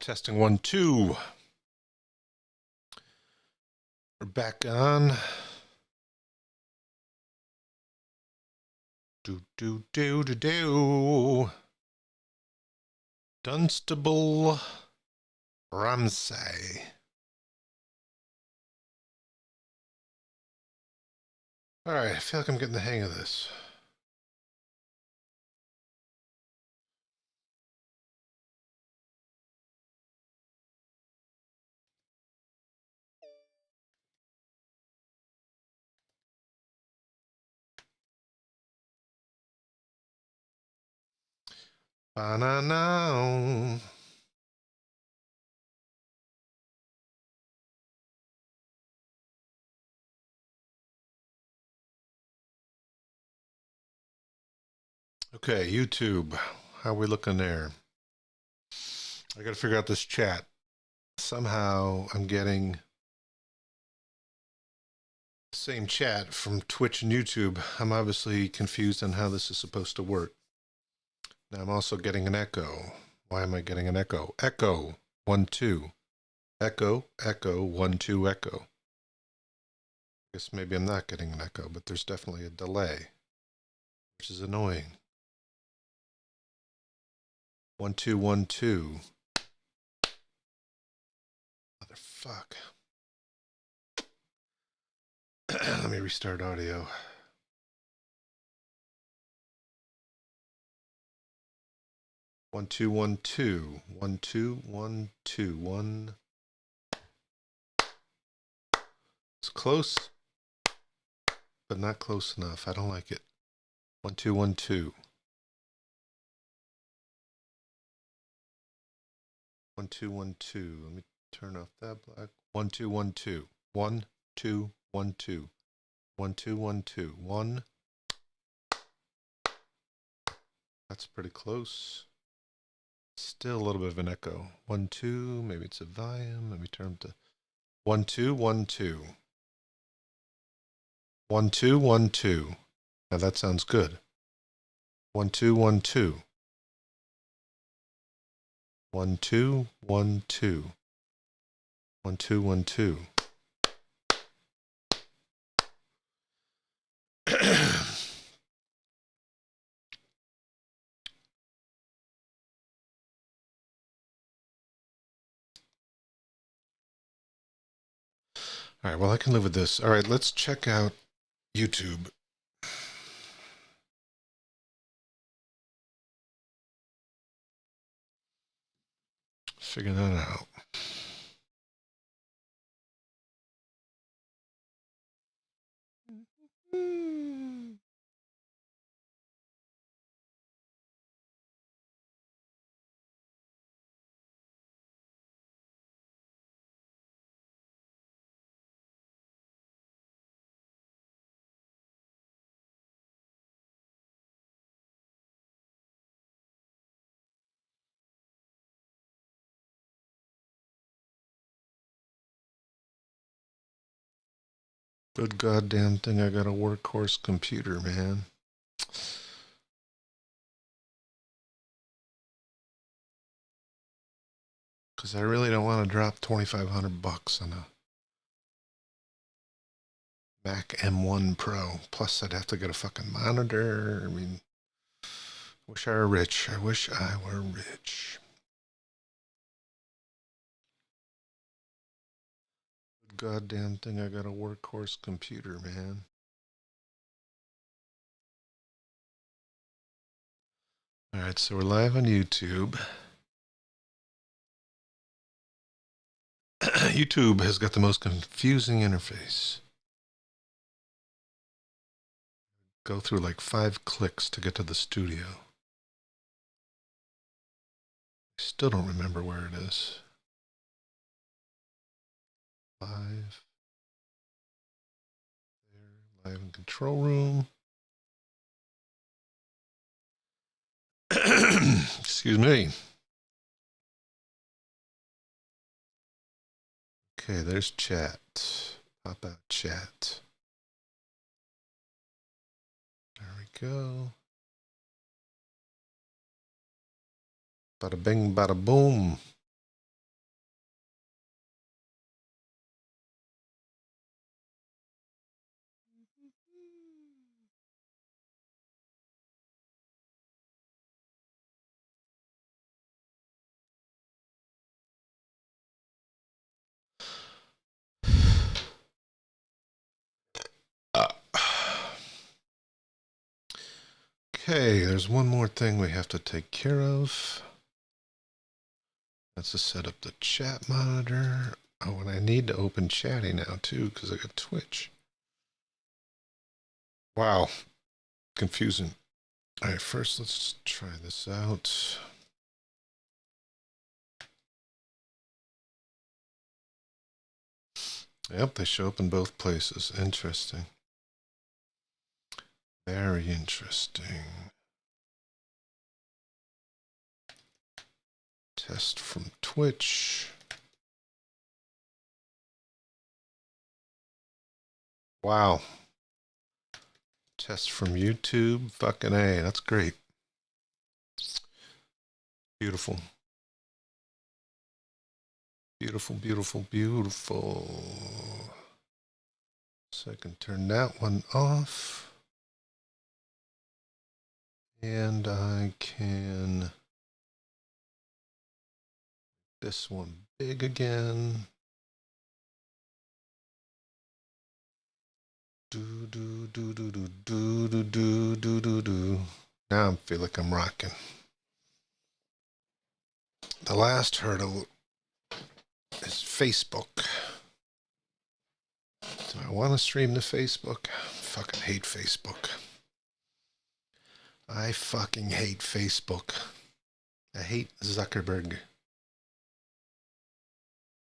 Testing 1, 2. We're back on. Do. Dunstable Ramsay. All right, I feel like I'm getting the hang of this. Ba-na-na. Okay, YouTube. How are we looking there? I gotta figure out this chat. Somehow I'm getting the same chat from Twitch and YouTube. I'm obviously confused on how this is supposed to work. Now I'm also getting an echo. Why am I getting an echo? Echo 1, 2. Echo, 1, 2, echo. I guess maybe I'm not getting an echo, but there's definitely a delay, which is annoying. 1, 2, 1, 2. Motherfuck. Let me restart audio. 1, 2, 1, 2. 1, 2, 1, 2. 1. It's close, but not close enough. I don't like it. 1, 2, 1, 2. 1, 2, 1, 2. Let me turn off that black. 1, 2, 1, 2. 1, 2, 1, 2. 1, 2, 1, 2. 1. That's pretty close. Still a little bit of an echo. 1, 2. Maybe it's a volume. Let me turn to 1, 2, 1, 2. 1, 2, 1, 2. Now that sounds good. 1, 2, 1, 2. 1, 2, 1, 2. 1, 2, 1, 2. All right, well, I can live with this. All right, let's check out YouTube. Figure that out. Good goddamn thing I got a workhorse computer, man. Because I really don't want to drop $2,500 on a Mac M1 Pro. Plus, I'd have to get a fucking monitor. I mean, wish I were rich. I wish I were rich. Good goddamn thing I got a workhorse computer, man. All right, so we're live on YouTube. YouTube has got the most confusing interface. Go through like 5 clicks to get to the studio. I still don't remember where it is. Live. There, live in control room. Excuse me. Okay, there's chat. Pop out chat. There we go. Bada bing, bada boom. Okay, there's one more thing we have to take care of. That's to set up the chat monitor. Oh, and I need to open chatty now too because I got Twitch. Wow, confusing. All right, first let's try this out. Yep, they show up in both places. Interesting. Very interesting. Test from Twitch. Wow. Test from YouTube. Fucking A. That's great. Beautiful. Beautiful, beautiful, beautiful. So I can turn that one off. And I can... this one big again. Do, do, do, do, do, do, do, do, do, do, do. Now I feel like I'm rocking. The last hurdle is Facebook. Do I want to stream to Facebook? I fucking hate Facebook. I fucking hate Facebook. I hate Zuckerberg.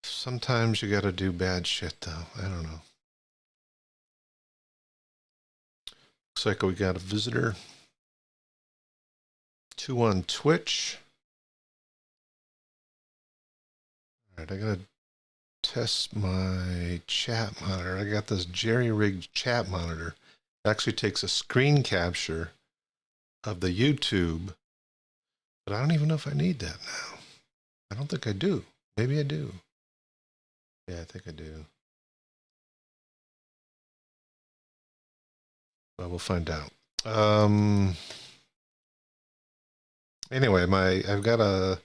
Sometimes you gotta do bad shit though. I don't know. Looks like we got a visitor. 2 on Twitch. All right, I gotta test my chat monitor. I got this jerry-rigged chat monitor. It actually takes a screen capture of the YouTube, but I don't even know if I need that now. I don't think I do. Maybe I do. Yeah, I think I do. Well, we'll find out. Anyway, I've got a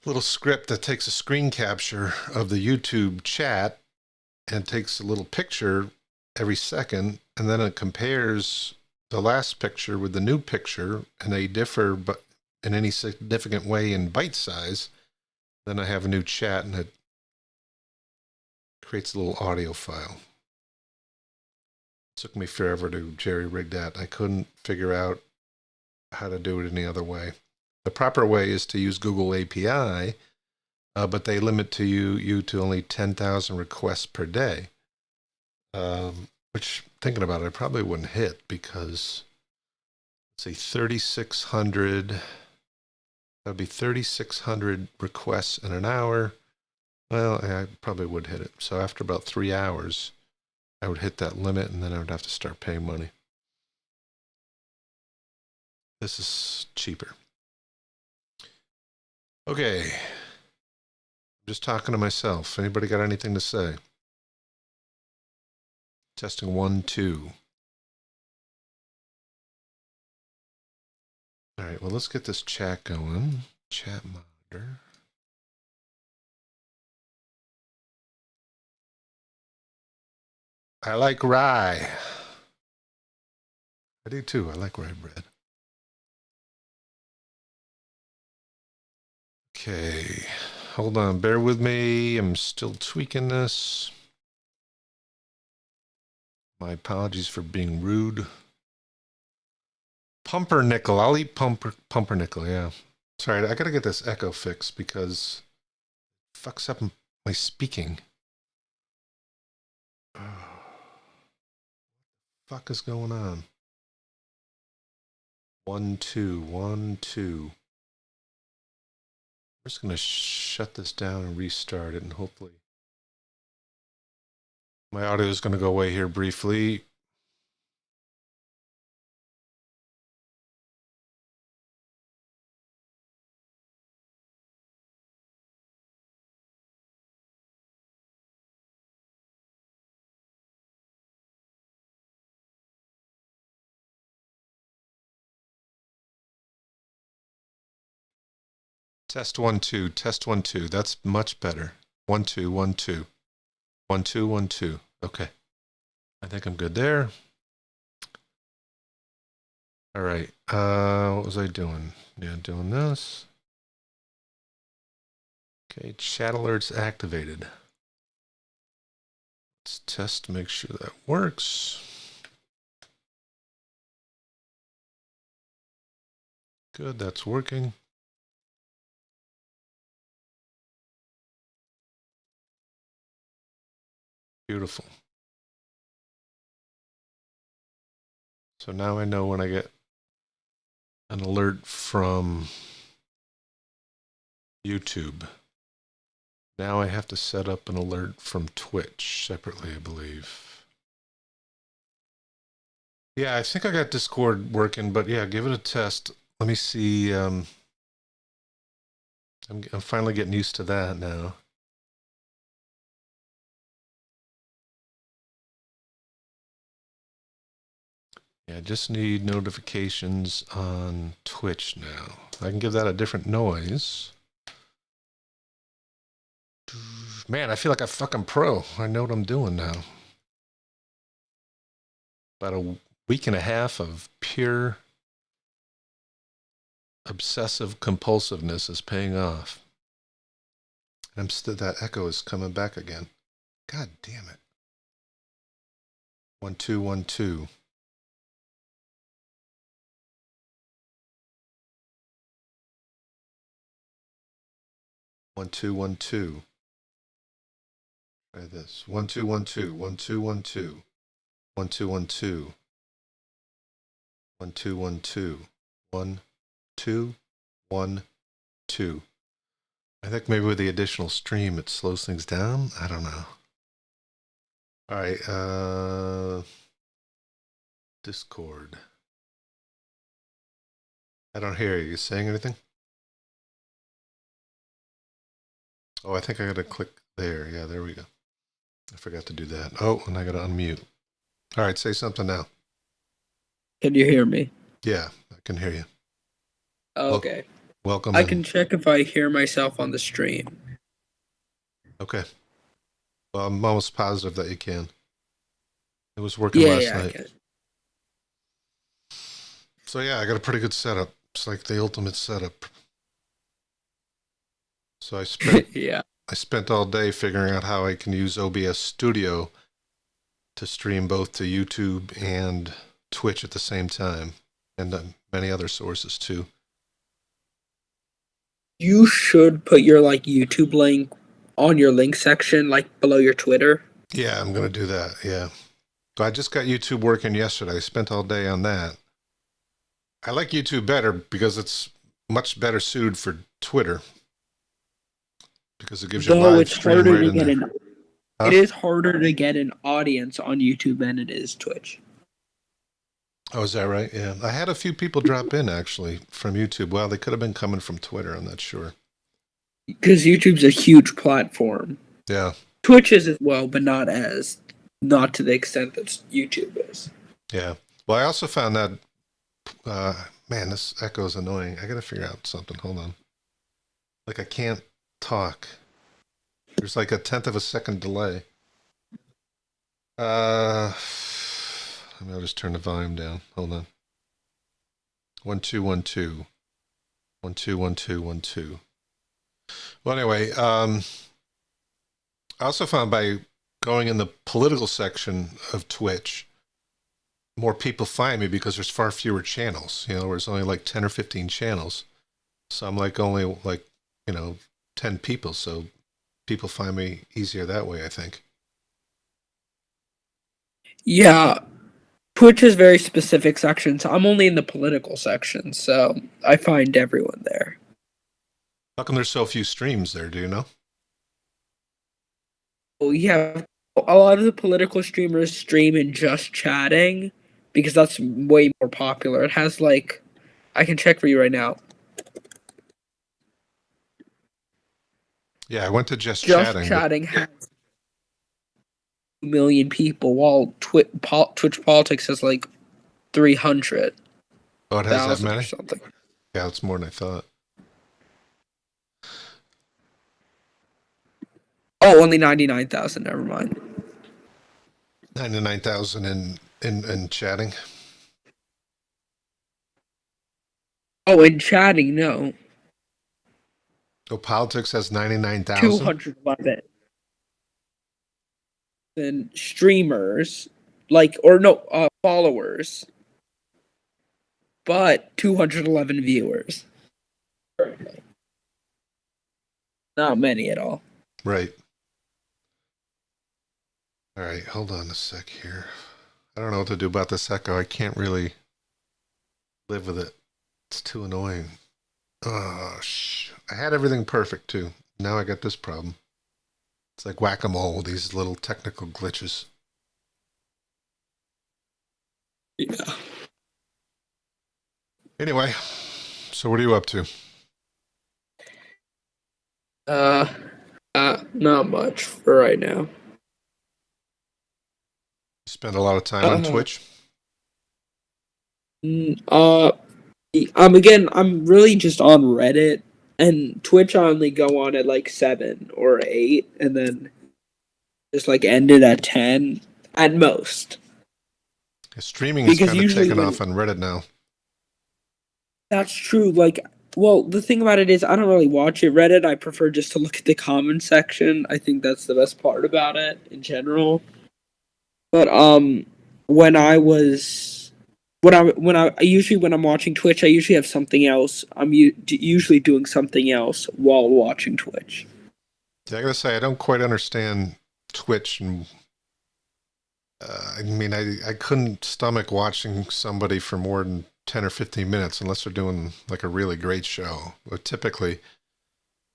little script that takes a screen capture of the YouTube chat and takes a little picture every second, and then it compares the last picture with the new picture, and they differ but in any significant way in byte size. Then I have a new chat, and it creates a little audio file. It took me forever to jerry-rig that. I couldn't figure out how to do it any other way. The proper way is to use Google API, but they limit to you to only 10,000 requests per day. Which, thinking about it, I probably wouldn't hit because, let's see, 3,600, that would be 3,600 requests in an hour. Well, I probably would hit it. So after about 3 hours, I would hit that limit, and then I would have to start paying money. This is cheaper. Okay. I'm just talking to myself. Anybody got anything to say? Testing 1, 2. All right, well, let's get this chat going. Chat monitor. I like rye. I do too. I like rye bread. Okay, hold on. Bear with me. I'm still tweaking this. My apologies for being rude. Pumpernickel. I'll eat pumpernickel, yeah. Sorry, I gotta get this echo fixed because it fucks up my speaking. Oh, fuck is going on? 1, 2, 1, 2. I'm just gonna shut this down and restart it, and hopefully my audio is gonna go away here briefly. Test 1, 2. Test 1, 2. That's much better. 1, 2, 1, 2. 1, 2, 1, 2. Okay. I think I'm good there. All right. What was I doing? Yeah, doing this. Okay, chat alerts activated. Let's test to make sure that works. Good, that's working. Beautiful. So now I know when I get an alert from YouTube. Now I have to set up an alert from Twitch separately, I believe. Yeah, I think I got Discord working, but yeah, give it a test. Let me see. I'm finally getting used to that now. Yeah, I just need notifications on Twitch now. I can give that a different noise. Man, I feel like a fucking pro. I know what I'm doing now. About a week and a half of pure obsessive compulsiveness is paying off. I'm still, that echo is coming back again. God damn it. 1 2 1 2. 1 2 1 2. Try this. 1 2 1 2. 1 2 1 2. 1 2 1 2. 1 2 1 2. 1 2 1 2. I think maybe with the additional stream it slows things down. I don't know. All right, Discord. I don't hear you. You saying anything? Oh, I think I gotta click there. Yeah, there we go. I forgot to do that. Oh, and I gotta unmute. All right, say something now. Can you hear me? Yeah, I can hear you. Okay. Welcome I in. can check if I hear myself on the stream. Okay. Well, I'm almost positive that you can. It was working last night. I can. So yeah, I got a pretty good setup. It's like the ultimate setup. So I spent Yeah. I spent all day figuring out how I can use OBS Studio to stream both to YouTube and Twitch at the same time, and many other sources too. You should put your YouTube link on your link section, below your Twitter. Yeah, I'm gonna do that. Yeah. So I just got YouTube working yesterday. I spent all day on that. I like YouTube better because it's much better suited for Twitter because it gives you Though live it's stream harder right to in get there. an it is harder to get an audience on YouTube than it is Twitch. Oh, is that right? Yeah. I had a few people drop in actually from YouTube. Well, they could have been coming from Twitter. I'm not sure. Because YouTube's a huge platform. Yeah. Twitch is as well, but not to the extent that YouTube is. Yeah. Well, I also found that, man, this echo is annoying. I got to figure out something. Hold on. Like I can't talk. There's like a tenth of a second delay. I'll just turn the volume down. Hold on. 1 2 1 2. 1 2 1 2 1 2. Well, anyway, I also found by going in the political section of Twitch, more people find me because there's far fewer channels. You know, there's only like 10 or 15 channels. So I'm like only 10 people. So people find me easier that way, I think. Yeah. Twitch has very specific sections. I'm only in the political section, so I find everyone there. How come there's so few streams there? Do you know? Well, yeah, a lot of the political streamers stream in just chatting because that's way more popular. It has I can check for you right now. Yeah, I went to just Just chatting. chatting has 2 million people, while Twitch Politics has 300. Oh, it has that many? Or something. Yeah, it's more than I thought. Oh, only 99,000. Never mind. 99,000 in chatting. Oh, and chatting, no. Oh, politics has 99,000? 211. Then streamers, like, or no, followers, but 211 viewers. Not many at all. Right. All right, hold on a sec here. I don't know what to do about this echo. I can't really live with it. It's too annoying. Oh, I had everything perfect, too. Now I got this problem. It's like whack-a-mole, these little technical glitches. Yeah. Anyway, so what are you up to? Not much for right now. You spend a lot of time on Twitch? Again, I'm really just on Reddit and Twitch. I only go on at like 7 or 8, and then just like end it at 10 at most. Streaming is kind of taken off on Reddit now. That's true. Like, well, the thing about it is, I don't really watch it Reddit. I prefer just to look at the comment section. I think that's the best part about it in general. But when I usually when I'm watching Twitch, I usually have something else. I'm usually doing something else while watching Twitch. Yeah, I gotta say, I don't quite understand Twitch, and I mean, I couldn't stomach watching somebody for more than 10 or 15 minutes unless they're doing like a really great show. But typically,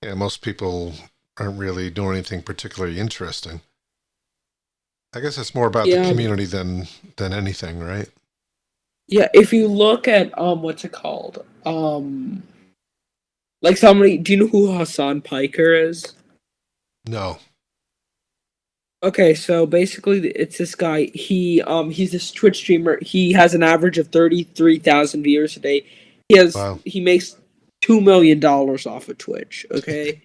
yeah, most people aren't really doing anything particularly interesting. I guess it's more about the community than anything, right? Yeah, if you look at what's it called? Like somebody, do you know who Hassan Piker is? No. Okay, so basically it's this guy. He's this Twitch streamer. He has an average of 33,000 viewers a day. He makes $2 million off of Twitch, okay?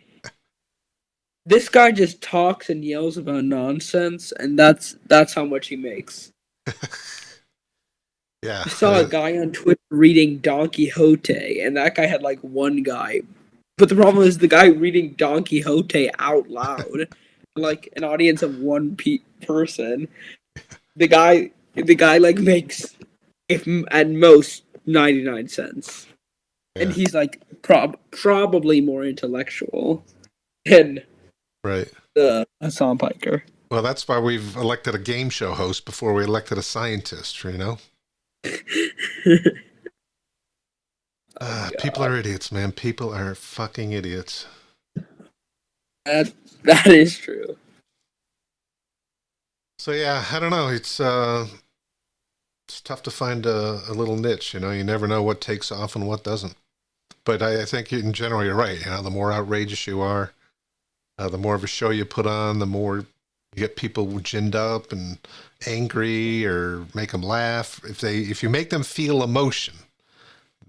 This guy just talks and yells about nonsense, and that's how much he makes. Yeah. I saw a guy on Twitch reading Don Quixote, and that guy had like one guy. But the problem is the guy reading Don Quixote out loud, like an audience of one person. The guy like makes, if at most, 99 cents, and he's like probably more intellectual than the Hassan Piker. Well, that's why we've elected a game show host before we elected a scientist, you know? People are idiots, man. People are fucking idiots. That is true. So yeah, I don't know. It's tough to find a little niche, you know. You never know what takes off and what doesn't. But I think in general you're right. You know, the more outrageous you are, the more of a show you put on, the more you get people ginned up and angry, or make them laugh. If you make them feel emotion,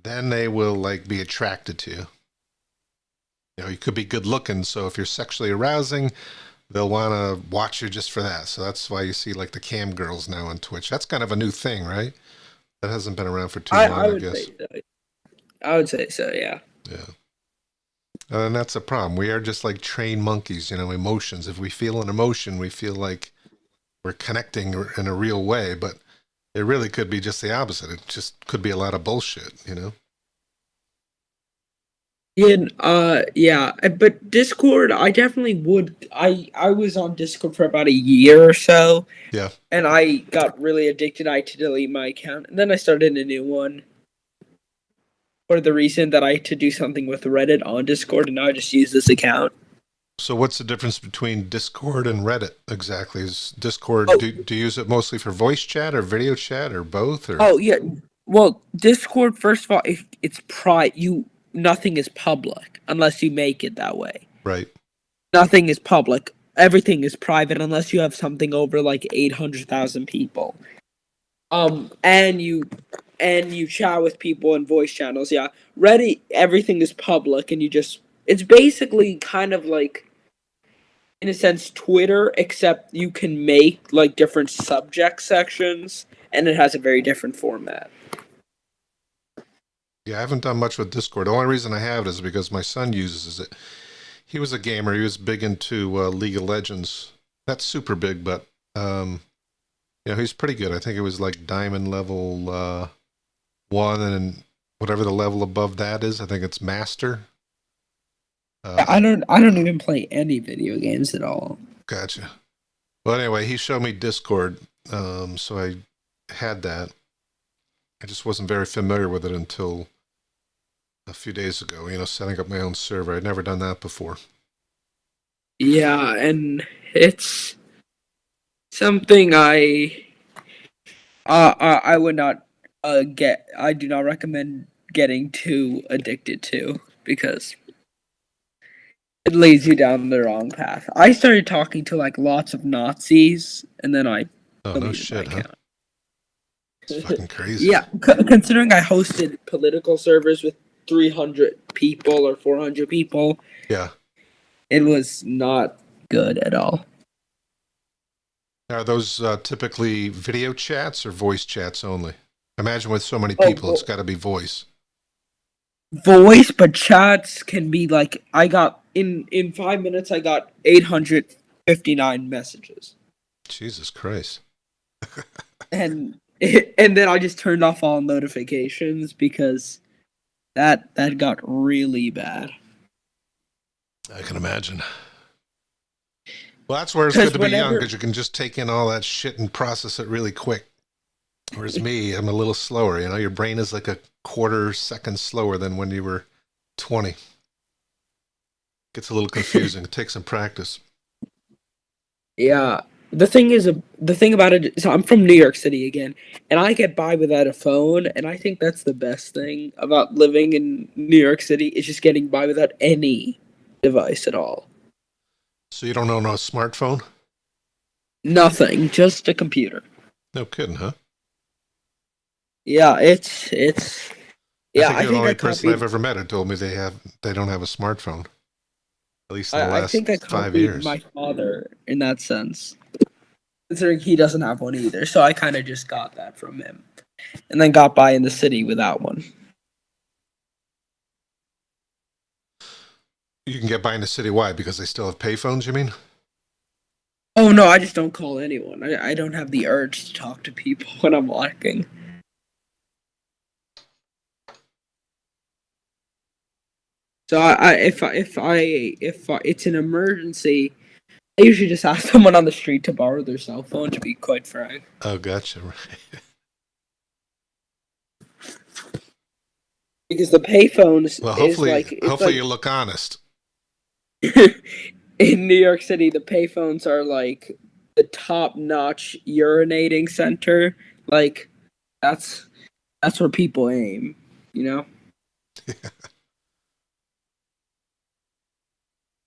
then they will like be attracted to you. You know, you could be good looking, so if you're sexually arousing, they'll want to watch you just for that. So that's why you see like the cam girls now on Twitch. That's kind of a new thing, right? That hasn't been around for too long, I guess. I would say so, yeah. Yeah. And that's a problem. We are just like trained monkeys, you know, emotions. If we feel an emotion, we feel like we're connecting in a real way, but it really could be just the opposite. It just could be a lot of bullshit, you know? Yeah, but Discord, I definitely would. I was on Discord for about a year or so. Yeah. And I got really addicted. I had to delete my account, and then I started a new one. For the reason that I had to do something with Reddit on Discord, and now I just use this account. So what's the difference between Discord and Reddit exactly? Is Discord, do you use it mostly for voice chat or video chat or both? Or? Oh, yeah. Well, Discord, first of all, it's nothing is public unless you make it that way. Right. Nothing is public. Everything is private unless you have something over like 800,000 people. And you chat with people in voice channels. Yeah, Reddit, everything is public, and it's basically kind of like, in a sense, Twitter, except you can make like different subject sections, and it has a very different format. Yeah, I haven't done much with Discord. The only reason I have it is because my son uses it. He was a gamer. He was big into League of Legends. Not super big, but he's pretty good. I think it was like diamond level 1, and whatever the level above that is, I think it's master. I don't even play any video games at all. Gotcha. Well, anyway, he showed me Discord, so I had that. I just wasn't very familiar with it until a few days ago, setting up my own server. I'd never done that before. Yeah, and it's something I would not get. I do not recommend getting too addicted to, because it leads you down the wrong path. I started talking to like lots of Nazis, and then I Oh, no deleted shit, my huh? account. It's fucking crazy. Yeah, considering I hosted political servers with 300 people or 400 people, Yeah. it was not good at all. Are those typically video chats or voice chats only? Imagine with so many people, it's got to be voice. Voice, but chats can be like, I got in 5 minutes I got 859 messages. Jesus Christ. and then I just turned off all notifications because that got really bad. I can imagine. Well, that's where it's good to be young, because you can just take in all that shit and process it really quick. Whereas me, I'm a little slower. Your brain is like a quarter second slower than when you were 20. Gets a little confusing. It takes some practice. Yeah. The thing about it, so I'm from New York City again, and I get by without a phone, and I think that's the best thing about living in New York City, is just getting by without any device at all. So you don't own a smartphone? Nothing, just a computer. No kidding, huh? Yeah, it's yeah. I think you're the only person I've ever met who told me they don't have a smartphone. At least in the last 5 years. I think I copied my father in that sense, considering he doesn't have one either. So I kind of just got that from him, and then got by in the city without one. You can get by in the city. Why? Because they still have payphones, you mean? Oh no, I just don't call anyone. I don't have the urge to talk to people when I'm walking. So if it's an emergency, I usually just ask someone on the street to borrow their cell phone, to be quite frank. Oh, gotcha. Right. Because the payphones. Well, hopefully you look honest. In New York City, the payphones are like the top-notch urinating center. Like, that's where people aim, Yeah.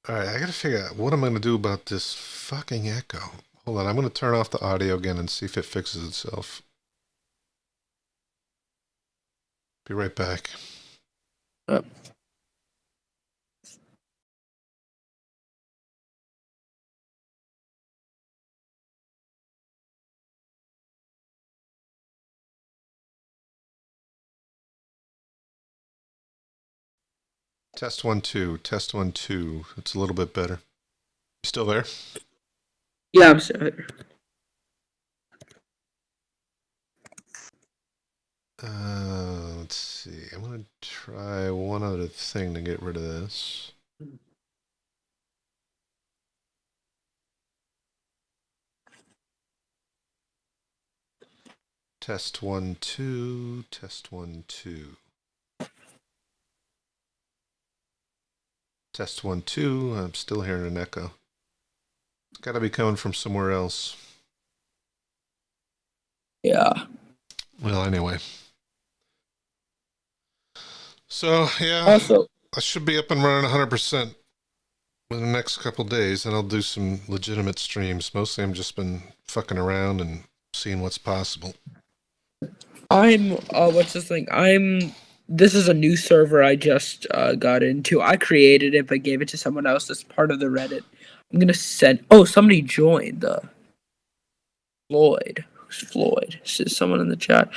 All right, I gotta figure out what I'm gonna do about this fucking echo. Hold on, I'm gonna turn off the audio again and see if it fixes itself. Be right back. Test 1 2. Test 1 2. It's a little bit better. You still there? Yeah, I'm sorry. Let's see. I'm gonna try one other thing to get rid of this. Test 1 2. Test 1 2. Test 1 2. I'm still hearing an echo. It's got to be coming from somewhere else. Yeah. Well, anyway. So, yeah. Also, I should be up and running 100% in the next couple days, and I'll do some legitimate streams. Mostly I'm just been fucking around and seeing what's possible. what's this thing? This is a new server I just got into. I created it, but gave it to someone else as part of the Reddit. I'm gonna send. Oh, somebody joined. Floyd. Who's Floyd? Is someone in the chat?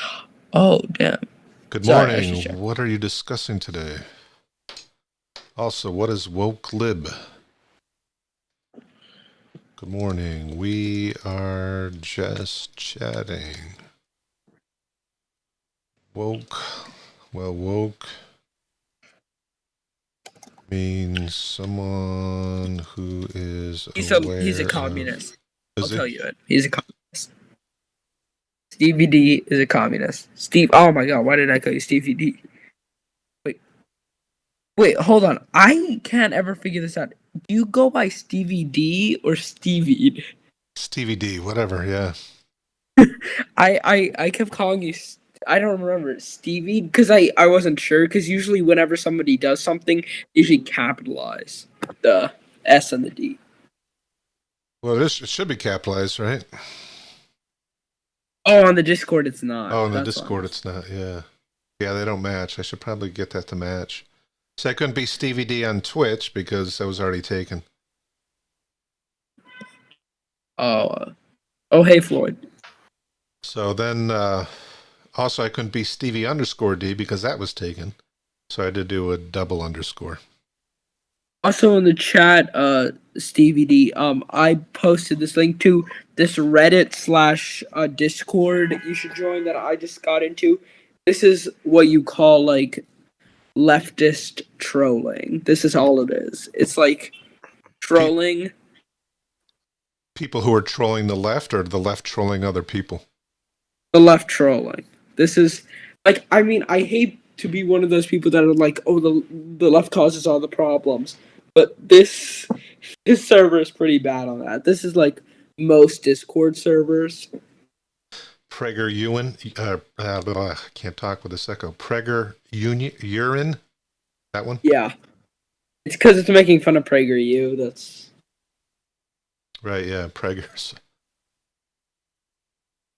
Oh, damn. Good Sorry, I should check. morning. What are you discussing today? Also, what is woke lib? Good morning. We are just chatting. Woke. Well, woke means someone who is aware He's a of... communist. Is I'll he? tell you it. He's a communist. Stevie D is a communist. Oh my god, why did I call you Stevie D? Wait, hold on. I can't ever figure this out. Do you go by Stevie D or Stevie? Stevie D, whatever, yeah. I kept calling you. I don't remember Stevie because I wasn't sure because usually whenever somebody does something, they usually capitalize the S and the D. Well, it should be capitalized, right? Oh, on the Discord it's not. Oh, on the That's Discord why. it's not, yeah. Yeah, they don't match. I should probably get that to match. So I couldn't be Stevie D on Twitch because that was already taken. Oh, hey Floyd. So then, also I couldn't be Stevie_D because that was taken. So I had to do a double underscore. Also in the chat, Stevie D, I posted this link to this Reddit / Discord you should join that I just got into. This is what you call like leftist trolling. This is all it is. It's like trolling. People who are trolling the left or the left trolling other people? The left trolling. This is like, I mean, I hate to be one of those people that are like, oh, the left causes all the problems. But this server is pretty bad on that. This is like most Discord servers. Prager Ewan, I can't talk with this echo. Prager urine, that one? Yeah. It's because it's making fun of PragerU. That's right. Yeah, Prager's.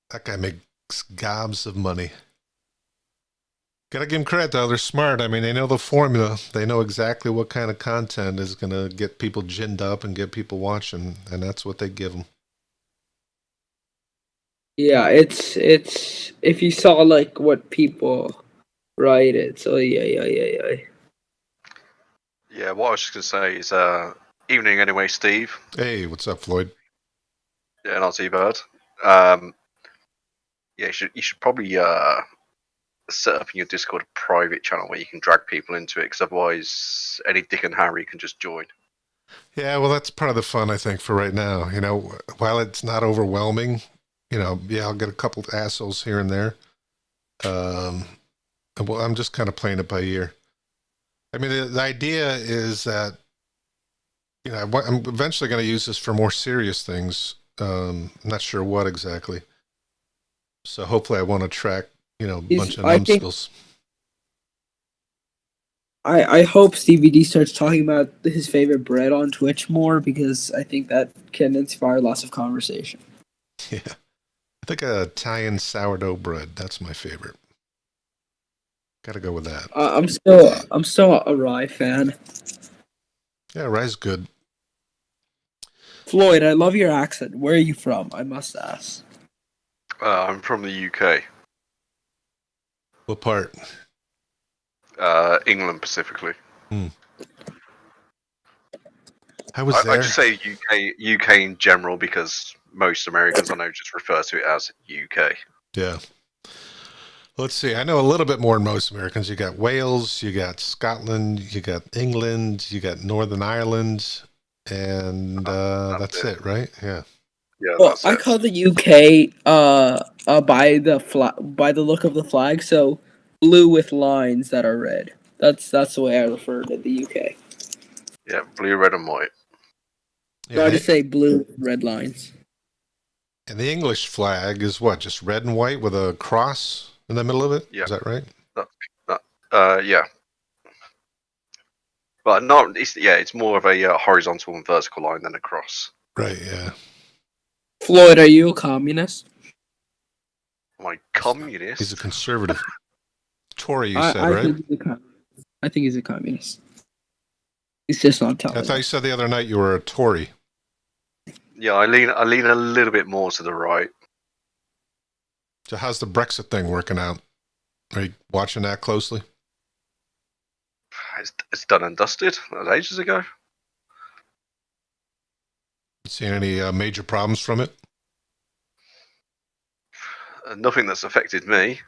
That guy makes gobs of money. Gotta give them credit though. They're smart. I mean, they know the formula. They know exactly what kind of content is gonna get people ginned up and get people watching, and that's what they give them. yeah. It's if you saw like what people write it. So yeah. Yeah, what I was just going to say is, evening anyway, Steve. Hey, what's up, Floyd? Yeah, not too bad. Yeah, you should probably set up in your Discord a private channel where you can drag people into it, because otherwise any Dick and Harry can just join. Yeah, well, that's part of the fun, I think, for right now. You know, while it's not overwhelming, you know, yeah, I'll get a couple of assholes here and there. Well, I'm just kind of playing it by ear. I mean, the idea is that, you know, I'm eventually going to use this for more serious things. I'm not sure what exactly. So hopefully I won't attract, you know, a bunch of numbskulls. I hope Stevie D starts talking about his favorite bread on Twitch more, because I think that can inspire lots of conversation. Yeah. I think Italian sourdough bread. That's my favorite. Gotta go with that. I'm still a rye fan. Yeah, rye's good. Floyd, I love your accent. Where are you from? I must ask. I'm from the UK. What part? England specifically. I was there. I just say UK in general because most Americans I know just refer to it as UK. Yeah. Let's see. I know a little bit more than most Americans. You got Wales, you got Scotland, you got England, you got Northern Ireland, and that's it, right? Yeah. Yeah. Well, I call the UK by the look of the flag, so blue with lines that are red. That's the way I refer to the UK. Yeah, blue, red, and white. So I just say blue with red lines. And the English flag is what? Just red and white with a cross in the middle of it? Yeah. Is that right? Yeah. But not. It's more of a horizontal and vertical line than a cross. Right. Yeah. Floyd, are you a communist? Am I communist? He's a conservative. Tory, you said, I right? I think he's a communist. He's just not telling. I thought you said the other night you were a Tory. Yeah, I lean a little bit more to the right. So how's the Brexit thing working out? Are you watching that closely? It's done and dusted. That was ages ago. Seen any major problems from it? Nothing that's affected me.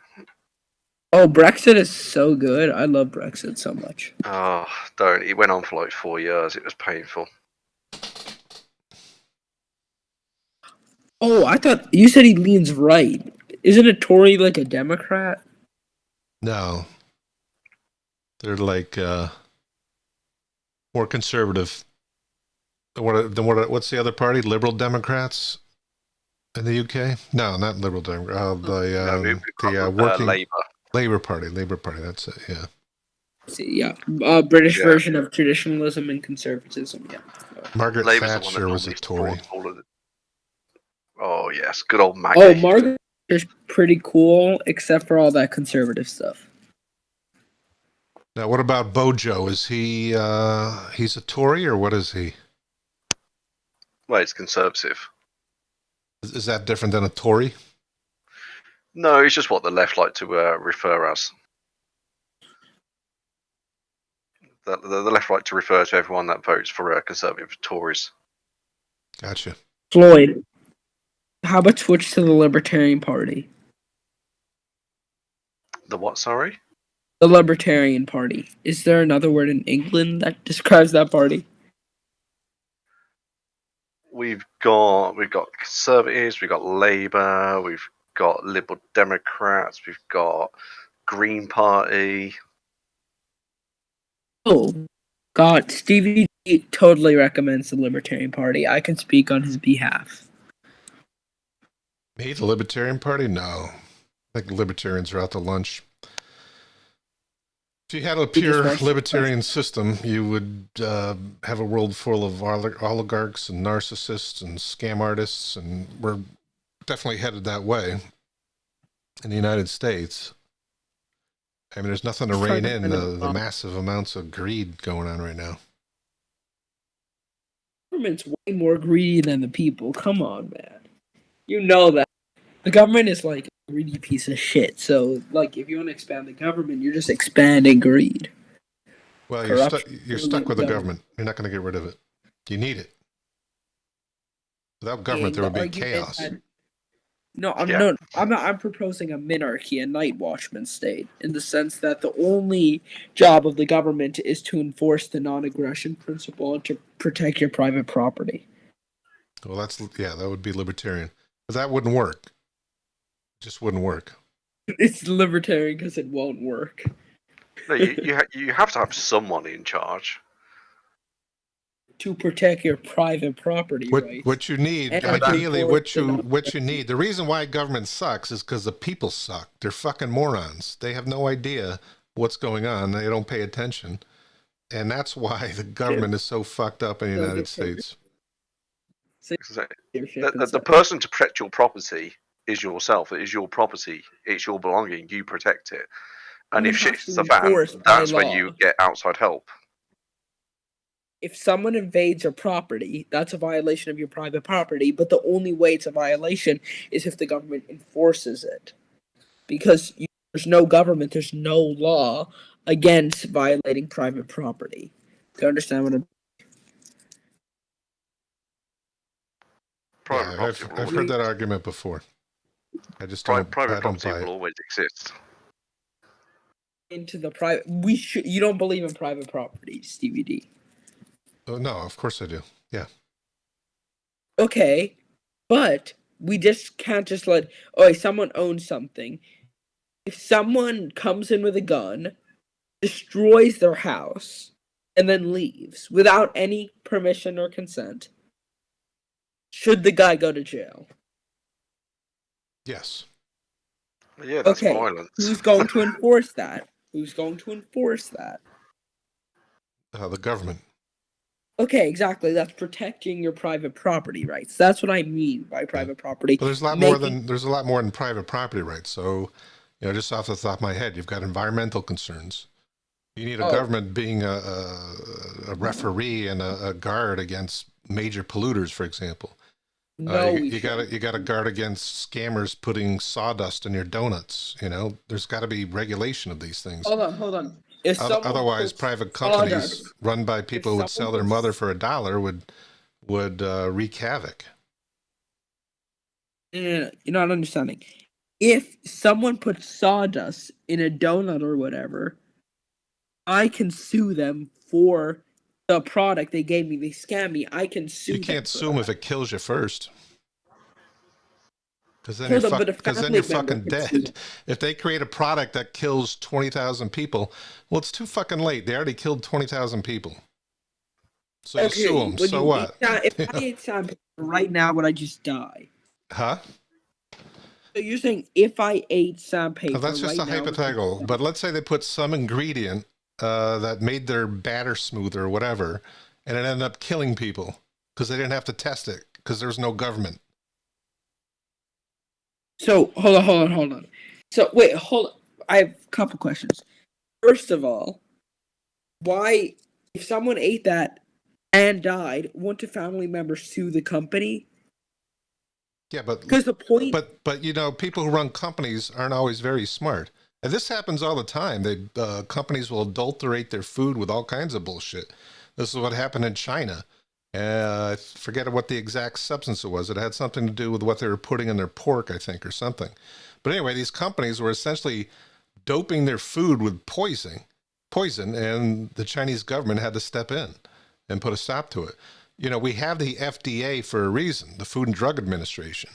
Oh, Brexit is so good. I love Brexit so much. Oh, don't. It went on for like 4 years. It was painful. Oh, I thought you said he leans right. Isn't a Tory like a Democrat? No. They're like more conservative. What's the other party? Liberal Democrats in the UK? No, not Liberal Democrats. The working Labour. Labor Party. That's it. Yeah. Yeah, British Yeah. version of traditionalism and conservatism. Yeah. Margaret Labour's the one that Thatcher was a normally Tory. supports all of it. Oh yes, good old Maggie. Oh, Margaret is pretty cool, except for all that conservative stuff. Now, what about Bojo? Is he he's a Tory or what is he? Well, it's conservative. Is that different than a Tory? No, it's just what the left like to refer as. The left like to refer to everyone that votes for conservative Tories. Gotcha. Floyd, how about switch to the Libertarian Party? The what? Sorry. The Libertarian Party. Is there another word in England that describes that party? We've got Conservatives, we've got Labour, we've got Liberal Democrats, we've got Green Party. Oh, God, Stevie D totally recommends the Libertarian Party. I can speak on his behalf. Me, the Libertarian Party? No. I think libertarians are out to lunch. If you had a pure libertarian system, you would have a world full of oligarchs and narcissists and scam artists, and we're definitely headed that way in the United States. I mean, there's nothing to rein in the massive amounts of greed going on right now. The government's way more greedy than the people. Come on, man. You know that. The government is like a greedy piece of shit. So, like, if you want to expand the government, you're just expanding greed. Well, you're stuck with the government. You're not going to get rid of it. You need it. Without government, there would be chaos. I'm proposing a minarchy, a night watchman state, in the sense that the only job of the government is to enforce the non-aggression principle and to protect your private property. Well, that would be libertarian. But that wouldn't work. It just wouldn't work. It's libertarian because it won't work. No, you have to have someone in charge. To protect your private property rights. What you need, ideally, what you need. The reason why government sucks is because the people suck. They're fucking morons. They have no idea what's going on. They don't pay attention, and that's why the government is so fucked up in the United States. The person to protect your property is yourself. It is your property. It's your belonging. You protect it. And if shit's the fan, that's when you get outside help. If someone invades your property, that's a violation of your private property, but the only way it's a violation is if the government enforces it. Because there's no government, there's no law against violating private property. Do you understand what I'm saying? Yeah, I've heard that argument before. I just don't. Private property property will always exist. Into the private, you don't believe in private property, Stevie D. Oh, no, of course I do. Yeah. Okay, but we just can't just someone owns something. If someone comes in with a gun, destroys their house, and then leaves without any permission or consent, should the guy go to jail? Yes. Yeah, that's violence. Who's going to enforce that? The government. Okay, exactly. That's protecting your private property rights. That's what I mean by private property. But there's a lot more than private property rights. So, just off the top of my head, you've got environmental concerns. You need a government being a referee and a guard against major polluters, for example. No, you gotta guard against scammers putting sawdust in your donuts. There's got to be regulation of these things. Hold on. If someone Otherwise, puts private companies sawdust, run by people who would sell their mother for $1 would wreak havoc. You're not understanding. If someone puts sawdust in a donut or whatever, I can sue them for the product they gave me. They scammed me. I can sue them. You can't sue them if it kills you first. Because then you're fucking dead. If they create a product that kills 20,000 people, well, it's too fucking late. They already killed 20,000 people. So you sue them. So what? If I ate sandpaper right now, would I just die? Huh? So you're saying if I ate sandpaper well, that's just a hypothetical. But let's say they put some ingredient that made their batter smoother or whatever, and it ended up killing people because they didn't have to test it because there's no government. So hold on. So wait, hold on. I have a couple questions. First of all, why, if someone ate that and died, wouldn't a family member sue the company? Yeah, but because the point. But people who run companies aren't always very smart, and this happens all the time. Companies will adulterate their food with all kinds of bullshit. This is what happened in China. I forget what the exact substance it was. It had something to do with what they were putting in their pork, I think, or something. But anyway, these companies were essentially doping their food with poison, and the Chinese government had to step in and put a stop to it. We have the FDA for a reason, the Food and Drug Administration,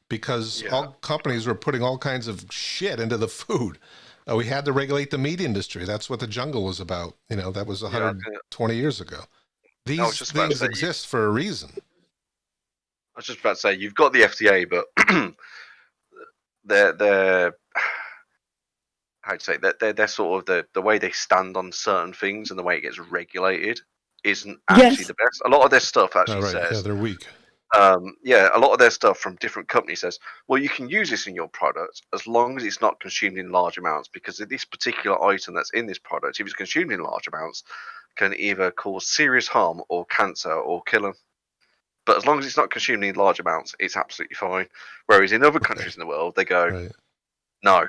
because all companies were putting all kinds of shit into the food. We had to regulate the meat industry. That's what the jungle was about. That was 120 years ago. These things exist for a reason. I was just about to say, you've got the FDA, but they're how'd you say that they're sort of the way they stand on certain things and the way it gets regulated isn't actually the best. A lot of their stuff actually says they're weak. A lot of their stuff from different companies says, well, you can use this in your product as long as it's not consumed in large amounts, because this particular item that's in this product, if it's consumed in large amounts, can either cause serious harm or cancer or kill them. But as long as it's not consumed in large amounts, it's absolutely fine. Whereas in other countries in the world, they go, no,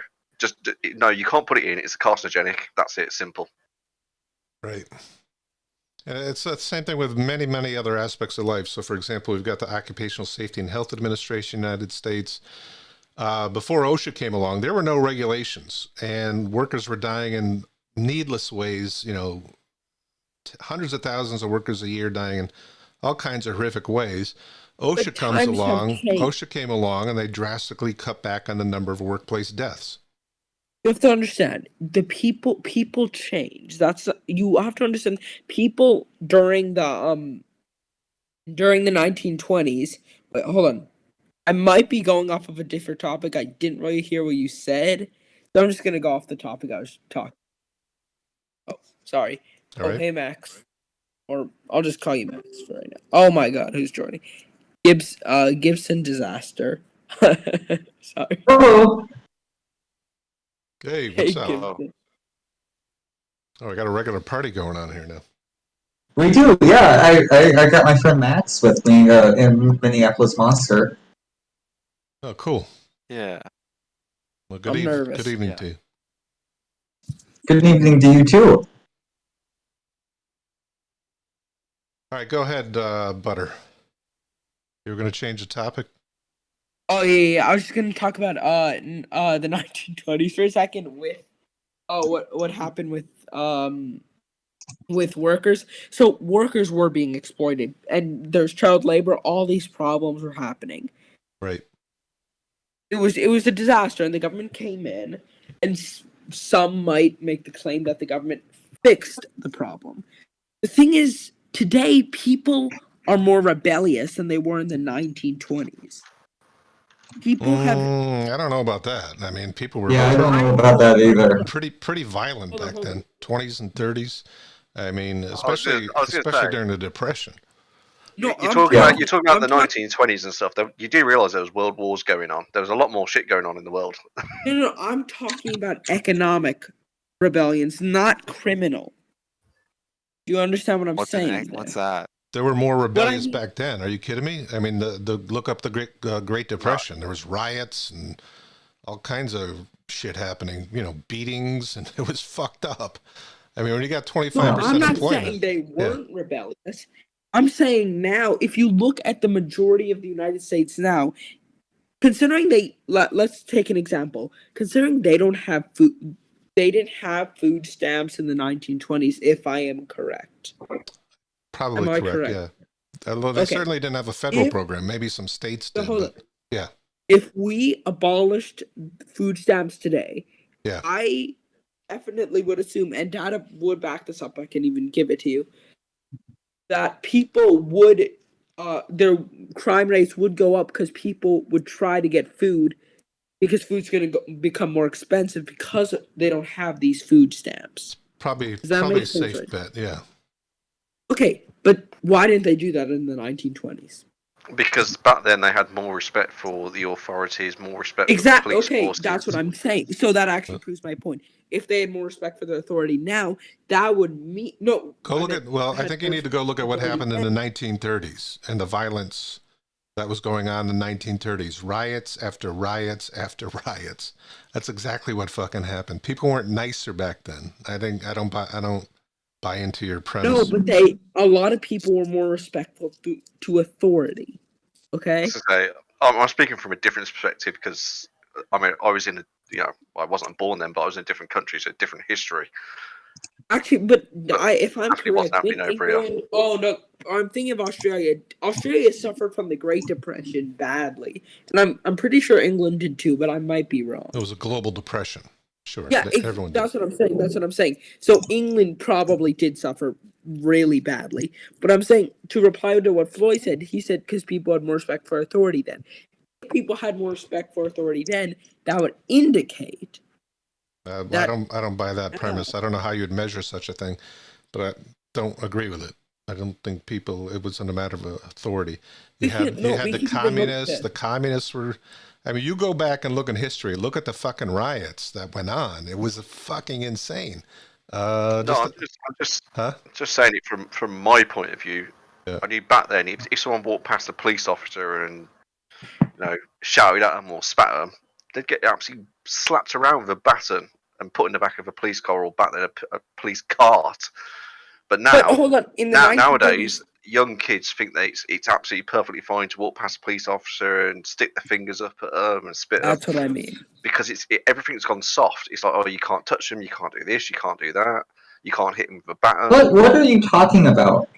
you can't put it in. It's carcinogenic. That's it. Simple. Right. And it's the same thing with many, many other aspects of life. So, for example, we've got the Occupational Safety and Health Administration in the United States. Before OSHA came along, there were no regulations, and workers were dying in needless ways. Hundreds of thousands of workers a year dying in all kinds of horrific ways. OSHA came along, and they drastically cut back on the number of workplace deaths. You have to understand, the people change. You have to understand, people during the 1920s. Wait, hold on. I might be going off of a different topic. I didn't really hear what you said, so I'm just gonna go off the topic I was talking. Oh, sorry. All right. Hey Max, or I'll just call you Max for right now. Oh my God, who's joining? Gibson Disaster. Sorry. Hello. Hey, what's up? Oh, I got a regular party going on here now. We do, yeah. I got my friend Max with me in Minneapolis Monster. Oh, cool. Yeah. Well, good evening to you. Good evening to you too. All right, go ahead, Butter. You were going to change the topic? Oh yeah. I was just gonna talk about the 1920s for a second with what happened with workers. So workers were being exploited, and there's child labor. All these problems were happening. Right. It was a disaster, and the government came in, and some might make the claim that the government fixed the problem. The thing is, today people are more rebellious than they were in the 1920s. People have. I don't know about that. I mean, people were. Yeah, I don't know about that either. Pretty violent back then, 20s and 30s. I mean, especially say, during the Depression. No, you're talking about the 1920s and stuff. You do realize there was world wars going on. There was a lot more shit going on in the world. No, I'm talking about economic rebellions, not criminal. Do you understand what I'm saying? What's that? There were more rebellious back then. Are you kidding me? I mean, the look up the Great Depression. There was riots and all kinds of shit happening. You know, beatings, and it was fucked up. I mean, when you got 25% I'm not employment, saying they weren't rebellious. I'm saying now, if you look at the majority of the United States now, considering let's take an example. Considering they don't have food, they didn't have food stamps in the 1920s. If I am correct, probably am I correct. correct? Yeah. Although they Okay. certainly didn't have a federal program. Maybe some states did, but yeah. If we abolished food stamps today, Yeah. I definitely would assume, and data would back this up, I can even give it to you, that people would, their crime rates would go up because people would try to get food because food's going to become more expensive because they don't have these food stamps. Probably Does that a make sense, safe right? bet. Yeah. Okay, but why didn't they do that in the 1920s? Because back then they had more respect for the authorities, more respect Exactly. for police Okay, forces. that's what I'm saying. So that actually proves my point. If they had more respect for the authority now, that would mean no. Go look at. Well, I think you need to go look at what happened in the 1930s and the violence that was going on in the 1930s. Riots after riots after riots. That's exactly what fucking happened. People weren't nicer back then. I don't buy into your premise. No, but a lot of people were more respectful to authority. Okay. So I'm speaking from a different perspective because I mean I was in a I wasn't born then, but I was in a different country, so a different history. Actually, but if I'm Definitely wasn't correct, happening over here. England. Oh no, I'm thinking of Australia. Australia suffered from the Great Depression badly, and I'm pretty sure England did too, but I might be wrong. It was a global depression. Sure. Yeah, everyone that's did. what I'm saying. That's what I'm saying. So England probably did suffer really badly. But I'm saying, to reply to what Floyd said, he said because people had more respect for authority then. If people had more respect for authority then, that would indicate. I don't buy that premise. I don't know how you'd measure such a thing, but I don't agree with it. I don't think it wasn't a matter of authority. You had the communists. The communists were. I mean, you go back and look in history. Look at the fucking riots that went on. It was fucking insane. I'm just saying it from my point of view. Yeah. I knew back then, if someone walked past a police officer and shouted at them or spat at them, they'd get absolutely slapped around with a baton and put in the back of a police car or back in a police cart. But now, hold on. Nowadays, young kids think that it's absolutely perfectly fine to walk past a police officer and stick their fingers up at them and spit at them. That's what I mean. Because everything's gone soft. It's like, oh, you can't touch them, you can't do this, you can't do that, you can't hit them with a baton. What are you talking about?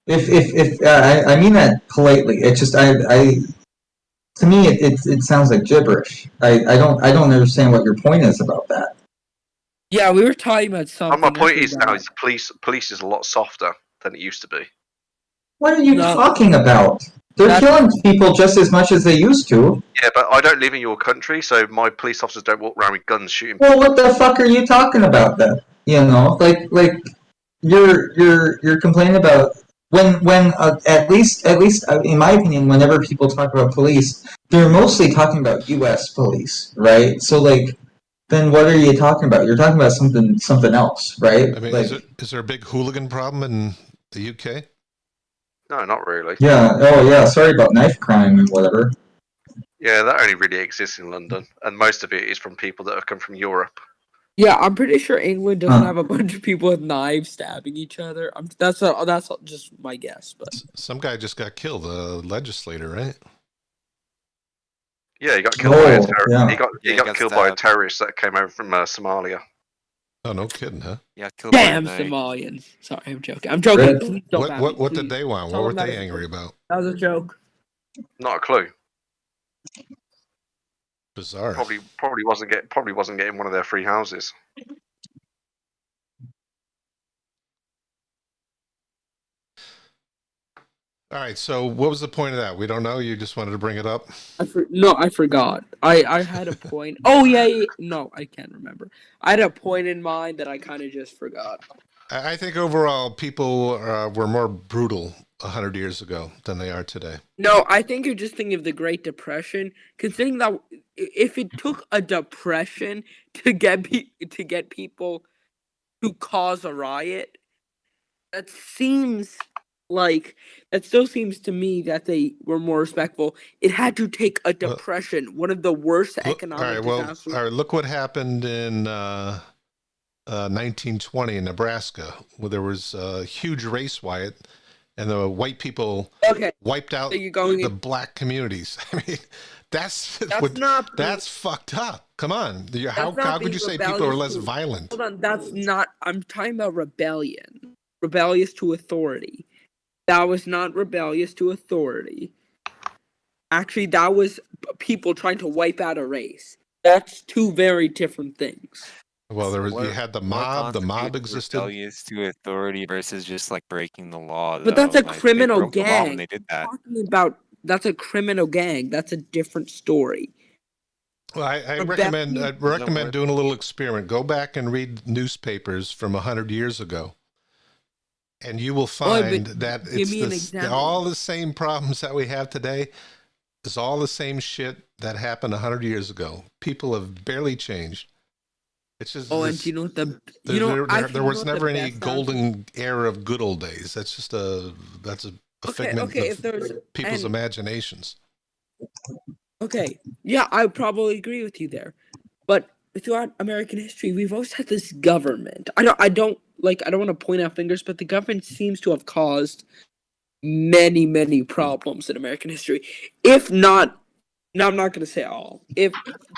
If I mean that politely, it's just to me it sounds like gibberish. I don't understand what your point is about that. Yeah, we were talking about something. And my point is now is police is a lot softer than it used to be. What are you talking about? They're killing people just as much as they used to. Yeah, but I don't live in your country, so my police officers don't walk around with guns shooting people. Well, what the fuck are you talking about then? You know, like you're complaining about when at least in my opinion, whenever people talk about police, they're mostly talking about U.S. police, right? So like, then what are you talking about? You're talking about something else, right? I mean, is there a big hooligan problem in the UK? No, not really. Yeah. Oh, yeah. Sorry about knife crime and whatever. Yeah, that only really exists in London, and most of it is from people that have come from Europe. Yeah, I'm pretty sure England doesn't have a bunch of people with knives stabbing each other. That's just my guess, but some guy just got killed, a legislator, right? Yeah, he got killed by a terrorist. He got killed by a terrorist that came over from Somalia. Oh, no kidding, huh? Yeah, killed damn by Somalians. Sorry, I'm joking. I'm joking. Please don't what did they want? What were they angry about? That was a joke. Not a clue. Bizarre. Probably wasn't getting one of their free houses. All right, so what was the point of that? We don't know. You just wanted to bring it up. No, I forgot. I had a point. Oh yeah. No, I can't remember. I had a point in mind that I kind of just forgot. I think overall people were more brutal 100 years ago than they are today. No, I think you're just thinking of the Great Depression. Considering that if it took a depression to get people to cause a riot, That still seems to me that they were more respectful. It had to take a Well, depression, one of the worst look, all right. economic Well, disasters. all right. Look what happened in 1920 in Nebraska, where there was a huge race riot, and the white people Okay, wiped out so you're going. the black communities. I mean, that's That's not. that's fucked up. Come on, how That's not could being you say people are rebellious less to. violent? Hold on, that's not. I'm talking about rebellion. Rebellious to authority. That was not rebellious to authority. Actually, that was people trying to wipe out a race. That's two very different things. Well, there was you What had the what mob. The mob constitutes existed. rebellious to authority versus just like breaking the law, But that's though? a Like they criminal broke the law when gang. they did that. Talking about that's a criminal gang. That's a different story. Well, I'd Rebellion recommend work. doing a little experiment. Go back and read newspapers from 100 years ago, and you will find that give it's me an this example. all the same problems that we have today. It's all the same shit that happened 100 years ago. People have barely changed. It's just Oh, and this, do you know what the there was never any golden era of good old days. That's just a figment if of there's people's imaginations. Okay, yeah, I probably agree with you there. But throughout American history, we've always had this government. I don't want to point out fingers, but the government seems to have caused many, many problems in American history. If not, now I'm not going to say all. If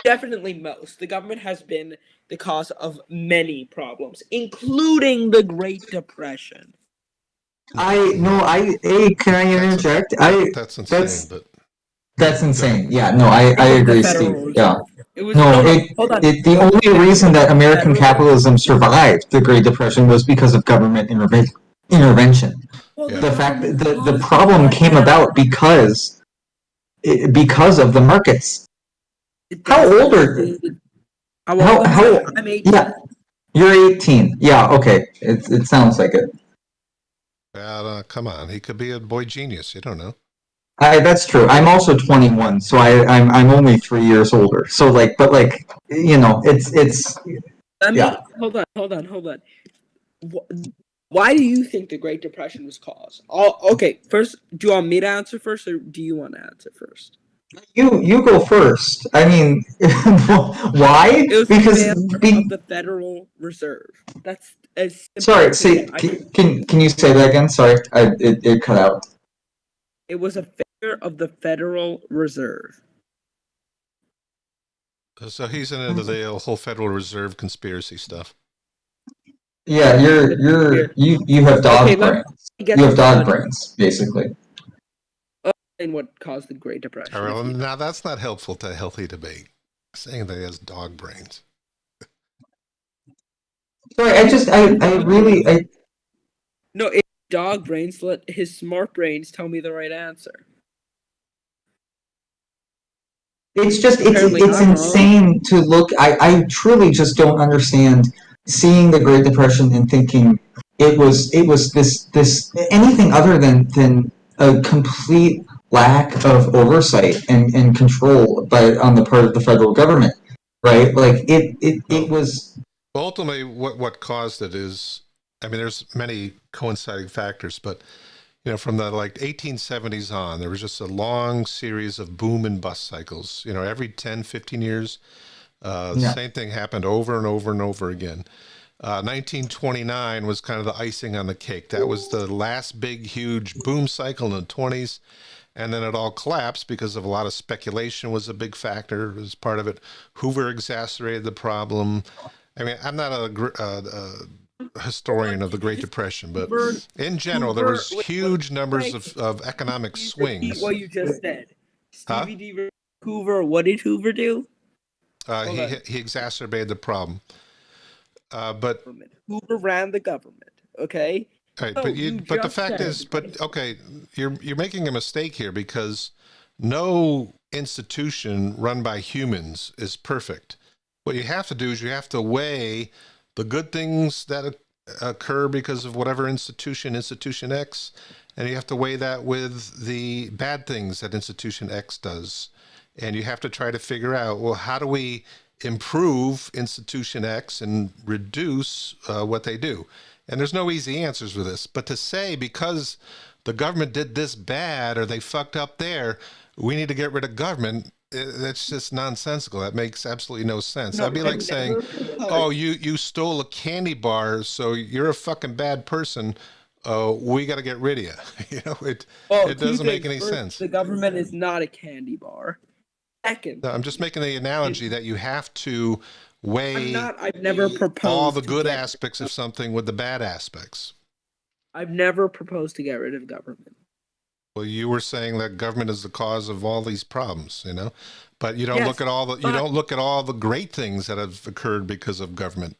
definitely most, the government has been the cause of many problems, including the Great Depression. Hey, can I interject? That's insane, but That's insane. Yeah, no, I agree, Steve. Yeah. It was No, hold on. the only reason that American capitalism survived the Great Depression was because of government intervention. Well, Yeah. The fact that the caused problem what came now? about because of the markets. It How old are definitely did. How old am I? I'm 18. Yeah, you're 18. Yeah, okay. It sounds like it. come on, he could be a boy genius. You don't know. That's true. I'm also 21, so I'm only 3 years older. So it's Let me yeah. hold on. Why do you think the Great Depression was caused? Okay, first, do you want me to answer first, or do you want to answer first? You go first. I mean, why? It was Because of the Federal Reserve. That's as simple sorry. as See, can you say that again? Sorry, it cut out. it was a failure of the Federal Reserve. So he's into the whole Federal Reserve conspiracy stuff. Yeah, you have dog brains. You have dog brains, basically. And what caused the Great Depression? All right, well, now that's not helpful to a healthy debate. Saying that he has dog brains. Sorry, I No, it's dog brains. Let his smart brains tell me the right answer. It's just Apparently it's I'm wrong. insane to look. I truly just don't understand seeing the Great Depression and thinking it was this anything other than a complete lack of oversight and control on the part of the federal government, right? Like it was. Ultimately, what caused it is, I mean, there's many coinciding factors, but from the 1870s on, there was just a long series of boom and bust cycles. Every 10, 15 years, the same thing happened over and over and over again. 1929 was kind of the icing on the cake. That was the last big, huge boom cycle in the 20s. And then it all collapsed because of a lot of speculation was a big factor as part of it. Hoover exacerbated the problem. I mean, I'm not a historian of the Great Depression, but in general, there was huge numbers of economic swings. What you just said, Stevie D. Hoover. What did Hoover do? He exacerbated the problem. But Hoover ran the government. Okay. Right, but the fact is, okay, you're making a mistake here because no institution run by humans is perfect. What you have to do is you have to weigh the good things that occur because of whatever institution X, and you have to weigh that with the bad things that institution X does. And you have to try to figure out, well, how do we improve institution X and reduce what they do? And there's no easy answers with this. But to say because the government did this bad or they fucked up there, we need to get rid of government, that's just nonsensical. That makes absolutely no sense. No, That'd be I've like saying, never proposed- oh, you stole a candy bar, so you're a fucking bad person. We got to get rid of you. It Well, doesn't make any first, sense. The government is not a candy bar. Second, No, I'm just making the analogy that you have to weigh I've never proposed all the to good get- aspects of something with the bad aspects. I've never proposed to get rid of government. Well, you were saying that government is the cause of all these problems, but you don't Yes, look at all the you but- don't look at all the great things that have occurred because of government.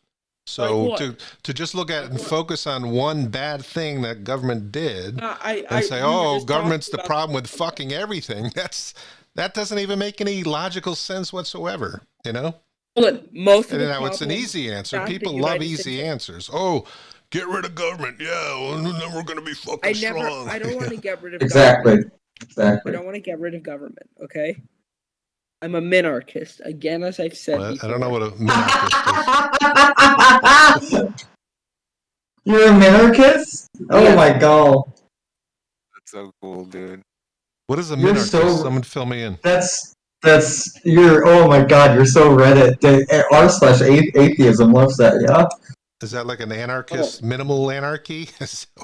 So Like what? to just look at and focus on one bad thing that government did and say, we were "Oh, just government's the talking about- problem with fucking everything," that doesn't even make any logical sense whatsoever. Hold on, most of And the now it's an problems easy answer. that the People love United easy States- answers. Oh, get rid of government. Yeah, well, then we're gonna be fucking strong. I don't want to get rid of Exactly. government. I Exactly. don't want to get rid of government, okay? I'm a minarchist. Again, as I've said Well, before. I don't know what a minarchist is. You're a minarchist? Oh Yes. my god. That's so cool, dude. What is a You're minarchist? so- Someone fill me in. You're, oh my god, you're so Reddit. R/atheism loves that, yeah? Is that like an anarchist, minimal anarchy?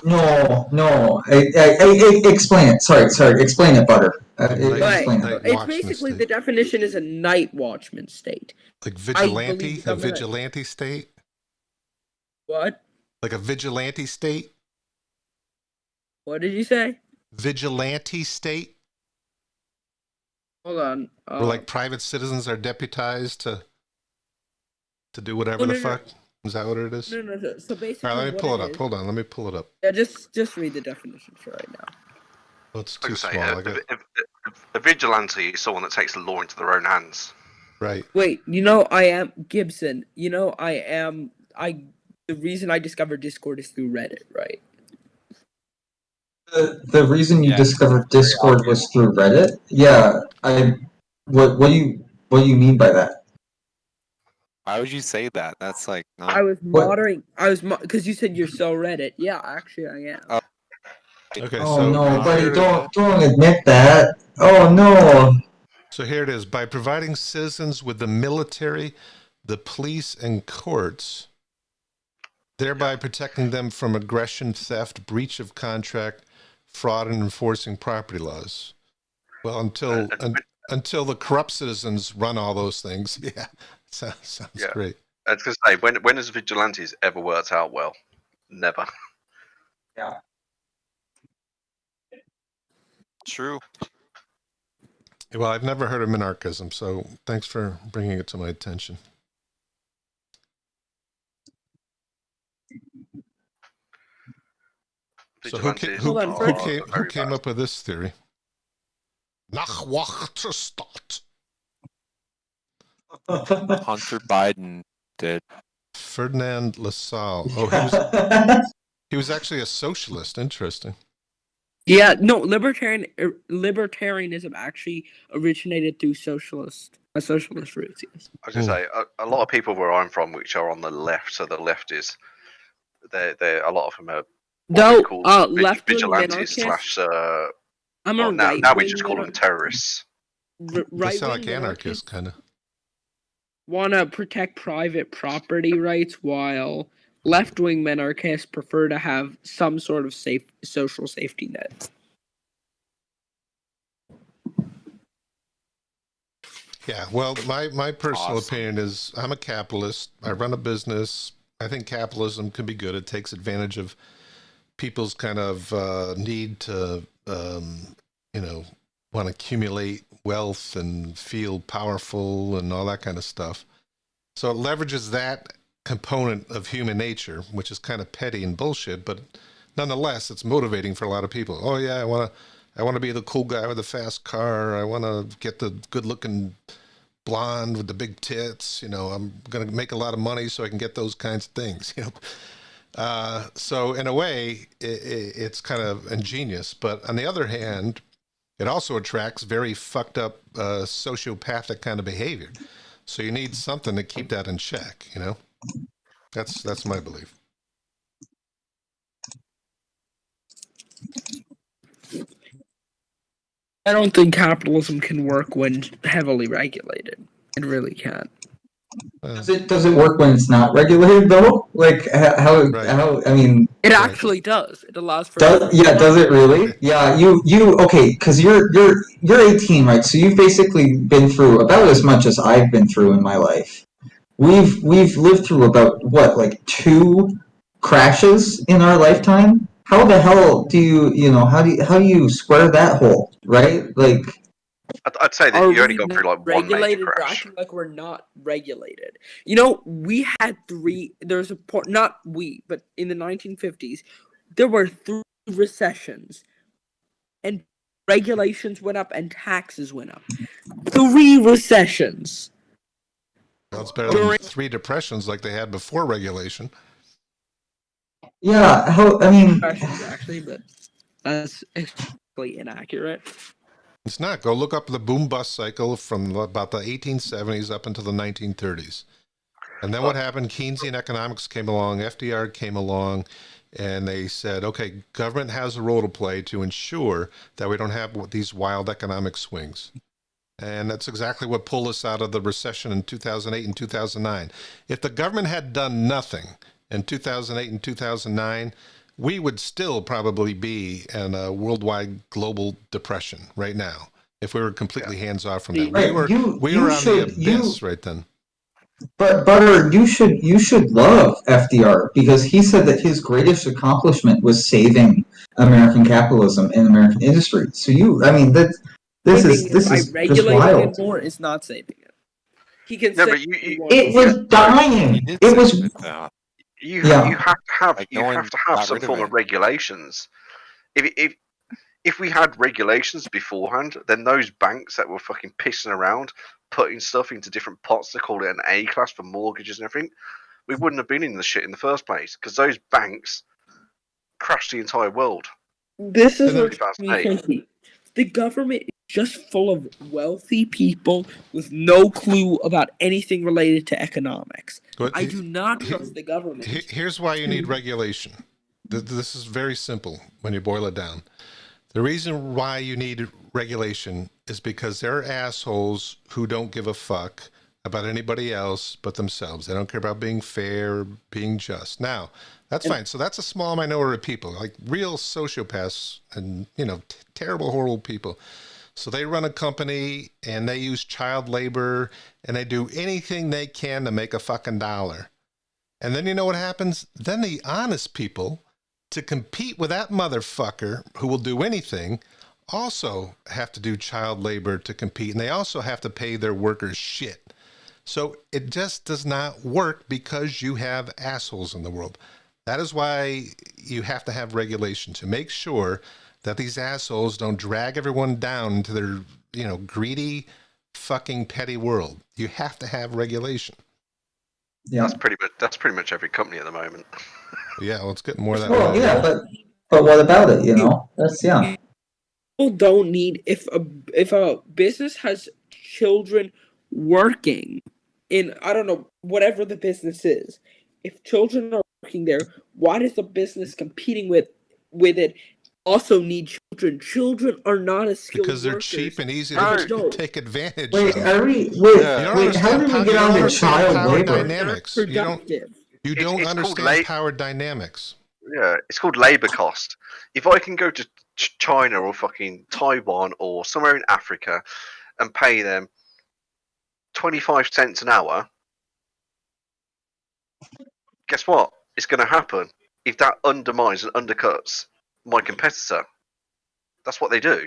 No. Explain it. Sorry. Explain it, Butter. Explain Night it. It's watchman basically state. the definition is a night watchman state. Like vigilante? believe A government- vigilante state? What? Like a vigilante state? What did you say? Vigilante state? Hold on. Where like private citizens are deputized to do whatever No, the no, no. fuck? Is that what it is? No. So basically, All right, let me what pull it it up. is- Hold on, let me pull it up. Yeah, just read the definition for right now. Well, it's Like too I say, small. I got, a vigilante is someone that takes the law into their own hands. right. Wait, I am Gibson. The reason I discovered Discord is through Reddit, right? The reason you Yeah. discovered Discord was through Reddit? Yeah. What do you mean by that? Why would you say that? That's like I not. was What? moderating. Because you said you're so Reddit. Yeah, actually, I am. Oh. Okay, Oh so no, buddy, here it is. don't admit that. Oh no. So here it is. By providing citizens with the military, the police, and courts, thereby protecting them from aggression, theft, breach of contract, fraud, and enforcing property laws. Well, until the corrupt citizens run all those things. Yeah, sounds Yeah. great. I was going to say, when has vigilantes ever worked out well? Never. True. Well, I've never heard of minarchism, so thanks for bringing it to my attention. So Vigilantes Hold on, are who very came bad. up with this theory? Nachwachterstadt. Hunter Biden did. Ferdinand Lassalle. Oh, he was actually a socialist. Interesting. Yeah, no, libertarianism actually originated through socialist roots. Yes. I was going to say, a lot of people where I'm from, which are on the left, so the lefties, they're a lot of them are what Though, we call left-wing vigilantes minarchists, slash. I'm Well, a now right-wing we just call them terrorists. They right-wing sound like minarchists anarchists, kind of. want to protect private property rights, while left-wing minarchists prefer to have some sort of social safety net. Yeah, well, my personal Awesome. opinion is I'm a capitalist. I run a business. I think capitalism can be good. It takes advantage of people's kind of need to, want to accumulate wealth and feel powerful and all that kind of stuff. So it leverages that component of human nature, which is kind of petty and bullshit, but nonetheless, it's motivating for a lot of people. Oh yeah, I want to be the cool guy with the fast car. I want to get the good-looking blonde with the big tits. I'm going to make a lot of money so I can get those kinds of things. So in a way, it's kind of ingenious. But on the other hand, it also attracts very fucked up sociopathic kind of behavior. So you need something to keep that in check. That's my belief. I don't think capitalism can work when heavily regulated. It really can't. Does it work when it's not regulated though? Like Right. how I mean, It Right. actually does. It allows for does it really? Yeah, you okay? Because you're 18, right? So you've basically been through about as much as I've been through in my life. We've lived through about what, like 2 crashes in our lifetime. How the hell do you know how do you square that hole, right? Like, I'd say that Are you only we got through like one major regulated? We're crash. acting like we're not regulated. You know, we had 3. There's a point. Not we, but in the 1950s, there were 3 recessions, and regulations went up and taxes went up. 3 recessions. Well, it's better than 3 depressions like they had before regulation. yeah, how I mean, Recessions actually, but that's extremely inaccurate. It's not. Go look up the boom bust cycle from about the 1870s up until the 1930s. And then what happened? Keynesian economics came along, FDR came along, and they said, okay, government has a role to play to ensure that we don't have these wild economic swings. And that's exactly what pulled us out of the recession in 2008 and 2009. If the government had done nothing in 2008 and 2009, we would still probably be in a worldwide global depression right now if we were completely hands off from that. Right, We were on the abyss right then. but Butter, you should love FDR because he said that his greatest accomplishment was saving American capitalism and American industry. So I mean, this is by just regulating wild. it more is not saving it. He can No, say but It was dying. He did It was. save it, though. you Yeah. you have to have Like, you no one have to have got some rid of form of it. regulations. If we had regulations beforehand, then those banks that were fucking pissing around, putting stuff into different pots to call it an A class for mortgages and everything, we wouldn't have been in the shit in the first place because those banks crashed the entire world. This is And what then- makes me crazy. The government is just full of wealthy people with no clue about anything related to economics. But I do not trust the government. Here's why you need regulation. This is very simple when you boil it down. The reason why you need regulation is because there are assholes who don't give a fuck about anybody else but themselves. They don't care about being fair, or being just. Now, that's fine. So that's a small minority of people, like real sociopaths and, terrible, horrible people. So they run a company and they use child labor and they do anything they can to make a fucking dollar. And then you know what happens? Then the honest people, to compete with that motherfucker who will do anything, also have to do child labor to compete. And they also have to pay their workers shit. So it just does not work because you have assholes in the world. That is why you have to have regulation to make sure that these assholes don't drag everyone down into their, greedy, fucking petty world. You have to have regulation. Yeah. That's pretty much every company at the moment. Yeah, let's get more of that. Well, yeah, but what about it? That's People don't need if a business has children working in, I don't know, whatever the business is. If children are working there, why does the business competing with it also need children? Children are not as skilled because they're workers cheap and easy as to adults. take advantage Wait, of. are we? Yeah. Wait, how did we get on to child power labor? dynamics. They're You don't productive. you don't It's called understand power dynamics. Yeah, it's called labor cost. If I can go to China or fucking Taiwan or somewhere in Africa and pay them 25 cents an hour, guess what? It's going to happen if that undermines and undercuts my competitor. That's what they do.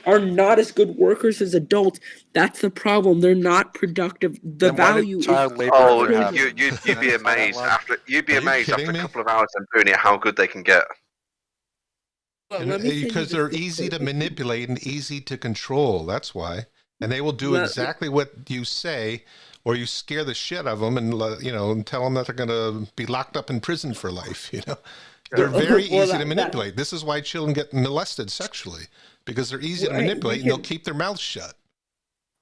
Are not as good workers as adults. That's the problem. They're not productive. The Then why did value child is labor Oh, ever happen? you'd be Isn't that amazed why? after Are you kidding a me? couple of hours of doing it how good they can get. Because they're easy to manipulate and easy to control. That's why. And they will do exactly what you say, or you scare the shit out of them and tell them that they're going to be locked up in prison for life. They're very easy to manipulate. This is why children get molested sexually, because they're easy to manipulate and they'll keep their mouths shut.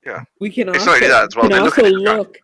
Yeah. We can It's also, not only that as well, we can they look also at it and go, look.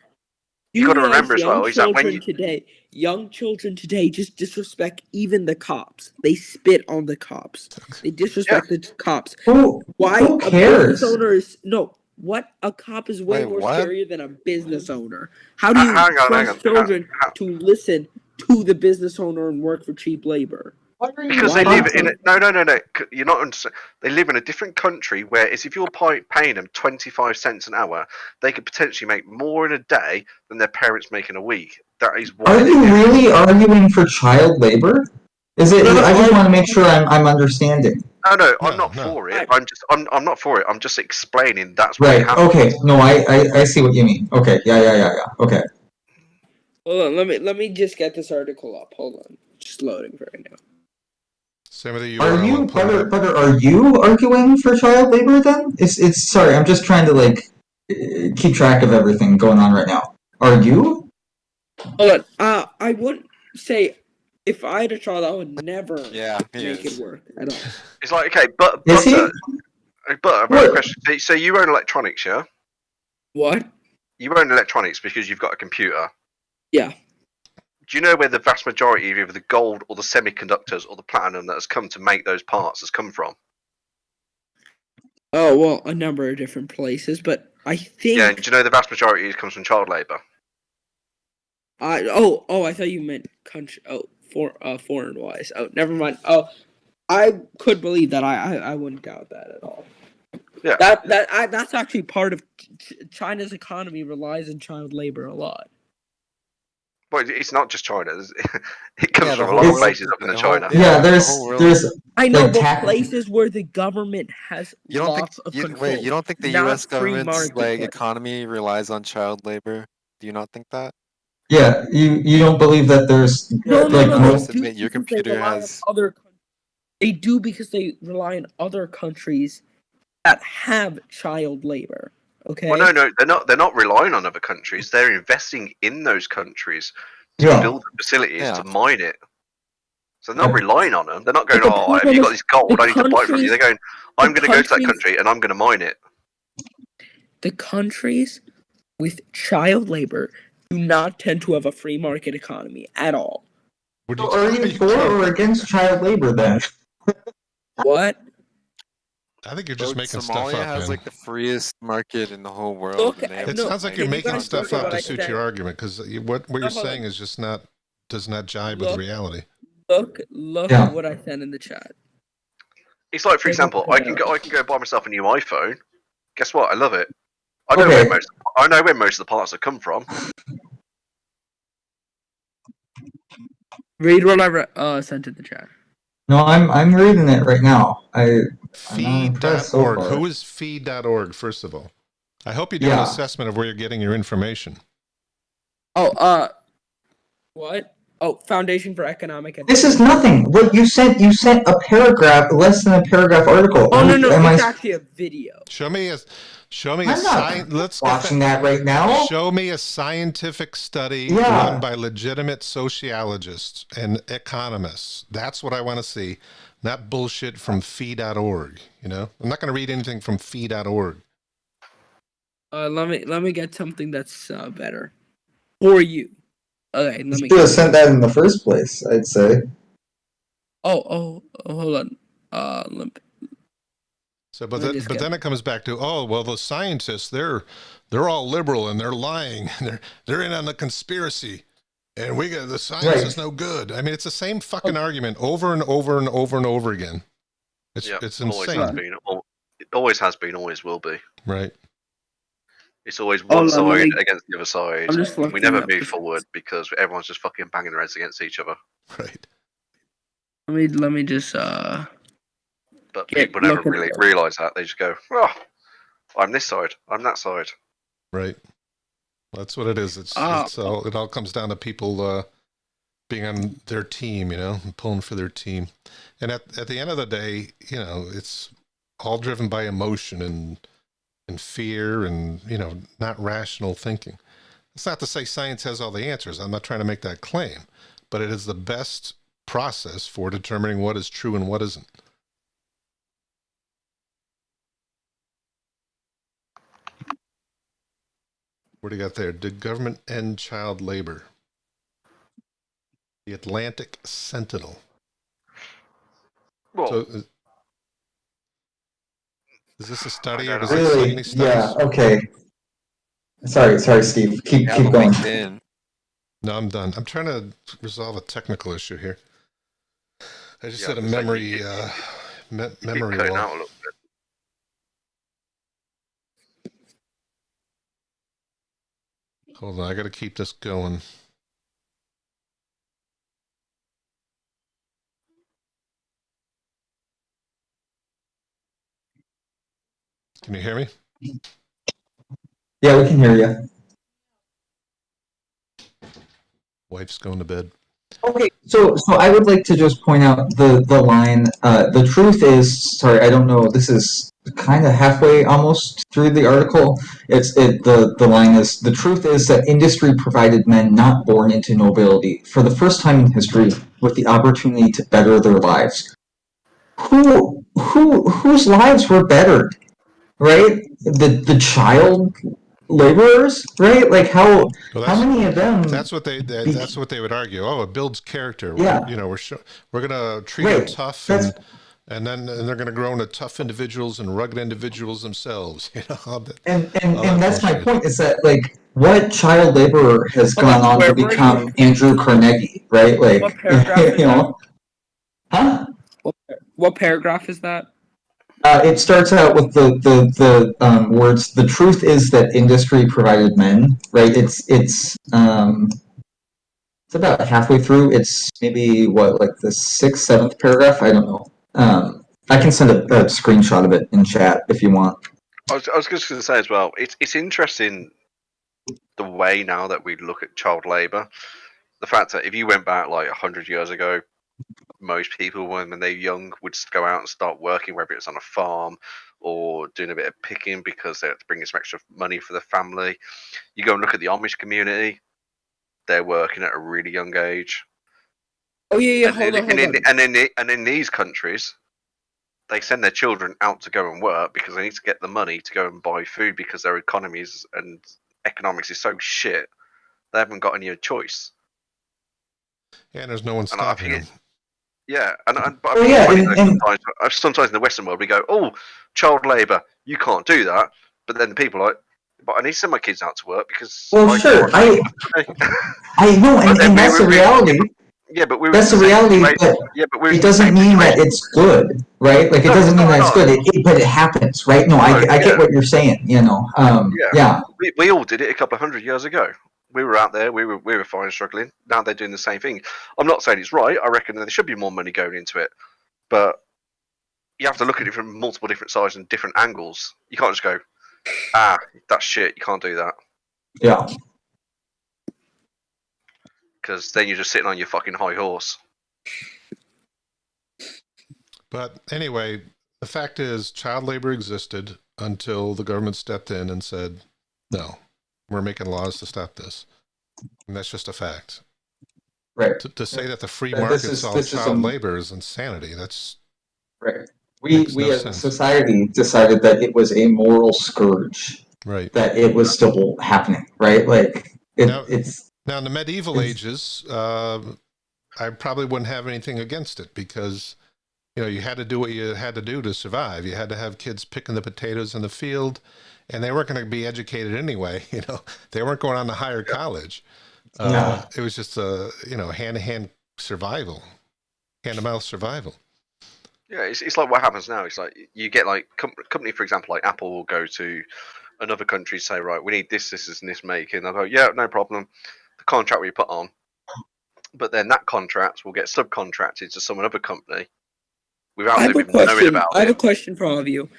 You got to realize remember as well is that when you young children today just disrespect even the cops. They spit on the cops. They disrespect the cops. Who Why who a business cares? owner is no? What a cop is way Wait, more what? scarier than a business owner. How do you hang on, trust children to listen to the business owner and work for cheap labor? What are you because Why they live not? in no. You're not understand. They live in a different country where if you're paying them 25 cents an hour, they could potentially make more in a day than their parents make in a week. That is why. Are you really arguing for child labor? Is it? No, I just no, want to make sure I'm understanding. No, I'm No, not no. for it. I'm not for it. I'm just explaining that's why it Right. happens. Okay. No, I see what you mean. Okay. Yeah. Okay. Hold on, let me just get this article up. Hold on, just loading right now. Same with the Are URL you, and put it up. brother? Are you arguing for child labor then? It's sorry. I'm just trying to keep track of everything going on right now. Are you? Hold on. I wouldn't say if I had a child, I would never Yeah, he make is. it work at all. It's like okay, but Is he? I've got a What? question. So you own electronics, yeah? What? You own electronics because you've got a computer. Yeah. Do you know where the vast majority of either the gold or the semiconductors or the platinum that has come to make those parts has come from? Oh well, a number of different places, but I think. Yeah, and do you know the vast majority comes from child labour? I thought you meant country. Oh, foreign wise. Oh, never mind. Oh, I could believe that. I wouldn't doubt that at all. Yeah. That's actually part of China's economy relies on child labor a lot. Well, it's not just China. It comes Yeah, the from a whole lot of world. places other than The whole, China. Yeah. the There's whole world. there's I know, like but places where the government has You don't think lots of control. wait, you don't think the not US free government's market. economy relies on child labor? Do you not think that? yeah. You don't believe that there's No, Do you not they just do admit your because they computer rely on has other. They do because they rely on other countries that have child labor. Okay. Well, no, they're not relying on other countries. They're investing in those countries to Yeah. build the facilities Yeah. to mine it. So they're not Yeah. relying on them. They're not going, But the "Oh, have problem you got is this gold? the I need to buy it from you." They're going, "I'm going to go to that countries- country and I'm going to mine it." The countries with child labor do not tend to have a free market economy at all. So are you for or against child labor then? What? I think you're just Bro, making stuff Somalia up, has man. the freest market in the whole world. Look, and they have It no, sounds like can you're you making guys stuff look at up what to I suit said? your argument because what you're hold saying on. is just not does not jibe with Look. reality. Look Yeah. at what I sent in the chat. It's like, for Take a example, look I at can it. go buy myself a new iPhone. Guess what? I love it. I know Okay. where most of the parts have come from. Read what I sent in the chat. No, I'm reading it right now. I'm not impressed so Feed.org. far. Who is feed.org, first of all? I hope you do an Yeah. assessment of where you're getting your information. Oh, what? Oh, Foundation for Economic and This is nothing. What you sent a paragraph, less than a paragraph article. Oh no, Am I it's actually a video. Show me a I'm not let's get watching that right now. Show me a scientific study Yeah. run by legitimate sociologists and economists. That's what I want to see. Not bullshit from fee.org, you know? I'm not going to read anything from fee.org. Let me get something that's better for you. Okay, You let me should have get. sent that in the first place, I'd say. Oh, hold on. Let me. So, Let me just get- then it comes back to, oh well, the scientists they're all liberal and they're lying. They're in on the conspiracy, and the science is no good. I mean, it's the same fucking argument over and over and over and over again. It's Always insane, has been. It always has been. Always will be. right? It's always Oh, one let side me- against the other side. I'm just We looking never up move the- forward because everyone's just fucking banging their heads against each other. Right. Let me just But Yeah, people never look at really it. realise that. They just go, "Oh, I'm this side. I'm that side." Right. That's what it is. It all comes down to people being on their team, you know, and pulling for their team. And at the end of the day, you know, it's all driven by emotion and fear and, you know, not rational thinking. It's not to say science has all the answers. I'm not trying to make that claim, but it is the best process for determining what is true and what isn't. What do you got there? Did government end child labor? The Atlantic Sentinel. Well, So is this a study or I don't does know. it cite Really? any Yeah. studies? Okay. Sorry, Steve. Keep Yeah, the going. LinkedIn. No, I'm done. I'm trying to resolve a technical issue here. I just Yeah, had a I was gonna say, memory keep memory cutting wall. out a little bit. Hold on, I got to keep this going. Can you hear me? Yeah, we can hear you. Wife's going to bed. Okay, so I would like to just point out the line. The truth is, sorry, I don't know. This is kind of halfway almost through the article. The line is, the truth is that industry provided men not born into nobility for the first time in history with the opportunity to better their lives. Whose lives were bettered? Right? The child laborers, right? Like how Well, many of them? that's what they would argue. Oh, it builds character. Yeah. We're gonna treat them Right. tough, That's and then they're gonna grow into tough individuals and rugged individuals themselves. All and that that's my bullshit. point, is that, like, what child laborer has Hold gone on, on where to are become you? Andrew Carnegie, right? Like, What paragraph is you know, huh? What paragraph is that? It starts out with the words, the truth is that industry provided men, right? It's about halfway through. It's maybe what, like the sixth, seventh paragraph? I don't know. I can send a screenshot of it in chat if you want. I was just going to say as well. It's interesting the way now that we look at child labour. The fact that if you went back like 100 years ago, most people when they're young would go out and start working, whether it's on a farm or doing a bit of picking because they have to bring in some extra money for the family. You go and look at the Amish community; they're working at a really young age. Oh yeah, And hold on. in these countries, they send their children out to go and work because they need to get the money to go and buy food because their economies and economics is so shit. They haven't got any choice. And there's no one And I stopping think them. yeah, but I Oh, think yeah, it's funny and though, sometimes in the Western world we go, oh, child labour, you can't do that. But then the people are like, but I need to send my kids out to work because well, I sure, want to I know, But then and that's the reality. yeah, but we were in That's the the same reality, situation. but Yeah, but we were it in the doesn't same mean that situation. it's good, right? Like, it No, doesn't mean that it's no. good. But it happens, right? No, I No, get what you're saying. You know, yeah. yeah, We all did it a couple of 100 years ago. We were out there. We were fine struggling. Now they're doing the same thing. I'm not saying it's right. I reckon there should be more money going into it, but you have to look at it from multiple different sides and different angles. You can't just go, that's shit. You can't do that yeah. because then you're just sitting on your fucking high horse. But anyway, the fact is, child labor existed until the government stepped in and said, "No, we're making laws to stop this," and that's just a fact. Right. To say that the free This market is- solves this is child a- labor is insanity. That's Right. Makes We no as a sense. society decided that it was a moral scourge, right. that it was still happening, right? Like, Now- it's Now, in the medieval ages, I probably wouldn't have anything against it because, you had to do what you had to do to survive. You had to have kids picking the potatoes in the field, and they weren't going to be educated anyway. They weren't going on to higher college. Yeah. It was just hand-to-hand survival, hand-to-mouth survival. Yeah, it's like what happens now. It's like you get like company, for example, like Apple will go to another country, say, right, we need this, and this make, and they'll go, yeah, no problem. The contract we put on, but then that contract will get subcontracted to some other company without I have them a even knowing question. about I have a it. question for all of you.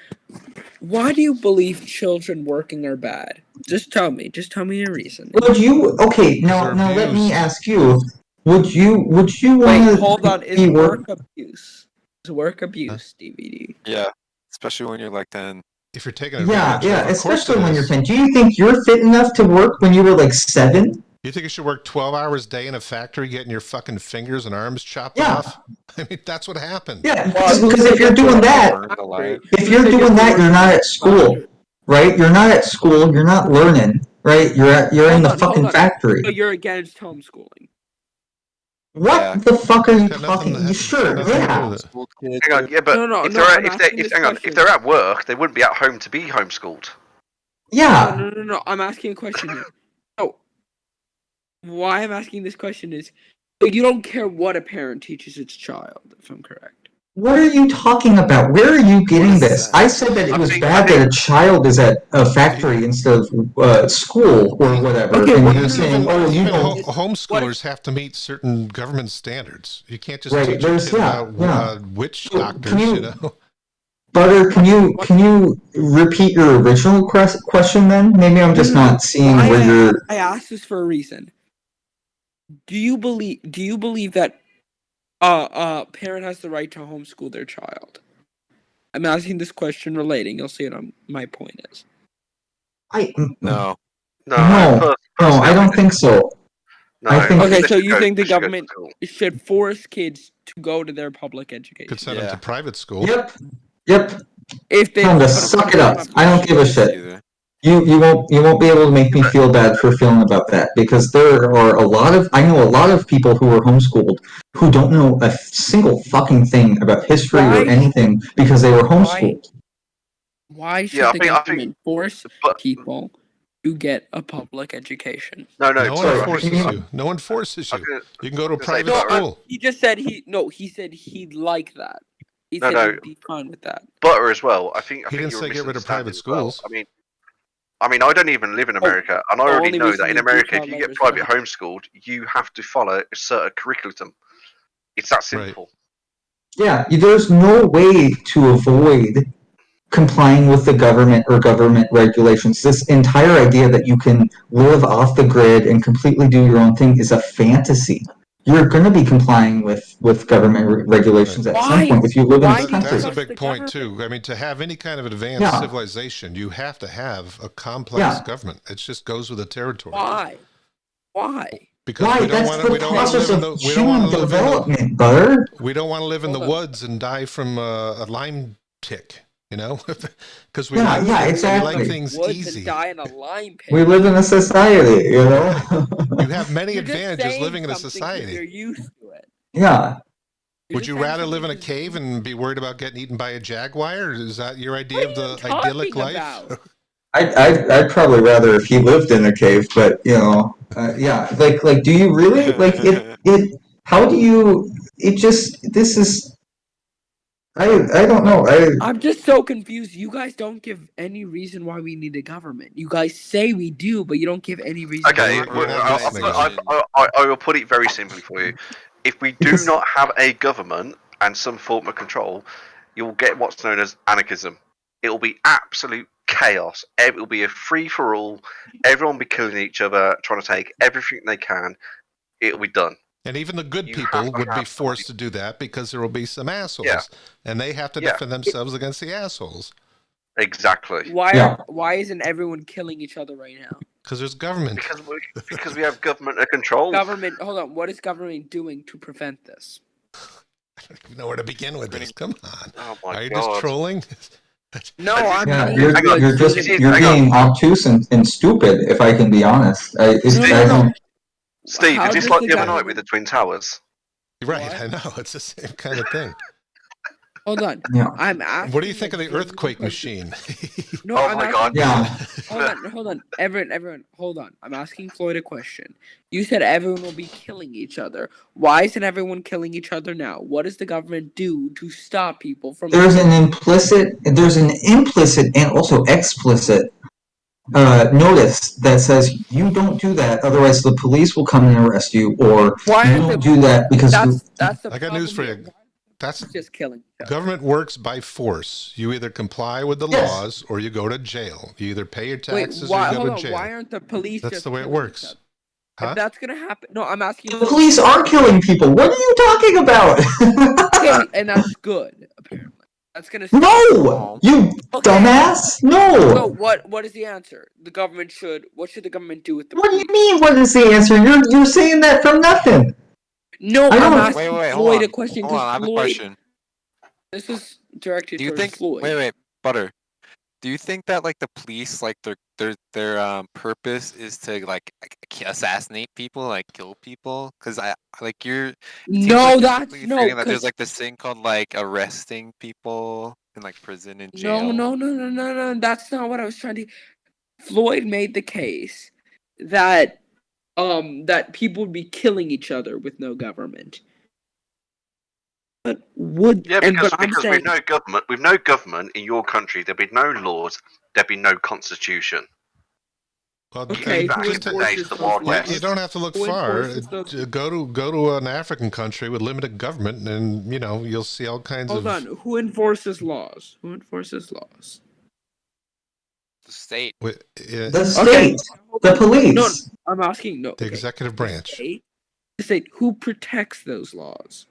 Why do you believe children working are bad? Just tell me. Just tell me a reason. Would you? Okay, now They're let me abused. ask you. Would you want Wait, to hold on. Is be work abuse? Is work abuse, DVD? Yeah, especially when you're like 10. If you're taking Yeah, advantage, yeah, of course especially it when you're is. 10. Do you think you're fit enough to work when you were like 7? You think you should work 12 hours a day in a factory getting your fucking fingers and arms chopped Yeah. off? I mean, that's what happened. Yeah, Well, because if you're doing that, Burned alive. if you're doing that, you're not at school, right? You're not at school, you're not learning, right? You're in Hold the on, hold fucking on. factory. So you're against homeschooling. What Yeah. the fuck are you It's got nothing talking? to- Sure, it's got nothing to do yeah. with it. School kids. Hang on, yeah, but No, if no, they're I'm asking this if question. they're at work, they wouldn't be at home to be homeschooled. Yeah. No. I'm asking a question here. So, why I'm asking this question is, so you don't care what a parent teaches its child, if I'm correct. What are you talking about? Where are you getting is this? that? I said that it I was think- bad I think- that a child is at a factory instead of school or whatever. Okay, and well, you're no, saying, what I'm oh, you Even saying know, is- homeschoolers have to meet certain government standards. You can't just Right, teach a there's- kid yeah, about yeah. witch So, doctors, can you- you know? Butter, can you repeat your original question then? Maybe I'm just No, not seeing why where you're. I asked this for a reason. Do you believe that a parent has the right to homeschool their child? I'm asking this question relating. You'll see what my point is. No. No, No, personally, I don't think so. No, I think- Okay, they so should you go- think the they should go to government school. should force kids to go to their public education? Could send them to Yeah. private school. Yep. If they Tell them to but suck they it don't up. have I don't give a choice. shit. Either. You won't be able to make me feel bad for feeling about that because there are I know a lot of people who are homeschooled who don't know a single fucking thing about history Why- or anything because they were homeschooled. Why should Yeah, I the think- government force But people to get a public education? no, No one sorry, I forces think- you. No one forces I you. was gonna- You can go to a gonna say, private no, school. He just said he said he'd like that. He No, said no. he'd be fine with that. Butter as well. I think He didn't you're say get rid of misunderstanding private as well. schools. I mean, I don't even live in America, and I the already only know reason that in they do America, child if you labor get is private that- homeschooled, you have to follow a certain curriculum. It's that simple. Yeah, there's no way to avoid complying with the government or government regulations. This entire idea that you can live off the grid and completely do your own thing is a fantasy. You're going to be complying with government regulations at some Why? point if you live in Why this do you country. That's a trust the big point government? too. I mean, to have any kind of advanced Yeah. civilization, you have to have a complex Yeah. government. It just goes with the territory. Why? Why? Because Why? we don't That's want to. the We don't want to process live in of the. We don't want human to live in the. development, Butter. We don't want to live in the Hold on. woods and die from a Lyme tick. You know, because we Yeah, like yeah, things, exactly. we like things Woods easy. and die in a lime pit. We live in a society, you know? You have many You're just advantages saying living in a something 'cause You're society. used to it. Yeah. You're Would just you saying rather something live in a 'cause cave and be worried about getting eaten by a jaguar? Is that your idea of What are the you idyllic talking life? about? I'd probably rather if he lived in a cave, but you know, yeah, like, do you really like it? How do you? It just this is. I don't know. I'm just so confused. You guys don't give any reason why we need a government. You guys say we do, but you don't give any reason. Okay, We're We're not listening. I will put it very simply for you. If we do Because- not have a government and some form of control, you'll get what's known as anarchism. It will be absolute chaos. It will be a free for all. Everyone will be killing each other, trying to take everything they can. It'll be done. And even the good You people have to would be have forced to do that because there will be some assholes, Yeah. and they have to Yeah. defend themselves against the assholes Exactly. Why isn't everyone killing each other right now? because there's government. Because we have government and control. Government, hold on. What is government doing to prevent this? I don't even know where to begin with this. Come on, Oh my are you god. just trolling? No, Yeah, I'm Yeah, being you're Hang on. you're just This is- you're hang on. being obtuse and stupid. If I can be honest, I No. don't. Steve, How is this does like the the other night government- with the Twin Towers? Right, What? I know it's the same kind of thing. Hold on. Yeah. I'm asking. What do you think a of the genuine earthquake question. machine? No, Oh I'm my asking. god. Yeah. Hold on. Everyone, hold on. I'm asking Floyd a question. You said everyone will be killing each other. Why isn't everyone killing each other now? What does the government do to stop people from? There's an implicit and also explicit notice that says you don't do that, otherwise the police will come and arrest you, or Why you aren't don't the- do that because That's the I got problem news for here. you. Why That's are they just killing each other? government works by force. You either comply with the Yes. laws or you go to jail. You either pay your Wait, taxes why? or you Hold go on. to jail. Why aren't the police? That's just the way it killing each works. other? Huh? If that's gonna happen, no, I'm asking. the police are killing people. What are you talking about? Okay, and that's good. Apparently, that's gonna. stop- No, you Okay. dumbass. So No. what is the answer? The government should. What should the government do with the? What do you police? mean? What is the answer? You're saying that from nothing. No, I I'm don't- asking Wait, hold Floyd on. a question Hold on, I because have a Floyd. question. This is directed Do you towards think? Floyd. Wait, Butter. Do you think that like the police, like their purpose is to like assassinate people, like kill people? Because I like you're. It seems No, like you're that's quickly no, forgetting that there's because like this thing called like arresting people in like prison and no, jail. no. That's not what I was trying to. Floyd made the case that that people would be killing each other with no government. But Yeah, because but I'm because saying with no government in your country, there'd be no laws, there'd be no constitution. Well, okay, who Back in the days enforces of the those Wild you, West. you laws? don't have to look Who far. enforces those? Go to an African country with limited government, and you'll see all kinds Hold of. on, who enforces laws? Who enforces laws? The state. The Okay, state, hold the on. No, police. I'm asking. No, The okay. executive branch. The state. Who protects those laws?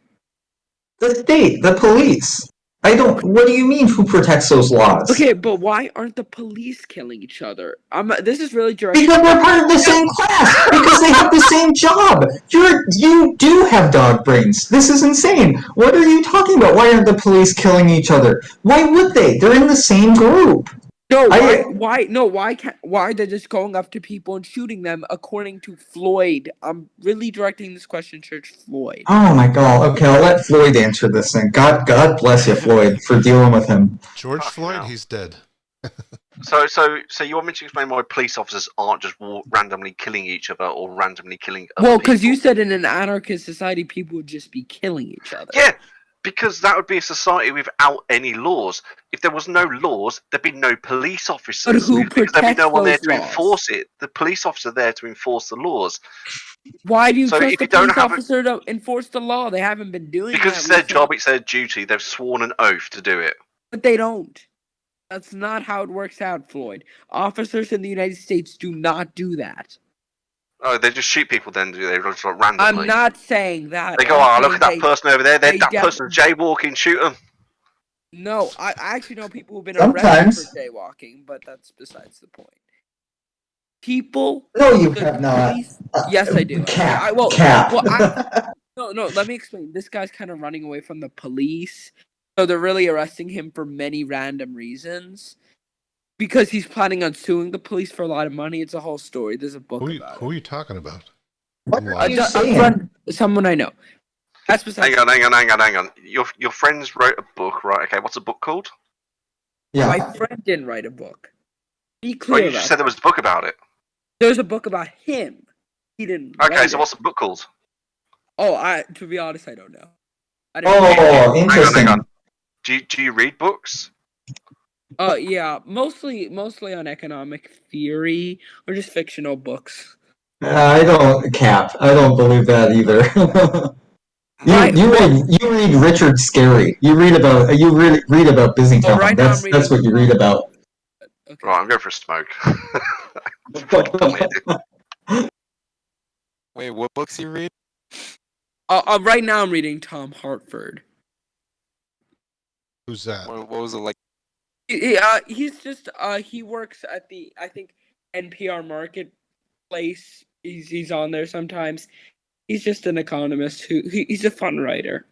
The state, the police. I don't. What do you mean? Who protects those laws? Okay, but why aren't the police killing each other? This is really direct. Because they're part of the same class. Because they have the same job. You do have dog brains. This is insane. What are you talking about? Why aren't the police killing each other? Why would they? They're in the same group. No, why can't? Why are they just going up to people and shooting them? According to Floyd, I'm really directing this question to Floyd. Oh my god. Okay, I'll let Floyd answer this thing. God bless you, Floyd, for dealing with him. George Fucking Floyd, hell. he's dead. So you want me to explain why police officers aren't just randomly killing each other or randomly killing other Well, because you people? said in an anarchist society, people would just be killing each other. Yeah, because that would be a society without any laws. If there was no laws, there'd be no police officers. But who because there'd be no protects one there those to laws? enforce it. The police officer are there to enforce the laws. Why do you So trust if the you don't police have a- officer to enforce the law? They haven't been doing Because that it's their recently. job, it's their duty. They've sworn an oath to do it. But they don't. That's not how it works out, Floyd. Officers in the United States do not do that. Oh, they just shoot people then, do they? Just like randomly. I'm not saying that. They go, I'm look at saying that person over there. they That person's jaywalking. Shoot them. No, I actually know people who've been Sometimes. arrested for jaywalking, but that's besides the point. People. No, you the have not. police- Yes, I do. Cap. No, let me explain. This guy's kind of running away from the police. So they're really arresting him for many random reasons. Because he's planning on suing the police for a lot of money. It's a whole story. There's a book about Who are you talking about? What I'm are lost. you it. saying? A friend, someone I know. That's besides. Hang on. Your friends wrote a book, right? Okay, what's the book called? Yeah. My friend didn't write a book. Be Oh, clear you about just said there that. was a book about it. There's a book about him. He didn't. Okay, write so it. what's the book called? Oh, to be honest, I don't know. I didn't Oh, interesting. Hang on. Do you read books? Yeah, mostly on economic theory or just fictional books. I don't believe that either. Right, you read Richard Scarry. You read about Byzantine. right now I'm That's what you read about. Okay. Right, I'm going for a smoke. Wait, what books you read? Right now I'm reading Tom Hartford. Who's that? What was it like? He's just he works at the I think NPR Marketplace. He's on there sometimes. He's just an economist he's a fun writer.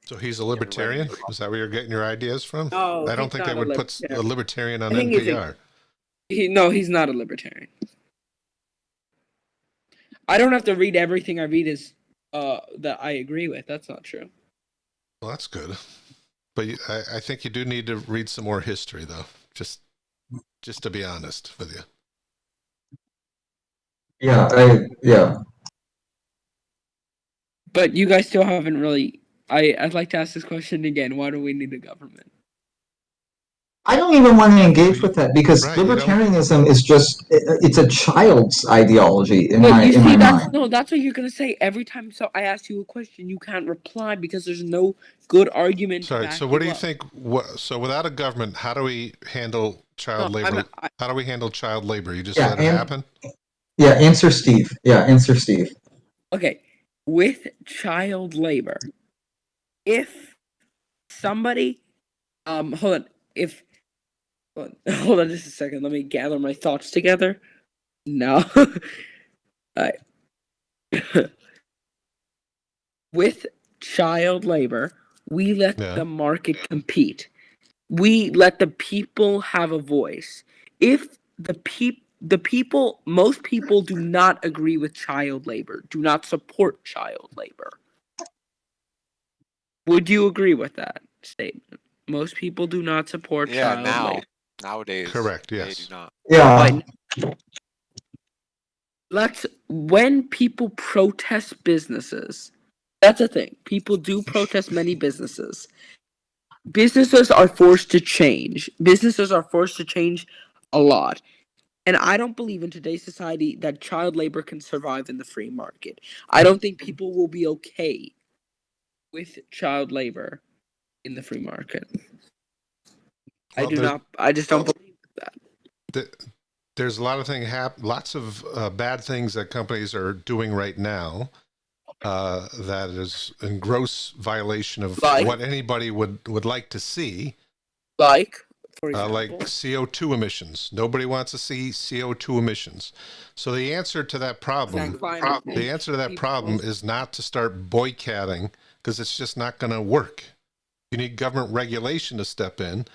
So he's a libertarian? Is that where you're getting your ideas from? No, I don't think they would put a libertarian on I think he's NPR. he's not a libertarian. I don't have to read everything I read that I agree with. That's not true. Well, that's good. But I think you do need to read some more history, though. Just to be honest with you. Yeah. But you guys still haven't really. I'd like to ask this question again. Why do we need a government? I don't even want to engage with that because Right, you don't- libertarianism is it's a child's ideology in my mind. That's what you're gonna say every time. So I ask you a question, you can't reply because there's no good argument. Sorry. So what do you think? So without a government, how do we handle child labor? How do we handle child labor? You just let it happen? Yeah. Answer Steve. Okay. With child labor, if somebody, hold on just a second. Let me gather my thoughts together. No. With child labor, We let Yeah. the market compete. We let the people have a voice. If the people, most people do not agree with child labor, do not support child labor. Would you agree with that statement? Most people do not support child labor. Nowadays. Correct, They yes. do not. Yeah. But when people protest businesses, that's a thing. People do protest many businesses. Businesses are forced to change. Businesses are forced to change a lot. And I don't believe in today's society that child labor can survive in the free market. I don't think people will be okay with child labor in the free market. Well, I just don't believe that. There's a lot of lots of bad things that companies are doing right now that is in gross violation of what anybody would like to see. Like, for example, like CO2 emissions. Nobody wants to see CO2 emissions. So the answer to that problem, is not to start boycotting, because it's just not going to work. You need government regulation to step in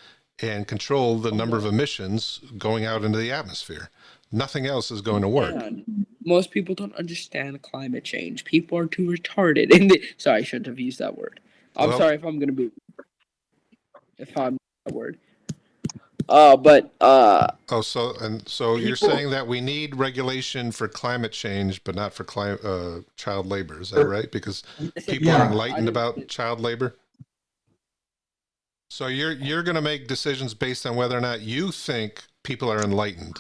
and control the number of emissions going out into the atmosphere. Nothing else is going to work. And most people don't understand climate change. People are too retarded. Sorry, I shouldn't have used that word. I'm sorry if I'm going to be... If I'm that word. So you're saying that we need regulation for climate change, but not for child labor. Is that right? Because people are enlightened about child labor. So you're going to make decisions based on whether or not you think people are enlightened.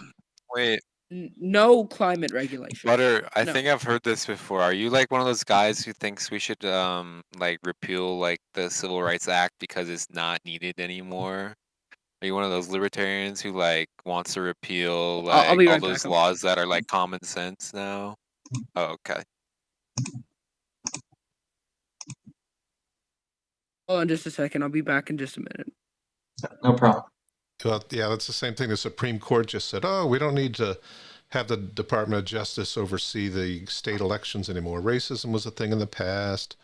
Wait. No climate regulation. Butter, I think I've heard this before. Are you like one of those guys who thinks we should like repeal like the Civil Rights Act because it's not needed anymore? Are you one of those libertarians who like wants to repeal like all those laws that are like common sense now? Oh, okay. Hold on just a second. I'll be back in just a minute. No problem. Well, yeah, that's the same thing. The Supreme Court just said, "Oh, we don't need to have the Department of Justice oversee the state elections anymore. Racism was a thing in the past.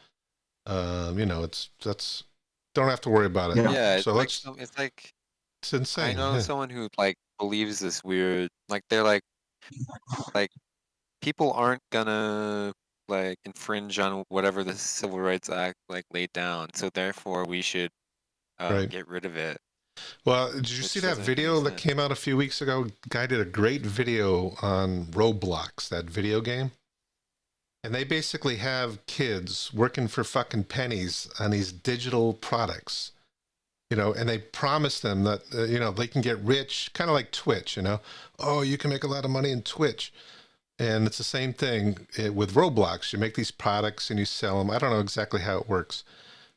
Don't have to worry about it." Yeah, so it's insane. I know someone who like believes this weird, like they're like people aren't gonna like infringe on whatever the Civil Rights Act like laid down, so therefore we should get rid of it. Well, did you see that video that came out a few weeks ago? Guy did a great video on Roblox, that video game. And they basically have kids working for fucking pennies on these digital products, and they promise them that, they can get rich, kind of like Twitch, Oh, you can make a lot of money in Twitch. And it's the same thing with Roblox. You make these products and you sell them. I don't know exactly how it works.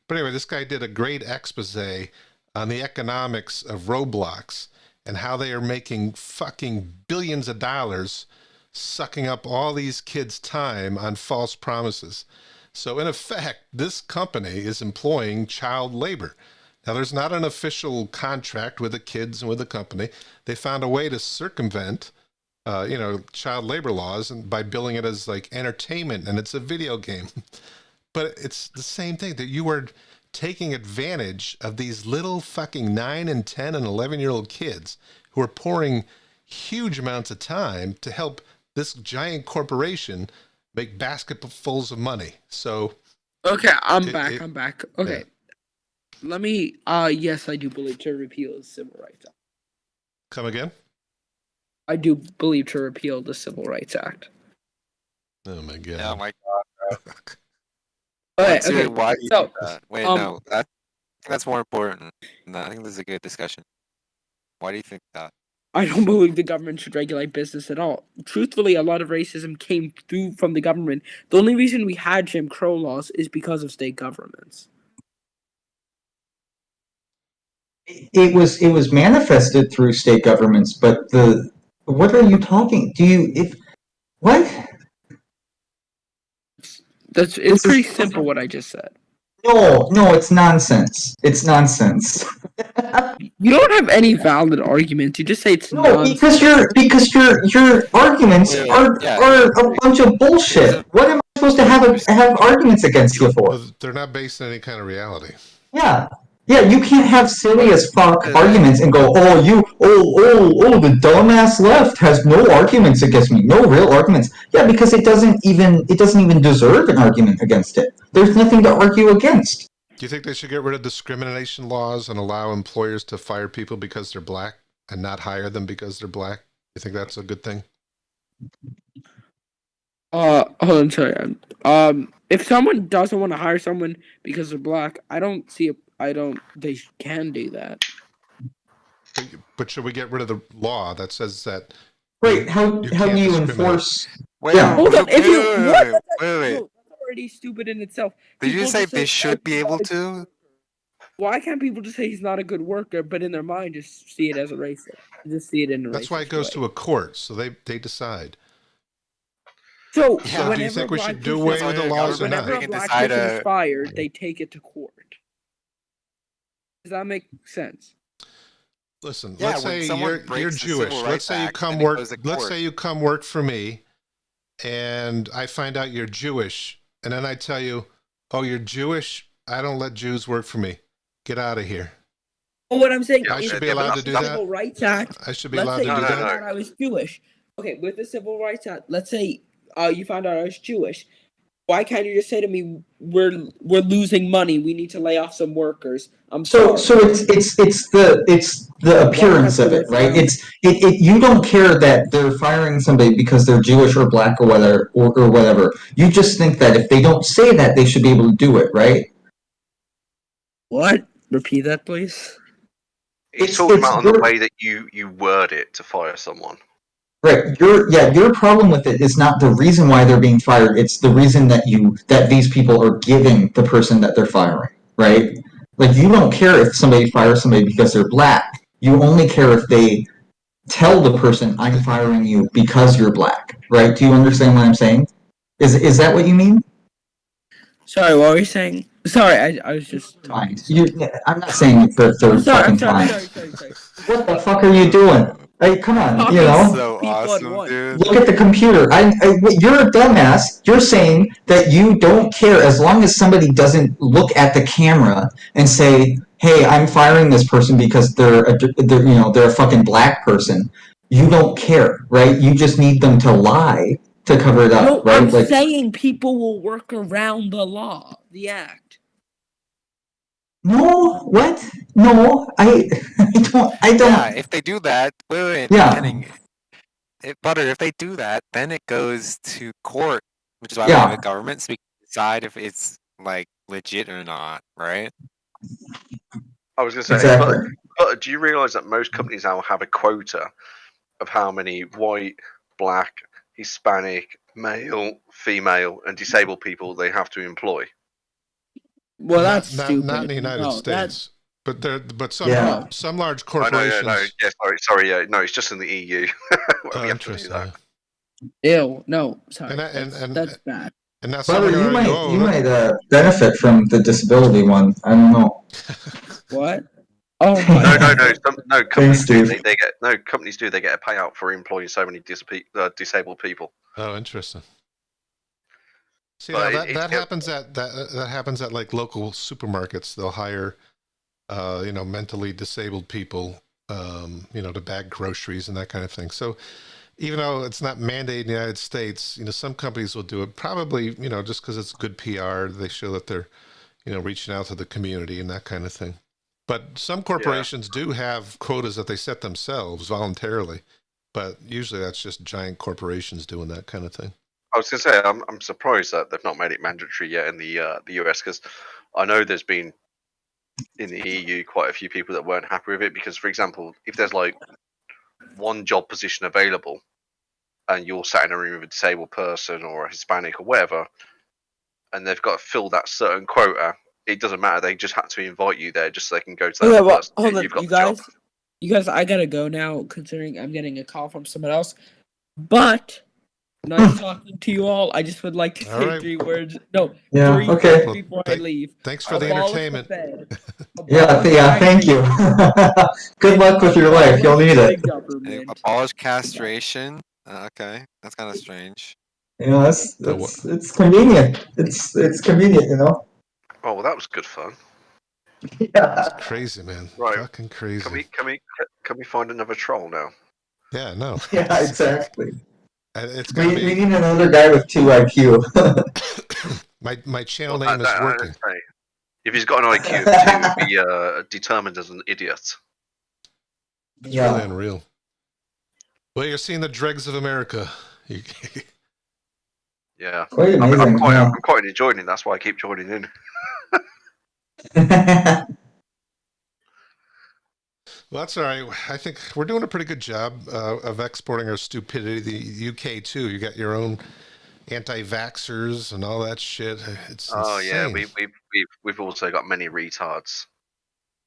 But anyway, this guy did a great expose on the economics of Roblox and how they are making fucking billions of dollars sucking up all these kids' time on false promises. So in effect, this company is employing child labor. Now, there's not an official contract with the kids and with the company. They found a way to circumvent child labor laws and by billing it as like entertainment, and it's a video game. But it's the same thing, that you are taking advantage of these little fucking 9 and 10 and 11-year-old kids who are pouring huge amounts of time to help this giant corporation make basketfuls of money. So okay, I'm back. Okay. Yeah. Let me yes, I do believe to repeal the Civil Rights Act. Come again? I do believe to repeal the Civil Rights Act. Oh my god. Oh my god. Okay. Why do you do that? Wait, no. That's more important. No, I think this is a good discussion. Why do you think that? I don't believe the government should regulate business at all. Truthfully, a lot of racism came through from the government. The only reason we had Jim Crow laws is because of state governments. It was manifested through state governments, but what are you talking? What? It's pretty simple what I just said. No, it's nonsense. It's nonsense. You don't have any valid arguments. You just say it's nonsense. because your arguments are a bunch of bullshit. What am I supposed to have arguments against you for? Well, they're not based on any kind of reality. Yeah. Yeah, you can't have silly as fuck Uh, arguments and go, the dumbass left has no arguments against me, no real arguments. Yeah, because it doesn't even deserve an argument against it. There's nothing to argue against. Do you think they should get rid of discrimination laws and allow employers to fire people because they're black and not hire them because they're black? You think that's a good thing? Hold on, sorry. If someone doesn't want to hire someone because they're black, I don't see they can do that. But should we get rid of the law that says that? Right, how do can't you discriminate? enforce... Wait, Yeah. Hold on, if you what? wait. No, that's already stupid in itself. Did you People say just they "Oh, should be he's able not a to? good worker." Why can't people just say he's not a good worker, but in their mind just see it as a racist? Just see it in a That's racist why it goes way. to a court, so they decide. So, Yeah. Do whenever you think a we black should do person- away with the laws or whenever not? a black Decide, person is fired, they take it to court. Does that make sense? Listen, Yeah, let's when say someone you're breaks the Jewish. Civil Let's Rights say you Act, come then it work. goes to Let's court. say you come work for me, and I find out you're Jewish, and then I tell you, "Oh, you're Jewish. I don't let Jews work for me. Get out of here." Well, what I'm saying Yeah, I is, should be yeah, but allowed to do the that. Civil Rights Act. I should be Let's allowed say to you do No, found no, that. out I was Jewish. Okay, with the Civil Rights Act, let's say you found out I was Jewish. Why can't you just say to me, "We're losing money. We need to lay off some workers." I'm So sorry. it's the appearance of it, right? You don't care that they're firing somebody because they're Jewish or black or whatever. You just think that if they don't say that, they should be able to do it, right? What? Repeat that, please. He's It's talking about on the your way that you word it to fire someone. right. Your problem with it is not the reason why they're being fired. It's the reason that these people are giving the person that they're firing, right? Like you don't care if somebody fires somebody because they're black. You only care if they tell the person, "I'm firing you because you're black," right? Do you understand what I'm saying? Is that what you mean? Sorry, what were you saying? Sorry, I was just talking. Fine. I'm not saying it for a I'm third sorry. fucking time. Sorry. What the fuck are you doing? Hey, come on, Talking you know? So people at awesome, once. dude. Look at the computer. You're a dumbass. You're saying that you don't care as long as somebody doesn't look at the camera and say, "Hey, I'm firing this person because they're a fucking black person." You don't care, right? You just need them to lie to cover it up, No, right? I'm Like, saying people will work around the law, the act. no, what? No, I don't. Yeah, if they do that, wait, Yeah. Henning, Butter, if they do that, then it goes to court, which is why we Yeah. have a government, so we can decide if it's like legit or not, right? I was going to say, Exactly. but do you realise that most companies now have a quota of how many white, black, Hispanic, male, female, and disabled people they have to employ? Well, that's not stupid. in the United No, States, but some Yeah. some large Oh, no, corporations. sorry, no, it's just in the EU. Oh, we have to do interesting. that. Ew, no, sorry. And That's bad. and now Brother, someone you argue, might benefit from the disability one. I don't know. What? Oh my No, god. no companies do. Steve. They get companies do. They get a payout for employing so many disabled people. Oh, interesting. See, But now that happens that happens at like local supermarkets. They'll hire, mentally disabled people, to bag groceries and that kind of thing. So, even though it's not mandated in the United States, some companies will do it. Probably, just because it's good PR, they show that they're, reaching out to the community and that kind of thing. But some corporations do have quotas that they set themselves voluntarily. But usually that's just giant corporations doing that kind of thing. I was going to say, I'm surprised that they've not made it mandatory yet in the US, because I know there's been in the EU quite a few people that weren't happy with it. Because, for example, if there's like one job position available, and you're sat in a room with a disabled person or a Hispanic or whatever, and they've got to fill that certain quota, it doesn't matter. They just have to invite you there just so they can go to that Okay, well, person. hold on, You've got you the job. guys, I gotta go now, considering I'm getting a call from someone else. But nice talking to you all. I just would like to All say right. 3 words. No, Yeah, 3 okay. words before I leave. Thanks for the Abolish entertainment. Fed. Yeah, thank you. Good luck with your life. You'll need it. Abolish castration. Okay, that's kind of strange. It's convenient. It's convenient, Oh, well, that was good fun. It's crazy, man. Right. Fucking crazy. Can we find another troll now? Yeah, no. Yeah, exactly. It's We gonna need be another guy with 2 IQ. my channel Well, name is working. If he's got an IQ of 2, he'd be determined as an idiot. It's really Yeah. unreal. Well, you're seeing the dregs of America. Yeah. Quite amazing. I'm quite enjoying it. That's why I keep joining in. Yeah. Well, that's all right. I think we're doing a pretty good job of exporting our stupidity. The UK too. You got your own anti-vaxxers and all that shit. It's insane. Yeah, we've also got many retards.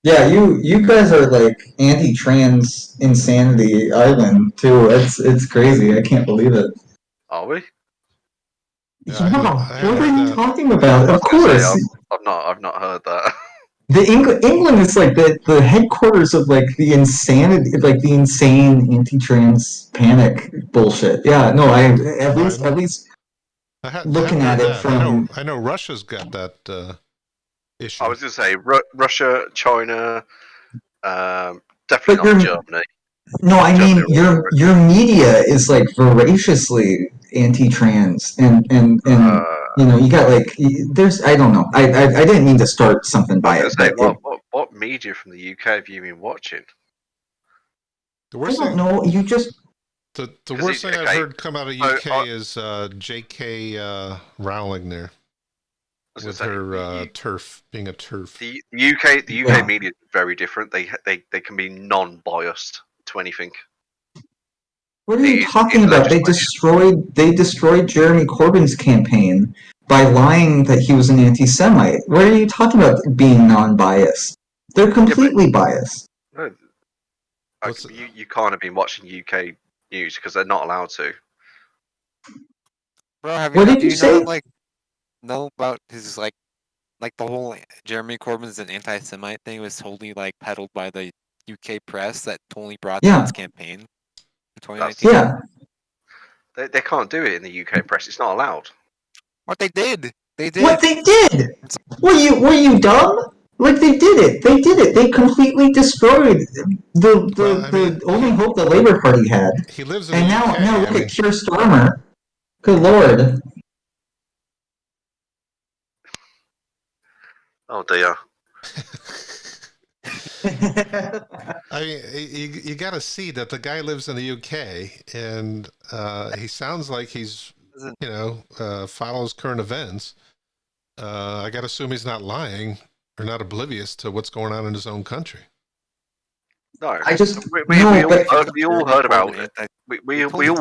Yeah, you guys are like anti-trans insanity island too. It's crazy. I can't believe it. Are we? Yeah, Yeah, I what heard are you that. talking about? I Of was gonna say, course. I've not heard that. England is like the headquarters of like the insanity, like the insane anti-trans panic bullshit. Yeah, no, I at No, least I haven't looking at heard it that. from I know Russia's got that issue. I was gonna say Russia, China, definitely But not Germany. no, I mean Germany or your media is like voraciously anti-trans, and you know you got like there's I don't know I didn't mean to start something I was by gonna it, say, but what media from the UK have you been watching? The I worst don't thing, know. You just the 'Cause worst thing I've okay, heard come out of so, UK is J.K. Rowling there I was with gonna say, her turf being a turf. the UK Yeah. media is very different. They can be non-biased to anything. what are you It's talking in about? legislation. They destroyed Jeremy Corbyn's campaign by lying that he was an anti-Semite. What are you talking about being non-biased? They're completely biased. No, What's you can't have been watching UK news because they're not allowed to. Bro, have What you did you do you say? not like know about his like the whole Jeremy Corbyn's an anti-Semite thing was totally like peddled by the UK press that totally brought down Yeah. his campaign in That's 2019? Yeah. they can't do it in the UK press. It's not allowed. What they did? They did. What they did? Were you dumb? Like they did it. They did it. They completely destroyed the only hope the Labour Party had. he lives in And the UK. now look I mean, at Keir Starmer. Good lord. Oh dear. I mean, you got to see that the guy lives in the UK, and he sounds like he's, follows current events. I got to assume he's not lying or not oblivious to what's going on in his own country. No, I just we all heard about it. We all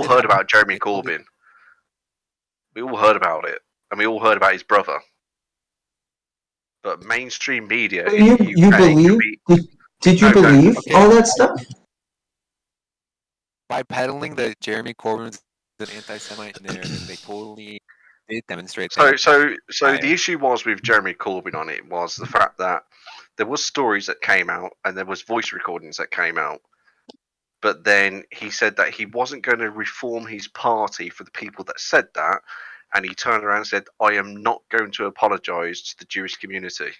heard about Jeremy totally- Corbyn. We all heard about it, and we all heard about his brother. But mainstream media in the UK you believe? Did you believe okay. all that stuff? By peddling that Jeremy Corbyn's an anti-Semite narrative, they totally did demonstrate that. So the issue was with Jeremy Corbyn on it was the fact that there was stories that came out and there was voice recordings that came out, but then he said that he wasn't going to reform his party for the people that said that, and he turned around and said, "I am not going to apologise to the Jewish community."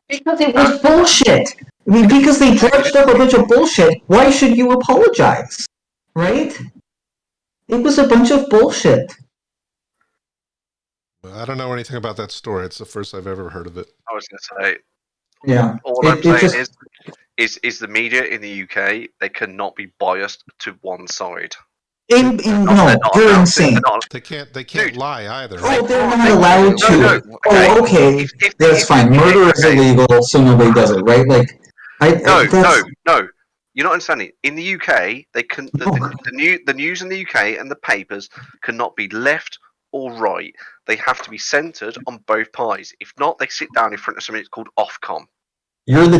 Because it was bullshit. I mean, because they dredged up a bunch of bullshit. Why should you apologize? Right? It was a bunch of bullshit. I don't know anything about that story. It's the first I've ever heard of it. I was going to say, Yeah. all I'm saying is the media in the UK, they cannot be biased to one side. No, you're insane. They can't Dude. lie either. Oh, Right? they're not allowed to. No. Oh, okay. That's fine. Murder is illegal, so nobody does it, right? Like, No. You're not understanding. In the UK, they can the news in the UK and the papers cannot be left or right. They have to be centered on both parties. If not, they sit down in front of something called Ofcom. You're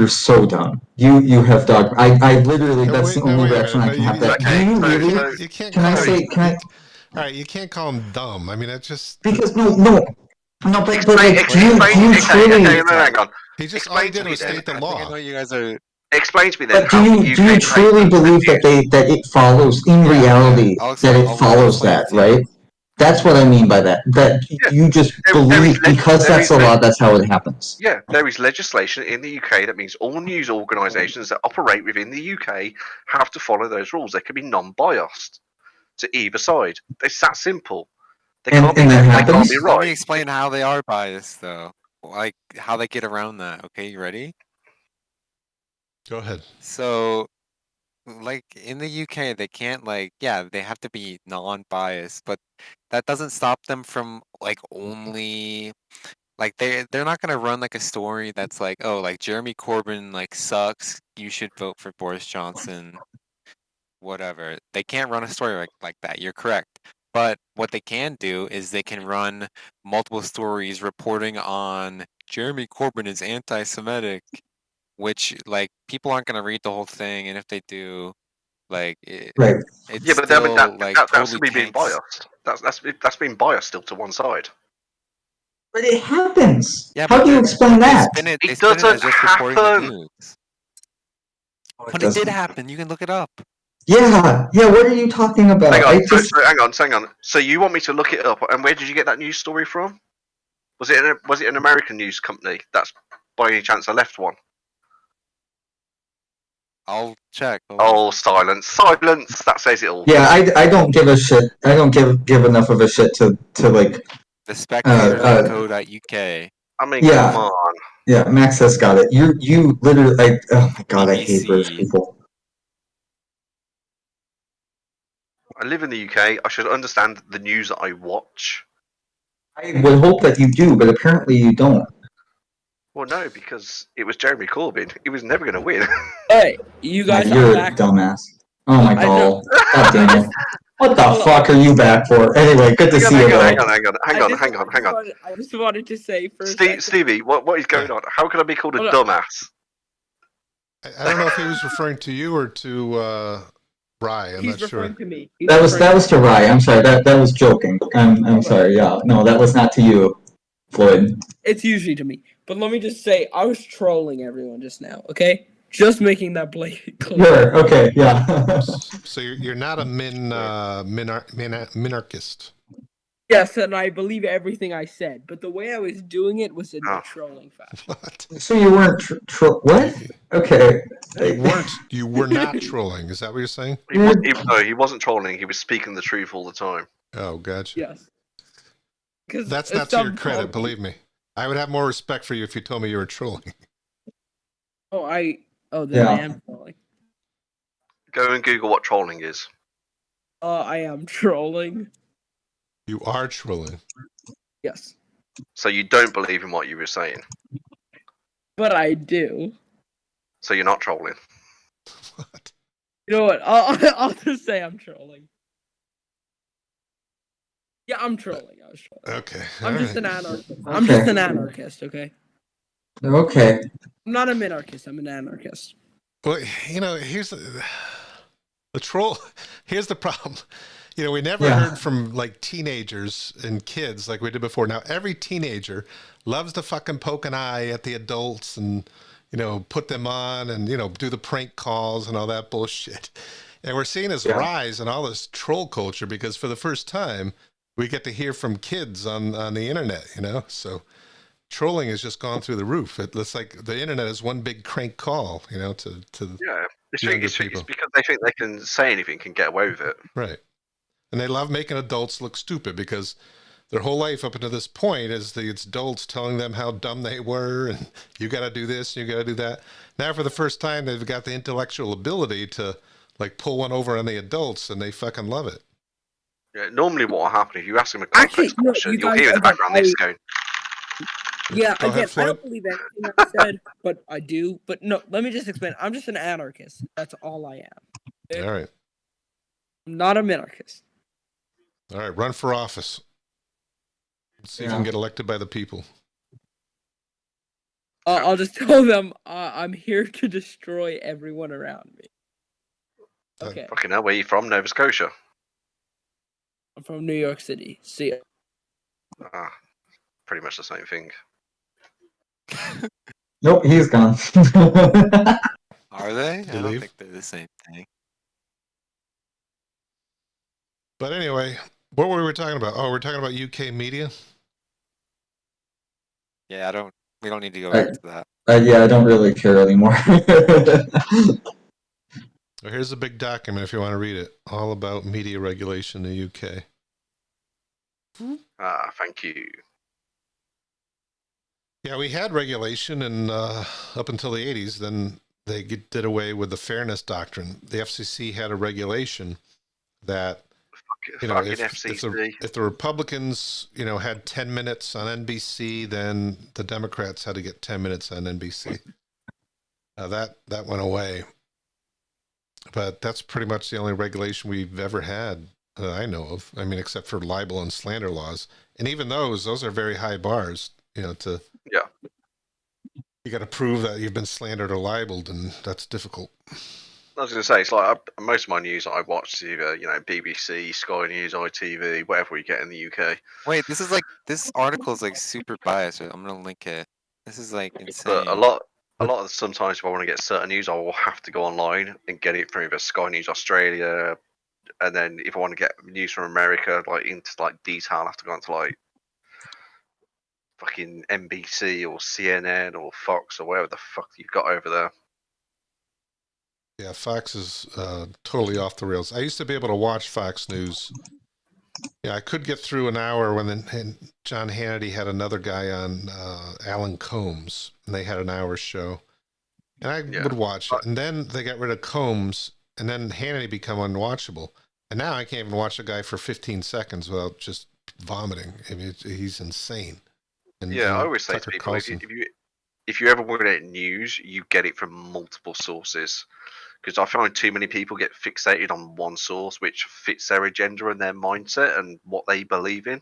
so dumb. You have dog. I literally that's the only reaction I can have. That do you really? You can't. Can I say? Can I? All right, you can't call him dumb. I mean, that's just Because no, but like, do you truly? Hang on. he just all he did was Explain state the I think I law. know you guys are. Explain to me then. But do you truly believe that it follows in reality I'll that it follows explain that, to you. right? That's what I mean by that. That Yeah. you just There is believe because there that's is the law, that's how it happens. Yeah, there is legislation in the UK that means all news organisations that operate within the UK have to follow those rules. They can be non-biased to either side. It's that simple. They And can't be and that left. They can't happens. be Let me right. explain how they are biased, though. Like how they get around that. Okay, you ready? Go ahead. So, like in the UK, they can't they have to be non-biased, but that doesn't stop them from like only like they're not gonna run like a story that's like, oh, like Jeremy Corbyn like sucks. You should vote for Boris Johnson. Whatever. They can't run a story like that. You're correct. But what they can do is they can run multiple stories reporting on Jeremy Corbyn is anti-Semitic, which like people aren't gonna read the whole thing, and if they do, like Right. it Yeah, but that, still like that's totally me being tanks. biased. That's being biased still to one side. But it happens. Yeah, How but do you explain they that? spin it. They It spin it as doesn't just reporting the happen. news. Oh, it But it did doesn't. happen. You can look it up. Yeah, yeah. What are you talking about? Hang on, I just hang on. So you want me to look it up? And where did you get that news story from? Was it an American news company? That's by any chance a left one? I'll check. Hold on. Oh, silence, silence. That says it all. yeah. I don't give a shit. I don't give enough of a shit to like Thespectator.co.uk. I mean, Yeah. come on. yeah. Max has got it. You literally like. Oh my god, I hate British BBC. people. I live in the UK. I should understand the news that I watch. I would hope that you do, but apparently you don't. Well, no, because it was Jeremy Corbyn. He was never going to win. Alright, you guys, You're I'm a back. dumbass. Oh my I know. god. God damn it. What the Hold on. fuck are you back for? Anyway, good to see you though. hang on. I just wanted to say for a second. Stevie, what is going on? How can I be called a Hold on. dumbass? I don't know if he was referring to you or to Rye. I'm He's not sure. referring to me. That was to Rye. I'm sorry. That was joking. I'm sorry. Yeah. No, that was not to you, Floyd. It's usually to me. But let me just say, I was trolling everyone just now, okay? Just making that blatant clear. Sure. Okay. Yeah. So you're not a minarchist. Yes, and I believe everything I said, but the way I was doing it was in a trolling fashion. What? So you weren't what? Okay. You were not trolling. Is that what you're saying? No, he wasn't trolling. He was speaking the truth all the time. Oh, gotcha. Yes. That's not to your credit, believe me. I would have more respect for you if you told me you were trolling. Then Yeah. I am trolling. Go and Google what trolling is. I am trolling. You are trolling. Yes. So you don't believe in what you were saying. But I do. So you're not trolling. What? You know what? I'll just say I'm trolling. Yeah, I'm trolling. I was trolling. Okay. I'm all just right. an anarchist. I'm just an anarchist, okay? Okay. I'm not a minarchist. I'm an anarchist. Well, here's the troll. Here's the problem. We never Yeah. heard from like teenagers and kids like we did before. Now every teenager loves to fucking poke an eye at the adults and put them on and do the prank calls and all that bullshit. And we're seeing this rise in all this troll culture because for the first time we get to hear from kids on the internet. So trolling has just gone through the roof. It looks like the internet is one big crank call. To Yeah, it's people. because they think they can say anything and get away with it. Right. And they love making adults look stupid because their whole life up until this point is the adults telling them how dumb they were and you got to do this and you got to do that. Now, for the first time, they've got the intellectual ability to like pull one over on the adults and they fucking love it. Yeah, normally what will happen if you ask them a complex question, you'll hear in the background this going. Yeah, Go ahead, again, I Floyd. don't believe anything I said, but I do. But no, let me just explain. I'm just an anarchist. That's all I am. All right. I'm not a minarchist. All right. Run for office. Let's see if you can get elected by the people. I'll just tell them I'm here to destroy everyone around me. Okay. Fucking hell, where are you from? Nova Scotia. I'm from New York City. See ya. Pretty much the same thing. Nope, he's gone. Are they? I don't leave? think they're the same thing. But anyway, What were we talking about? Oh, we're talking about UK media. Yeah, we don't need to go back to that. Yeah, I don't really care anymore. Well, here's a big document if you want to read it, all about media regulation in the UK. Thank you. Yeah, we had regulation, and up until the 80s, then they did away with the fairness doctrine. The FCC had a regulation that, you know, Fucking if FCC. if the Republicans, you know, had 10 minutes on NBC, then the Democrats had to get 10 minutes on NBC. That went away. But that's pretty much the only regulation we've ever had that I know of. I mean, except for libel and slander laws. And even those are very high bars, you know, Yeah. you got to prove that you've been slandered or libeled, and that's difficult. I was going to say, it's like most of my news I watch is either, you know, BBC, Sky News, ITV, whatever we get in the UK. Wait, this article is like super biased. I'm gonna link it. This is like insane. But a lot of sometimes if I want to get certain news, I will have to go online and get it from either Sky News Australia, and then if I want to get news from America, like into like detail, I have to go into like fucking NBC or CNN or Fox or whatever the fuck you've got over there. Yeah, Fox is totally off the rails. I used to be able to watch Fox News. Yeah, I could get through an hour when John Hannity had another guy on, Alan Combs, and they had an hour show. And I would watch it. And then they got rid of Combs, and then Hannity became unwatchable. And now I can't even watch a guy for 15 seconds without just vomiting. I mean, he's insane. And, Yeah, I always say to Tucker people, Carlson. if you ever want to get news, you get it from multiple sources. Because I find too many people get fixated on one source, which fits their agenda and their mindset and what they believe in.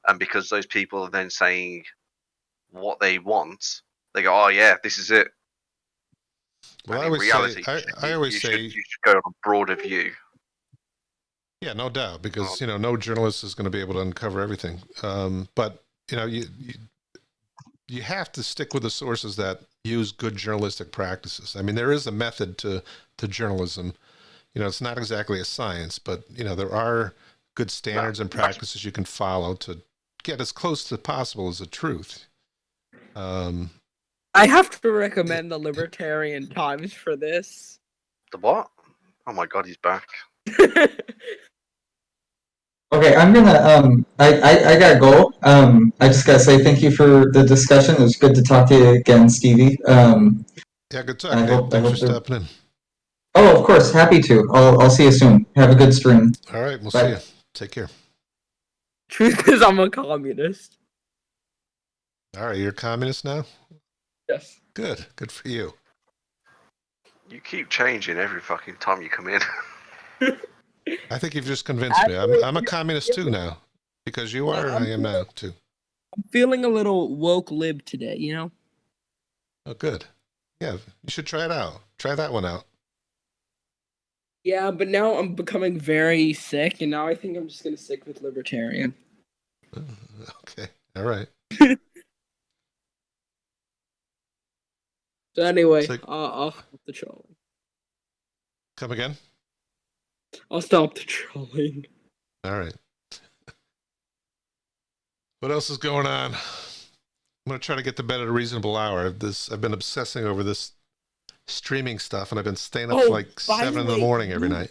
And because those people are then saying what they want, they go, "Oh yeah, this is it." Well, and I in always reality, say, I always say, you should go on a broader view. yeah, no doubt, because you know, no journalist is going to be able to uncover everything. But you know, you have to stick with the sources that use good journalistic practices. I mean, there is a method to journalism. You know, it's not exactly a science, but you know, there are good standards and practices you can follow to get as close as possible as the truth. I have to recommend the Libertarian Times for this. The what? Oh my god, he's back. Okay, I'm gonna I gotta go. I just gotta say thank you for the discussion. It was good to talk to you again, Stevie. Yeah, good talk, I Dave. hope Thanks for stepping in. Oh, of course, happy to. I'll see you soon. Have a good stream. All right, we'll Bye. see you. Take care. Truth is, I'm a communist. All right, you're a communist now? Yes. Good for you. You keep changing every fucking time you come in. I think you've just convinced me. I'm a communist too now. Because you are, I am now too. I'm feeling a little woke lib today, you know? Oh, good. Yeah, you should try it out. Try that one out. Yeah, but now I'm becoming very sick, and now I think I'm just going to stick with libertarian. Okay, all right. So anyway, So- I'll stop the trolling. Come again? I'll stop the trolling. All right. What else is going on? I'm going to try to get to bed at a reasonable hour. I've been obsessing over this streaming stuff, and I've been staying up Oh, like by 7 the in the way, morning every night.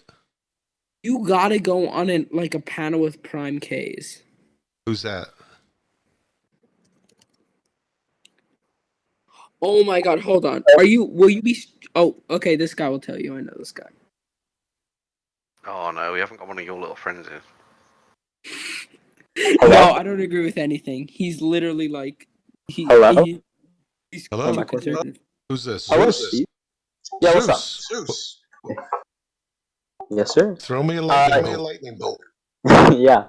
You gotta go on a panel with Prime Ks. Who's that? Oh my god, hold on. Will you be... Oh, okay, this guy will tell you. I know this guy. Oh no, we haven't got one of your little friends in. No, I don't agree with anything. He's literally like... he's Hello? too conservative. Who's this? Hello, Zeus? Steve. Yeah, what's up? Zeus. Yes, sir. Throw me a lightning bolt. Yeah.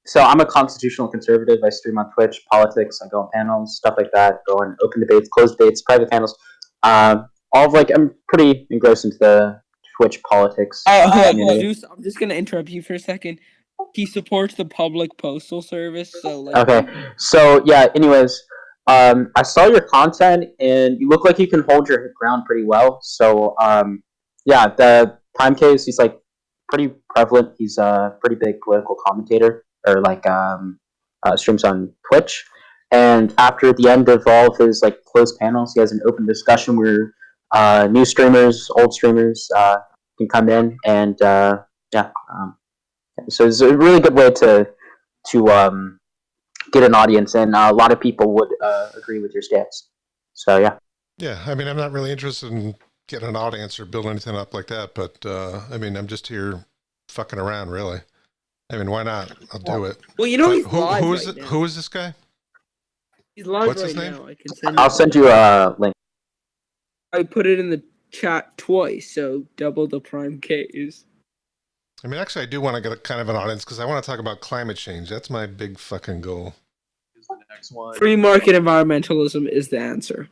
So I'm a constitutional conservative. I stream on Twitch, politics. I go on panels, stuff like that. Go on open debates, closed debates, private panels. All of I'm pretty engrossed into the Twitch politics. Zeus, I'm just gonna interrupt you for a second. He supports the public postal service, so like. Okay. So yeah. Anyways, I saw your content, and you look like you can hold your ground pretty well. So yeah, the Prime case, he's like pretty prevalent. He's a pretty big political commentator, or like streams on Twitch. And after the end of all of his like closed panels, he has an open discussion where new streamers, old streamers can come in and so it's a really good way to get an audience, and a lot of people would agree with your stance. So yeah. Yeah, I mean, I'm not really interested in getting an audience or building anything up like that, but I mean, I'm just here fucking around, really. I mean, why not? I'll do it. Well, you know, But he's live who is right it? now. Who is this guy? He's live What's right his name? now. I can send. I'll send you a link. I put it in the chat twice, so double the prime Ks. I mean, actually, I do want to get a kind of an audience because I want to talk about climate change. That's my big fucking goal. Is the next one. Free market environmentalism is the answer.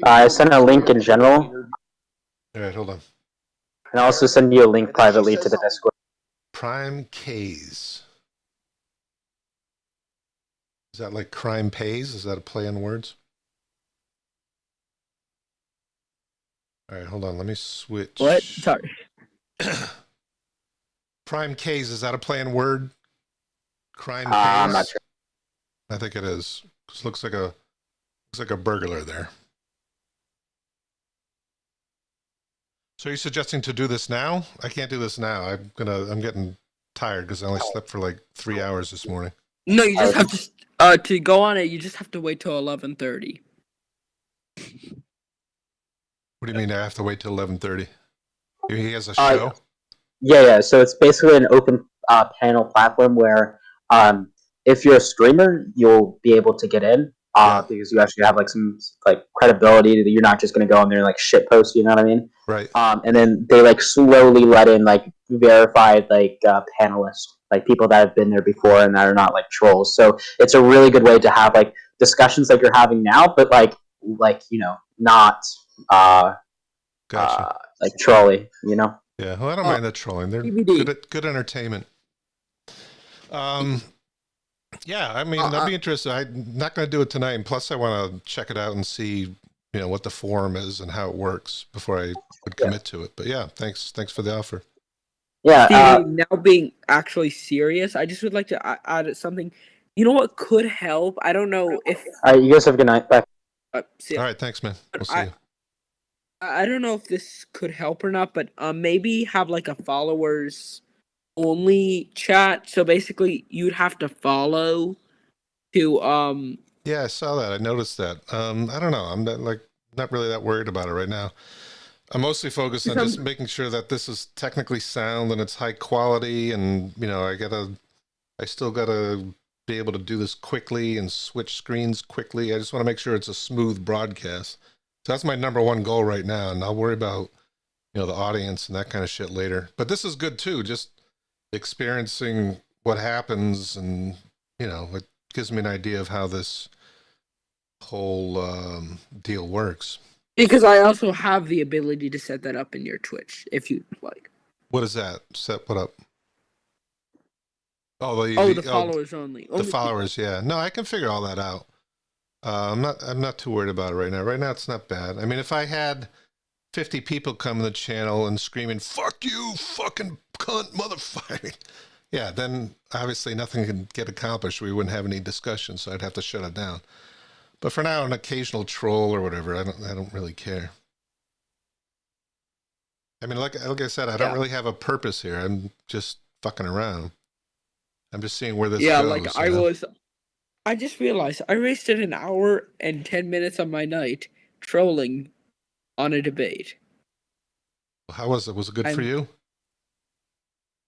I sent a link in general, All right, hold on. and I'll also send you a link privately to the Discord. Prime K's. Is that like crime pays? Is that a play on words? All right, hold on. Let me switch. What? Sorry. Prime K's, is that a play on word? Crime pays? I'm not sure. I think it is. This looks like a burglar there. So are you suggesting to do this now? I can't do this now. I'm getting tired because I only slept for like 3 hours this morning. No, you just have to go on it. You just have to wait till 11:30. What do you mean I have to wait till 11:30? He has a show? Yeah. So it's basically an open panel platform where if you're a streamer, you'll be able to get in because you actually have like some like credibility that you're not just going to go in there and like shit post. You know what I mean? Right. And then they like slowly let in like verified like panelists, like people that have been there before and that are not like trolls. So it's a really good way to have like discussions like you're having now, but like not Gotcha. like trolly, you know? Yeah, well, I don't mind that trolling. They're TBD. good entertainment. Yeah, I mean, I'd be interested. I'm not going to do it tonight, and plus I want to check it out and see, what the forum is and how it works before I would commit to it. But yeah, thanks for the offer. Yeah. Now being actually serious, I just would like to add something. You know what could help? I don't know if. All right, you guys have a good night. Bye. All right, thanks, man. We'll see you. I don't know if this could help or not, but maybe have like a followers only chat. So basically, you'd have to follow to Yeah, I saw that. I noticed that. I don't know. I'm not really that worried about it right now. I'm mostly focused on just making sure that this is technically sound and it's high quality, and I still gotta be able to do this quickly and switch screens quickly. I just want to make sure it's a smooth broadcast. So that's my number one goal right now, and I'll worry about the audience and that kind of shit later. But this is good too, just experiencing what happens, and it gives me an idea of how this whole deal works. because I also have the ability to set that up in your Twitch if you'd like. What is that? Set what up? Oh, the followers only. The followers, yeah. No, I can figure all that out. I'm not too worried about it right now. Right now, it's not bad. I mean, if I had 50 people come to the channel and screaming, "Fuck you, fucking cunt, motherfucker," yeah, then obviously nothing can get accomplished. We wouldn't have any discussion, so I'd have to shut it down. But for now, an occasional troll or whatever, I don't really care. I mean, like I said, I don't really have a purpose here. I'm just fucking around. I'm just seeing where this goes. I just realized I wasted an hour and 10 minutes of my night trolling on a debate. How was it? Was it good for you?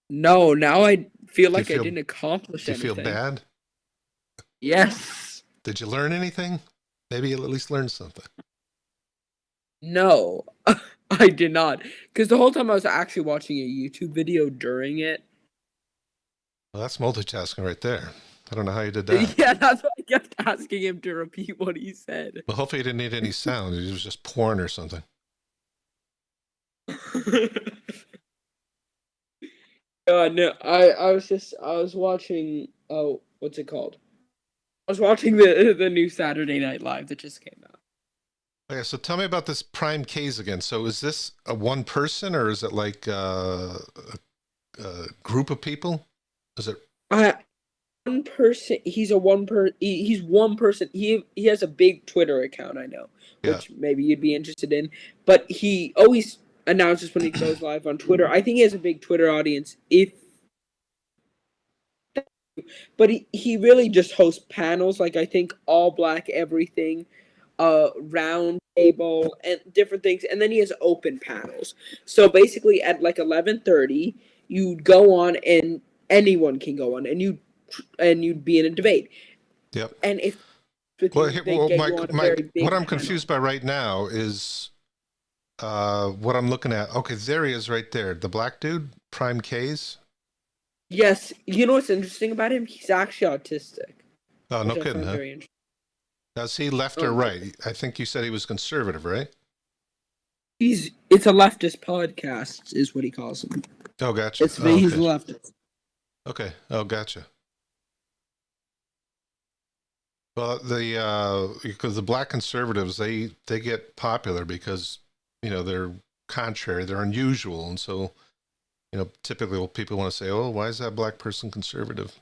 No, now I feel like I didn't accomplish anything. Do you feel bad? Yes. Did you learn anything? Maybe you'll at least learn something. No, I did not. Because the whole time I was actually watching a YouTube video during it. Well, that's multitasking right there. I don't know how you did that. Yeah, that's why I kept asking him to repeat what he said. Well, hopefully he didn't need any sound. It was just porn or something. No, I was watching, what's it called? I was watching the new Saturday Night Live that just came out. Okay, so tell me about this Prime K's again. So is this a one person or is it like a group of people? Is it? One person. He's a one per. He's one person. He has a big Twitter account. I know, Yeah. which maybe you'd be interested in. But he always announces when he goes live on Twitter. I think he has a big Twitter audience. But he really just hosts panels. Like I think all black everything, round table and different things, and then he has open panels. So basically, at like 11:30, you'd go on and anyone can go on, and you'd be in a debate. Yep. And if with Well, you, they get you on a very big what I'm panel. confused by right now is what I'm looking at. Okay, there he is right there. The black dude, Prime K's. Yes, you know what's interesting about him? He's actually autistic. Oh, no Which I kidding, find huh? very interesting. Now, is he left Oh, or no. right? I think you said he was conservative, right? It's a leftist podcast, is what he calls him. Oh, gotcha. He's a Okay. leftist. Okay. Oh, gotcha. Well, because the black conservatives, they get popular because, they're contrary, they're unusual. And so, typically people want to say, oh, why is that black person conservative?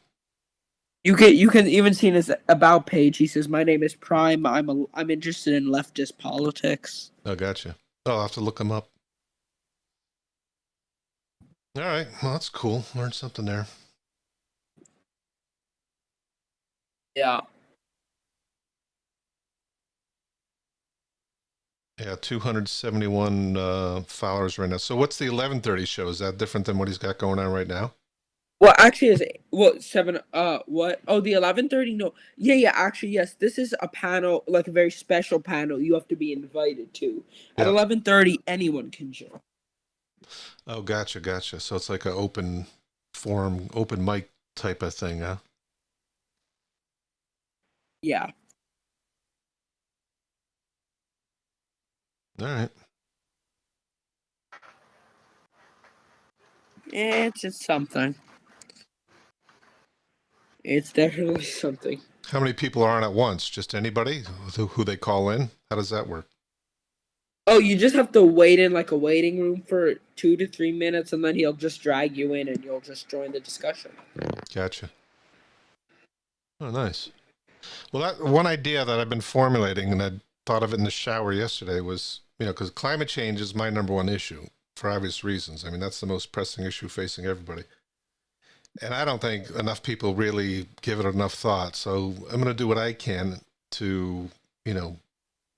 You can even see in his about page. He says, "My name is Prime. I'm interested in leftist politics." Oh, gotcha. Oh, I'll have to look him up. All right. Well, that's cool. Learned something there. Yeah. Yeah, 271 followers right now. So what's the 11:30 show? Is that different than what he's got going on right now? Well, actually, is 7? What? Oh, the 11:30. No. Yeah. Actually, yes. This is a panel, like a very special panel. You have to be invited to. At Yep. 11:30, anyone can join. Oh, gotcha. So it's like an open forum, open mic type of thing, huh? Yeah. All right. It's something. It's definitely something. How many people are on at once? Just anybody who they call in? How does that work? Oh, you just have to wait in like a waiting room for 2 to 3 minutes, and then he'll just drag you in, and you'll just join the discussion. Gotcha. Oh, nice. Well, that one idea that I've been formulating, and I thought of it in the shower yesterday, was, because climate change is my number one issue for obvious reasons. I mean, that's the most pressing issue facing everybody. And I don't think enough people really give it enough thought. So I'm going to do what I can to,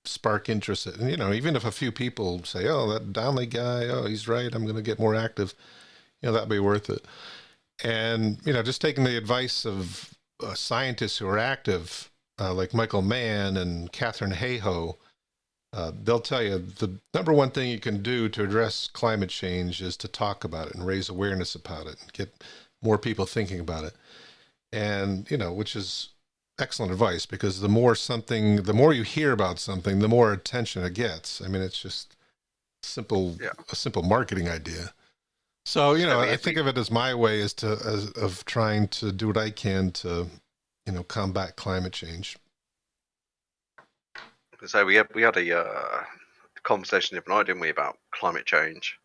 spark interest. And, even if a few people say, oh, that Donnelly guy, oh, he's right, I'm going to get more active, that'd be worth it. And, just taking the advice of scientists who are active, like Michael Mann and Catherine Hayhoe, they'll tell you the number one thing you can do to address climate change is to talk about it and raise awareness about it and get more people thinking about it. And, which is excellent advice, because the more you hear about something, the more attention it gets. I mean, it's just a simple marketing idea. So, I think of it as my way of trying to do what I can to, combat climate change. So we had a conversation the other night, didn't we, about climate change,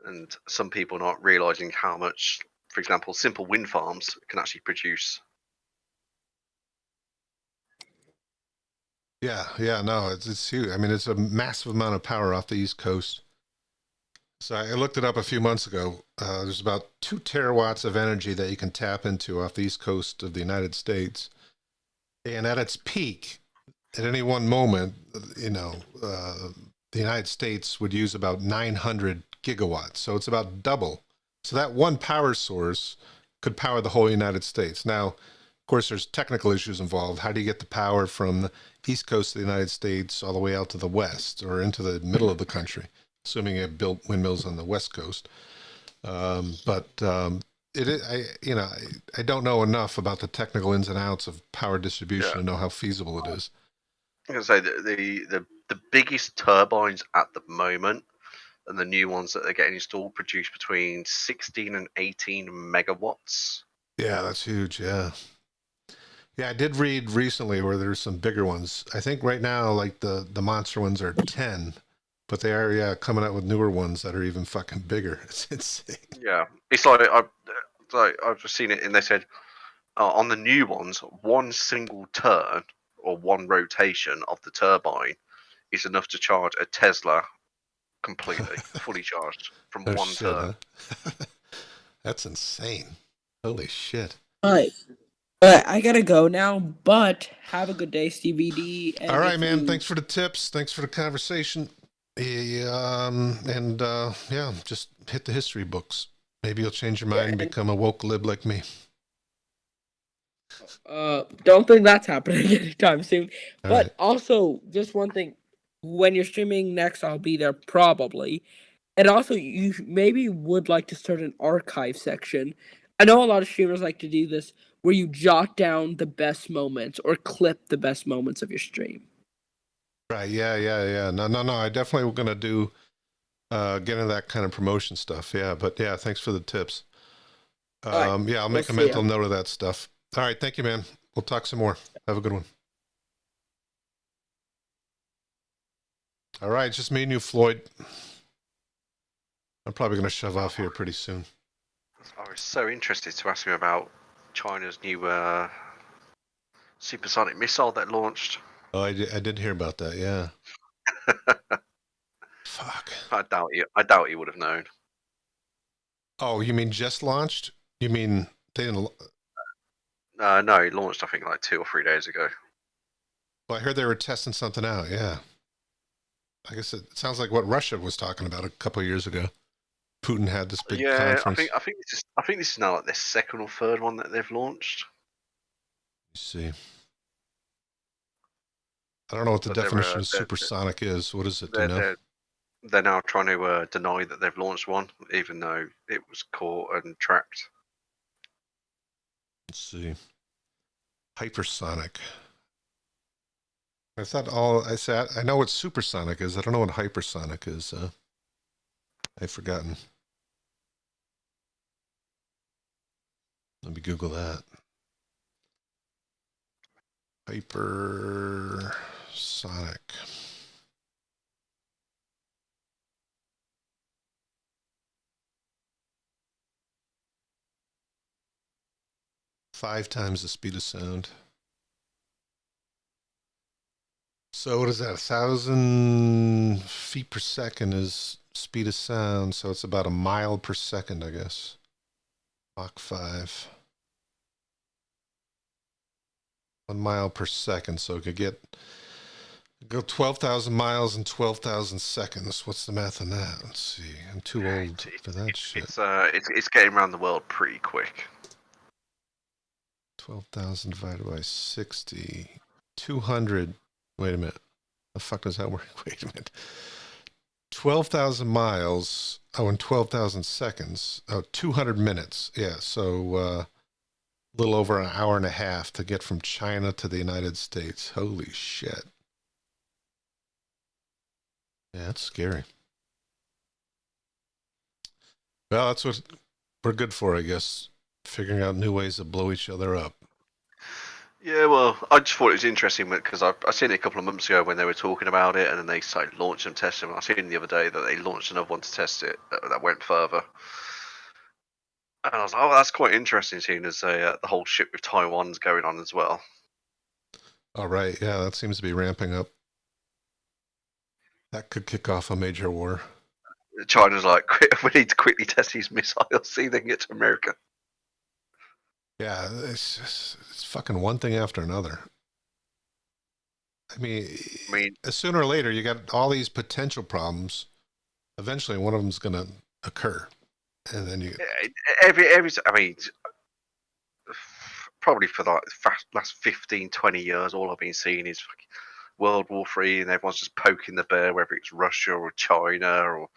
and some people not realizing how much, for example, simple wind farms can actually produce. Yeah, no, it's huge. I mean, it's a massive amount of power off the East Coast. So I looked it up a few months ago. There's about 2 terawatts of energy that you can tap into off the East Coast of the United States. And at its peak, at any one moment, the United States would use about 900 gigawatts. So it's about double. So that one power source could power the whole United States. Now, of course, there's technical issues involved. How do you get the power from the East Coast of the United States all the way out to the West or into the middle of the country, assuming you built windmills on the West Coast? I don't know enough about the technical ins and outs of power distribution to know how feasible it is. I'm going to say that the biggest turbines at the moment and the new ones that are getting installed produce between 16 and 18 megawatts. Yeah, that's huge. Yeah. Yeah, I did read recently where there's some bigger ones. I think right now, like the monster ones are 10, but they are coming out with newer ones that are even fucking bigger. It's insane. Yeah, it's like I've just seen it, and they said on the new ones, one single turn or one rotation of the turbine is enough to charge a Tesla completely, fully charged from Oh one shit, turn. huh? That's insane. Holy shit. Alright. Alright, I gotta go now, but have a good day, CVD. All And right, if man. you Thanks for the tips. Thanks for the conversation. Yeah, just hit the history books. Maybe you'll change your mind and become a woke lib like me. don't think that's happening anytime soon. All But right. also, just one thing. When you're streaming next, I'll be there probably. And also, you maybe would like to start an archive section. I know a lot of streamers like to do this, where you jot down the best moments or clip the best moments of your stream. Right. Yeah. No. I definitely going to do get into that kind of promotion stuff. Yeah. But yeah, thanks for the tips. All right, Yeah, I'll we'll make a see mental ya. note of that stuff. All right. Thank you, man. We'll talk some more. Have a good one. All right. Just me and you, Floyd. I'm probably going to shove off here pretty soon. I was so interested to ask him about China's new supersonic missile that launched. Oh, I did hear about that. Yeah. Fuck. I doubt he would have known. Oh, you mean just launched? You mean they didn't? No, it launched I think like 2 or 3 days ago. Well, I heard they were testing something out. Yeah. I guess it sounds like what Russia was talking about a couple of years ago. Putin had this big conference. I think this is now like their second or third one that they've launched. You see. I don't know what the But definition of supersonic is. What is it? Do you know? They're now trying to deny that they've launched one, even though it was caught and tracked. Let's see. Hypersonic. I thought all I said. I know what supersonic is. I don't know what hypersonic is. I've forgotten. Let me Google that. Hypersonic. 5 times the speed of sound. So what is that? 1,000 feet per second is speed of sound. So it's about a mile per second, I guess. Mach 5. 1 mile per second. So it could go 12,000 miles in 12,000 seconds. What's the math on that? Let's see. I'm too old for that shit. It's getting around the world pretty quick. 12,000 divided by 60. 200. Wait a minute. The fuck does that work? Wait a minute. 12,000 miles. Oh, in 12,000 seconds. Oh, 200 minutes. Yeah, so a little over an hour and a half to get from China to the United States. Holy shit. Yeah, that's scary. Well, that's what we're good for, I guess. Figuring out new ways to blow each other up. Yeah, well, I just thought it was interesting because I seen it a couple of months ago when they were talking about it, and then they started launching and testing. I seen the other day that they launched another one to test it that went further. And I was like, oh, that's quite interesting, seeing as the whole shit with Taiwan's going on as well. All right, yeah, that seems to be ramping up. That could kick off a major war. China's like, we need to quickly test these missiles, see if they can get to America. Yeah, it's fucking one thing after another. I mean, sooner or later, you got all these potential problems. Eventually, one of them's going to occur, and then you. I mean, probably for the last 15, 20 years, all I've been seeing is World War III, and everyone's just poking the bear, whether it's Russia or China, or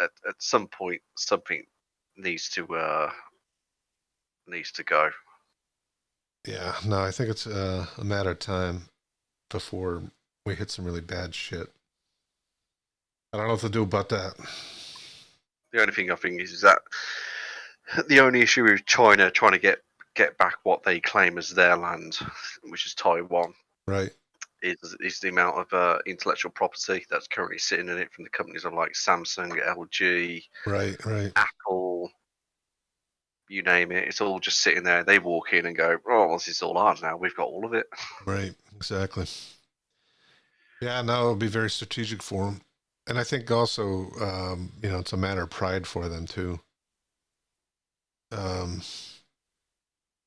at some point, something needs to go. Yeah, no, I think it's a matter of time before we hit some really bad shit. I don't know what to do about that. The only thing I think is that the only issue with China trying to get get back what they claim as their land, which is Taiwan. Right. Is the amount of intellectual property that's currently sitting in it from the companies of like Samsung, LG, Right. Apple, you name it. It's all just sitting there. They walk in and go, "Oh, well, this is all ours now. We've got all of it." Right. Exactly. Yeah, no, it'll be very strategic for them. And I think also, it's a matter of pride for them too.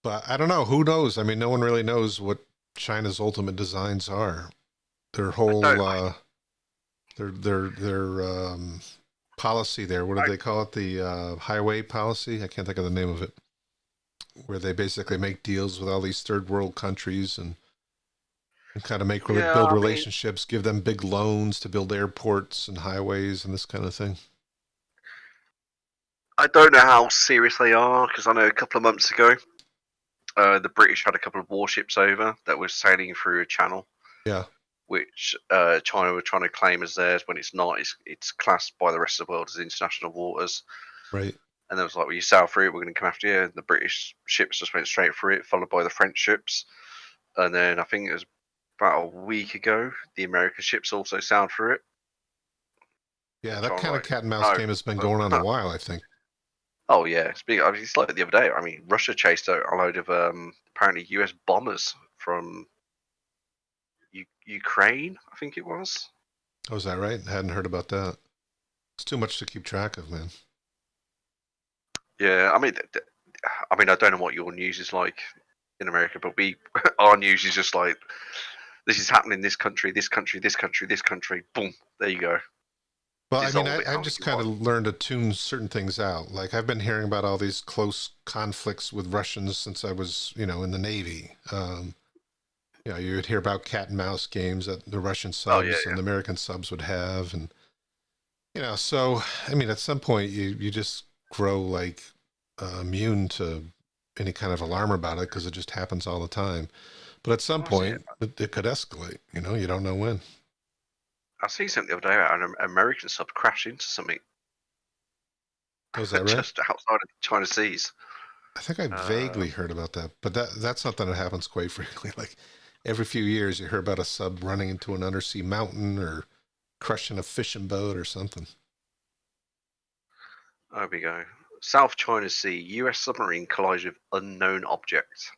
But I don't know. Who knows? I mean, no one really knows what China's ultimate designs are. Their whole, their policy there. What do they call it? The highway policy. I can't think of the name of it. Where they basically make deals with all these third world countries and kind of build relationships, give them big loans to build airports and highways and this kind of thing. I don't know how serious they are, because I know a couple of months ago, the British had a couple of warships over that were sailing through a channel. Yeah. Which China were trying to claim as theirs when it's not. It's classed by the rest of the world as international waters. Right. And they was like, well, you sail through it, we're going to come after you. And the British ships just went straight through it, followed by the French ships. And then I think it was about a week ago, the American ships also sailed through it. Yeah, that kind of cat and mouse game has been going on a while, I think. Oh, yeah. It's like the other day. I mean, Russia chased out a load of apparently US bombers from Ukraine, I think it was. Oh, is that right? I hadn't heard about that. It's too much to keep track of, man. Yeah, I mean, I don't know what your news is like in America, but our news is just like, this is happening in this country, this country, this country, this country. Boom, there you go. Well, I mean, I've just kind of learned to tune certain things out. Like, I've been hearing about all these close conflicts with Russians since I was, in the Navy. You would hear about cat and mouse games that the Russian subs and the American subs would have. And, so, I mean, at some point you just grow like immune to any kind of alarm about it because it just happens all the time. But at some point it could escalate, you don't know when. I see something the other day about an American sub crash into something. Was that right? Just outside of China seas. I think I vaguely heard about that, but that's something that happens quite frequently. Like every few years you hear about a sub running into an undersea mountain or crushing a fishing boat or something. There we go. South China Sea, US submarine collides with unknown object.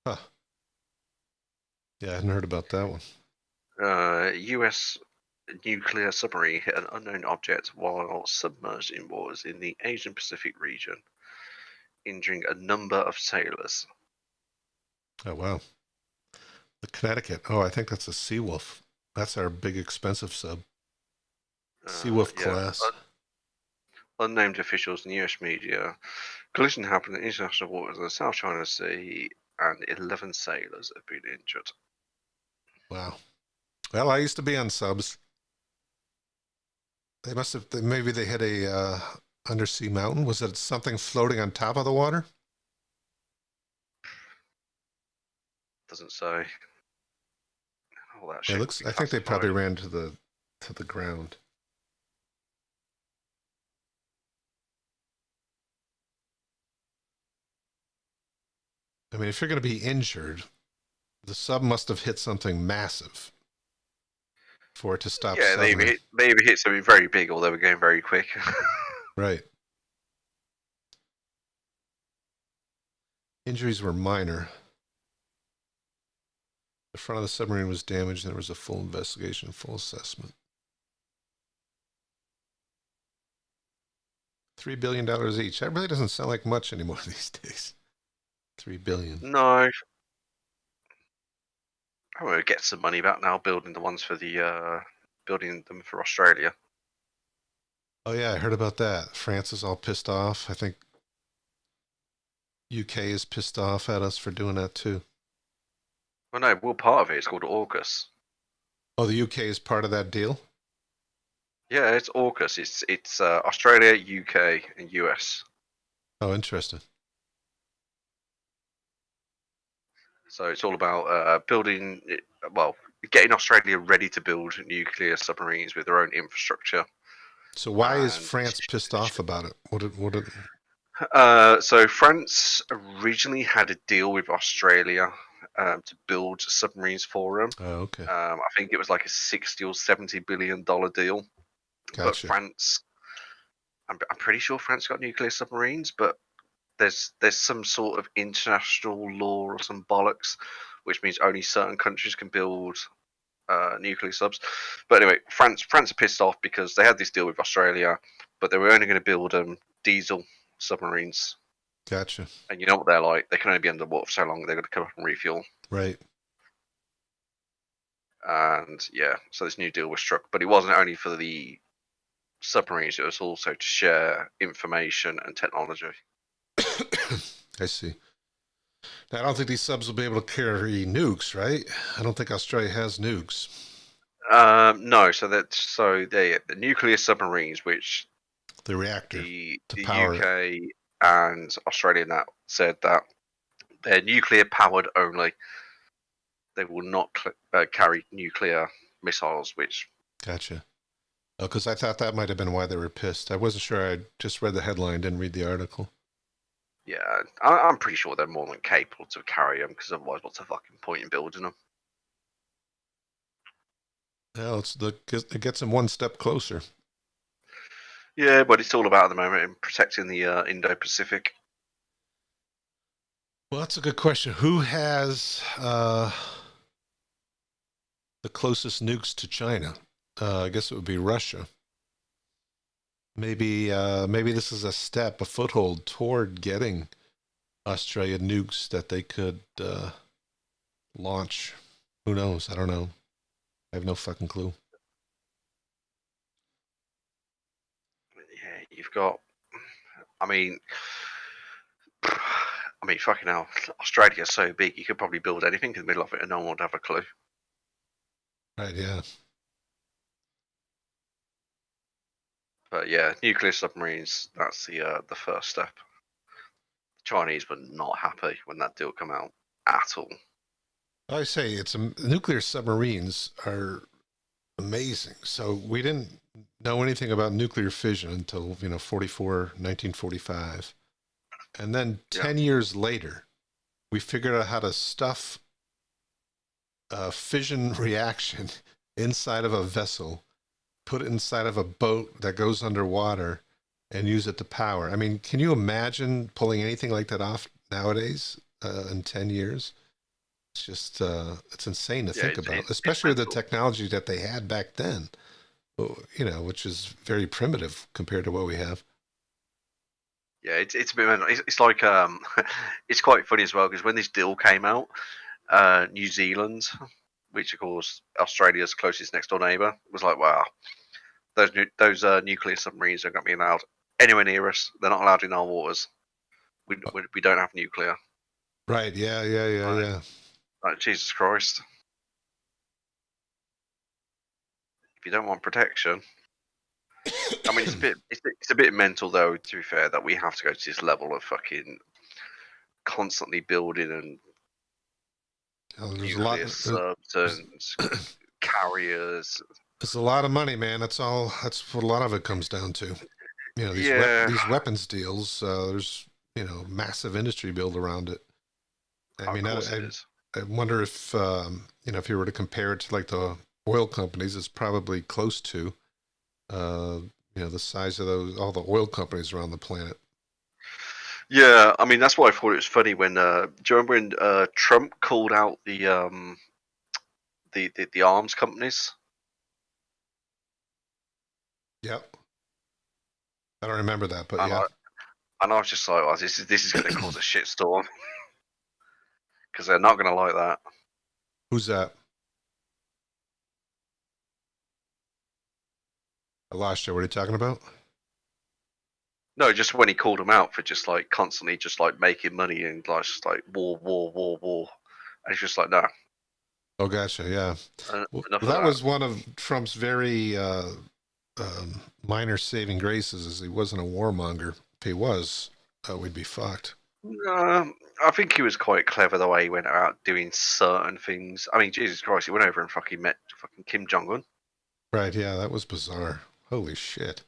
Huh. Yeah, I hadn't heard about that one. US nuclear submarine hit an unknown object while submerged in waters in the Asian Pacific region, injuring a number of sailors. Oh, wow. The Connecticut. Oh, I think that's a Seawolf. That's our big expensive sub. Seawolf class. Unnamed officials in US media. Collision happened in international waters in the South China Sea, and 11 sailors have been injured. Wow. Well, I used to be on subs. They must have. Maybe they hit a undersea mountain. Was it something floating on top of the water? Doesn't say. All that It shit. looks. I think they probably ran to the ground. I mean, if you're going to be injured, the sub must have hit something massive for it to stop. Yeah, maybe hit something very big, or they were going very quick. Right. Injuries were minor. The front of the submarine was damaged, and there was a full investigation, full assessment. $3 billion each. That really doesn't sound like much anymore these days. $3 billion. No. I'm gonna get some money back now, building the ones for building them for Australia. Oh yeah, I heard about that. France is all pissed off. I think UK is pissed off at us for doing that too. Well, no, we're part of it. It's called AUKUS. Oh, the UK is part of that deal? Yeah, it's AUKUS. It's Australia, UK, and US. Oh, interesting. So it's all about getting Australia ready to build nuclear submarines with their own infrastructure. So why is France pissed off about it? What did? So France originally had a deal with Australia to build submarines for them. Oh, okay. I think it was like a 60 or 70 billion dollar deal. But Gotcha. France, I'm pretty sure France got nuclear submarines, but there's some sort of international law or some bollocks, which means only certain countries can build nuclear subs. But anyway, France are pissed off because they had this deal with Australia, but they were only going to build diesel submarines. Gotcha. And you know what they're like? They can only be underwater for so long. They're going to come up and refuel. Right. And yeah, so this new deal was struck, but it wasn't only for the submarines; it was also to share information and technology. I see. Now, I don't think these subs will be able to carry nukes, right? I don't think Australia has nukes. No, so the nuclear submarines, which The reactor the to power it. UK and Australia now said that they're nuclear powered only. They will not carry nuclear missiles, which Gotcha. Because I thought that might have been why they were pissed. I wasn't sure. I just read the headline, didn't read the article. yeah, I'm pretty sure they're more than capable to carry them. Because otherwise, what's the fucking point in building them? Well, it gets them one step closer. Yeah, but it's all about at the moment in protecting the Indo-Pacific. Well, that's a good question. Who has the closest nukes to China? I guess it would be Russia. Maybe this is a foothold toward getting Australia nukes that they could launch. Who knows? I don't know. I have no fucking clue. Yeah, you've got. I mean, fucking hell. Australia's so big, you could probably build anything in the middle of it, and no one would have a clue. Right? Yeah. But yeah, nuclear submarines—that's the first step. The Chinese were not happy when that deal came out at all. I say nuclear submarines are amazing. So we didn't know anything about nuclear fission until 1945. And then 10 years later, we figured out how to stuff a fission reaction inside of a vessel, put it inside of a boat that goes underwater, and use it to power. I mean, can you imagine pulling anything like that off nowadays in 10 years? It's just, it's insane to think about, especially with the technology that they had back then, which is very primitive compared to what we have. Yeah, it's a bit. It's like it's quite funny as well because when this deal came out, New Zealand, which of course Australia's closest next door neighbour, was like, "Wow, those nuclear submarines are going to be allowed anywhere near us. They're not allowed in our waters. We don't have nuclear." Right? Yeah. Like, Jesus Christ! If you don't want protection. I mean, it's a bit mental though. To be fair, that we have to go to this level of fucking constantly building and there's nuclear subs and carriers. It's a lot of money, man. That's what a lot of it comes down to. These weapons deals. There's massive industry built around it. I mean, I wonder if if you were to compare it to like the oil companies, it's probably close to the size of all the oil companies around the planet. Yeah, I mean that's why I thought it was funny when do you remember when Trump called out the arms companies? Yep. I don't remember that, but yeah. And I was just like, oh, this is going to cause a shitstorm because they're not going to like that. Who's that? I lost you. What are you talking about? No, just when he called them out for just like constantly just like making money and like just like war. And it's just like, no. Oh, gotcha. Yeah. That was one of Trump's very minor saving graces, is he wasn't a warmonger. If he was, we'd be fucked. I think he was quite clever the way he went about doing certain things. I mean, Jesus Christ, he went over and fucking met fucking Kim Jong-un. Right, yeah, that was bizarre. Holy shit.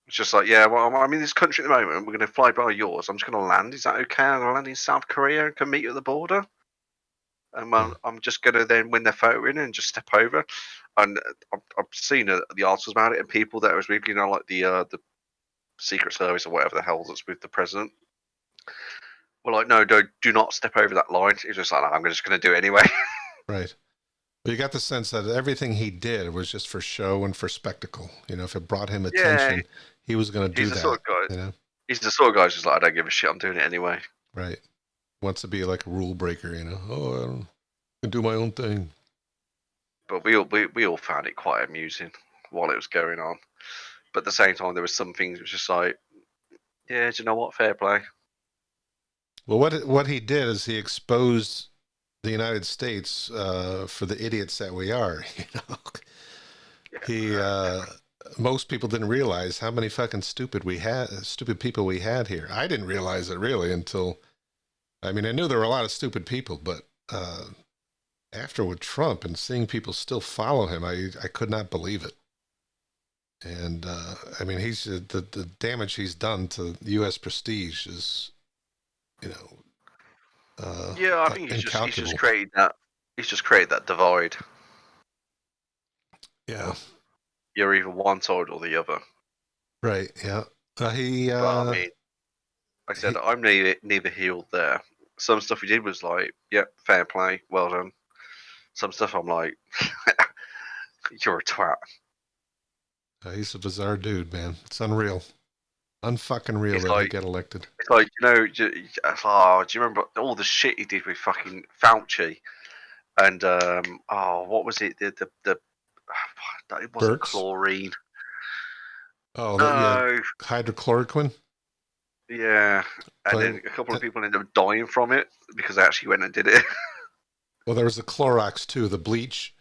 It's just like, yeah, well, I'm in this country at the moment. We're going to fly by yours. I'm just going to land. Is that okay? I'm going to land in South Korea and can meet you at the border. And I'm just going to then, when they're photoing and just step over. And I've seen the articles about it, and people that was reading, like the Secret Service or whatever the hell that's with the president. Well, like, no, do not step over that line. It's just like, I'm just going to do it anyway. Right. But you got the sense that everything he did was just for show and for spectacle. If it brought him attention, he was going to do he's the that. sort of guy. He's the sort of guy who's just like, I don't give a shit. I'm doing it anyway. Right. Wants to be like a rule breaker. Oh, I can do my own thing. But we all found it quite amusing while it was going on. But at the same time, there were some things which was just like, yeah, do you know what? Fair play. Well, what he did is he exposed the United States for the idiots that we are. He most people didn't realize how many fucking stupid people we had here. I didn't realize it really until, I knew there were a lot of stupid people, but after with Trump and seeing people still follow him, I could not believe it. And he's the damage he's done to U.S. prestige is, yeah, I think he's incalculable. just created that. He's just created that divide. Yeah. You're either one side or the other. Right. Yeah. But like I said, I'm neither here or there. Some stuff he did was like, yep, fair play, well done. Some stuff I'm like, you're a twat. He's a bizarre dude, man. It's unreal. Unfucking real It's that like, he get elected. It's like, do you remember all the shit he did with fucking Fauci? And, what was it? It wasn't Burks? chlorine. Oh, no. Hydrochloroquine? Yeah. And then a couple of people ended up dying from it because they actually went and did it. Well, there was the Clorox too, the bleach.